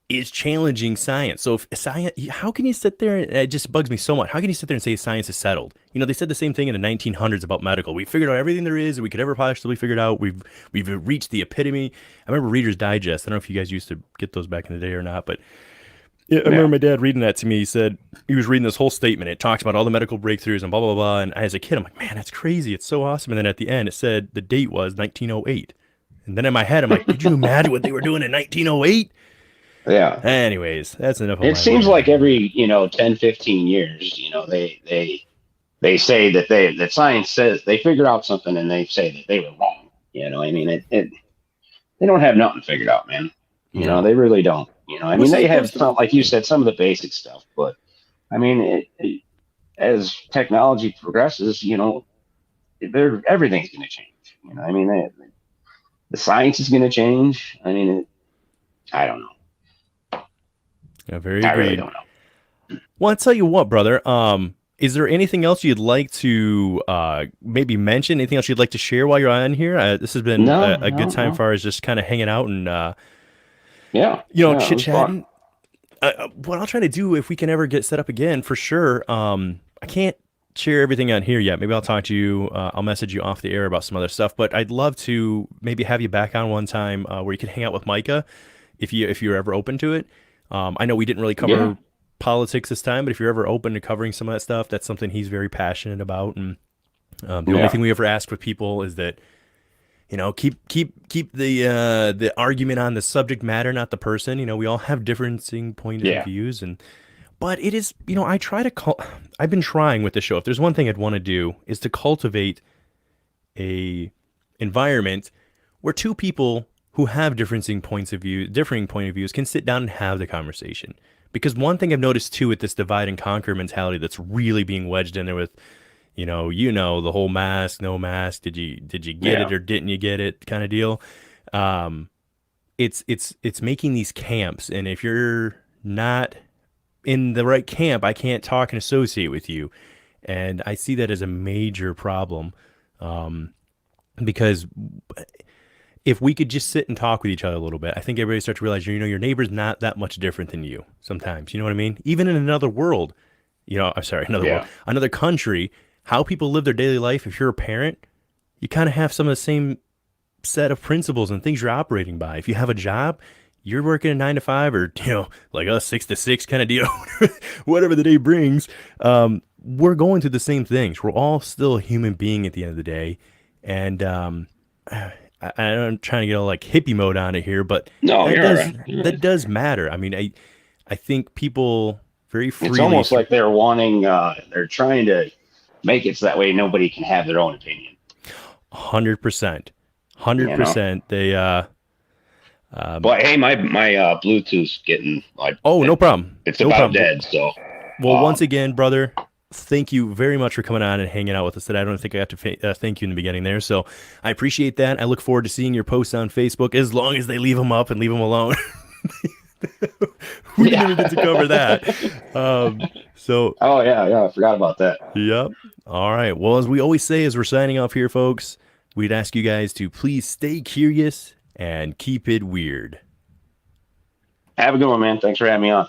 Speaker 1: is challenging science. So if science, how can you sit there? It just bugs me so much. How can you sit there and say science is settled? They said the same thing in the 1900s about medical. We figured out everything there is that we could ever possibly figure out. We've reached the epitome. I remember Reader's Digest. I don't know if you guys used to get those back in the day or not, but yeah, I remember
Speaker 2: yeah,
Speaker 1: my dad reading that to me. He said he was reading this whole statement. It talks about all the medical breakthroughs and blah, blah, blah. And as a kid, I'm like, man, that's crazy. It's so awesome. And then at the end, it said the date was 1908. And then in my head, I'm like, could you imagine what they were doing in 1908?
Speaker 2: yeah.
Speaker 1: Anyways, that's enough of
Speaker 2: It
Speaker 1: my
Speaker 2: seems
Speaker 1: rant.
Speaker 2: like every 10, 15 years, they say that that science says they figured out something and they say that they were wrong. I mean, they don't have nothing figured out, man.
Speaker 1: No.
Speaker 2: They really don't. I mean,
Speaker 1: What's
Speaker 2: they have
Speaker 1: supposed to,
Speaker 2: some, like you said, some of the basic stuff, but I mean, as technology progresses, everything's going to change. I mean, the science is going to change. I mean, I don't know.
Speaker 1: yeah, very
Speaker 2: I really
Speaker 1: agreed.
Speaker 2: don't know.
Speaker 1: Well, I'll tell you what, brother. Is there anything else you'd like to maybe mention? Anything else you'd like to share while you're on here? This has been
Speaker 2: No,
Speaker 1: a good
Speaker 2: no,
Speaker 1: time
Speaker 2: no.
Speaker 1: far as just kind of hanging out and
Speaker 2: Yeah, yeah, it
Speaker 1: chit
Speaker 2: was fun.
Speaker 1: chatting. What I'll try to do if we can ever get set up again for sure. I can't share everything on here yet. Maybe I'll talk to you. I'll message you off the air about some other stuff. But I'd love to maybe have you back on one time where you can hang out with Micah if you're ever open to it. I know we didn't really
Speaker 2: Yeah,
Speaker 1: cover politics this time, but if you're ever open to covering some of that stuff, that's something he's very passionate about. And the only
Speaker 2: yeah,
Speaker 1: thing we ever ask with people is that keep the argument on the subject matter, not the person. We all have differing points of
Speaker 2: yeah,
Speaker 1: views, and but it is, I try to call. I've been trying with the show. If there's one thing I'd want to do is to cultivate a environment where two people who have differing point of views can sit down and have the conversation. Because one thing I've noticed too with this divide and conquer mentality that's really being wedged in there with the whole mask, no mask, did you get
Speaker 2: yeah,
Speaker 1: it or didn't you get it kind of deal. Um, it's making these camps, and if you're not in the right camp, I can't talk and associate with you, and I see that as a major problem. Um, because if we could just sit and talk with each other a little bit, I think everybody starts to realize, your neighbor's not that much different than you sometimes. You know what I mean? Even in another world, I'm sorry, another world,
Speaker 2: yeah,
Speaker 1: another country, how people live their daily life. If you're a parent, you kind of have some of the same set of principles and things you're operating by. If you have a job, you're working a 9 to 5 or, like us, 6 to 6 kind of deal, whatever the day brings. We're going through the same things. We're all still a human being at the end of the day. And, I'm trying to get all like hippie mode on it here, but
Speaker 2: no,
Speaker 1: that
Speaker 2: you're all
Speaker 1: does
Speaker 2: right. You're
Speaker 1: that
Speaker 2: right.
Speaker 1: does matter. I mean, I think people very
Speaker 2: It's
Speaker 1: freely,
Speaker 2: almost like they're wanting, they're trying to make it so that way nobody can have their own opinion.
Speaker 1: 100%, hundred
Speaker 2: You know.
Speaker 1: percent. They um,
Speaker 2: But hey, my Bluetooth's getting like
Speaker 1: oh, no problem,
Speaker 2: it's
Speaker 1: no
Speaker 2: about
Speaker 1: problem.
Speaker 2: dead. So,
Speaker 1: Well, once
Speaker 2: um,
Speaker 1: again, brother, thank you very much for coming on and hanging out with us today. I don't think I got to thank you in the beginning there, so I appreciate that. I look forward to seeing your posts on Facebook as long as they leave them up and leave them alone. We didn't
Speaker 2: Yeah.
Speaker 1: even get to cover that. So,
Speaker 2: Oh yeah, yeah. I forgot about that.
Speaker 1: yep. All right. Well, as we always say as we're signing off here, folks, we'd ask you guys to please stay curious and keep it weird.
Speaker 2: Have a good one, man. Thanks for having me on.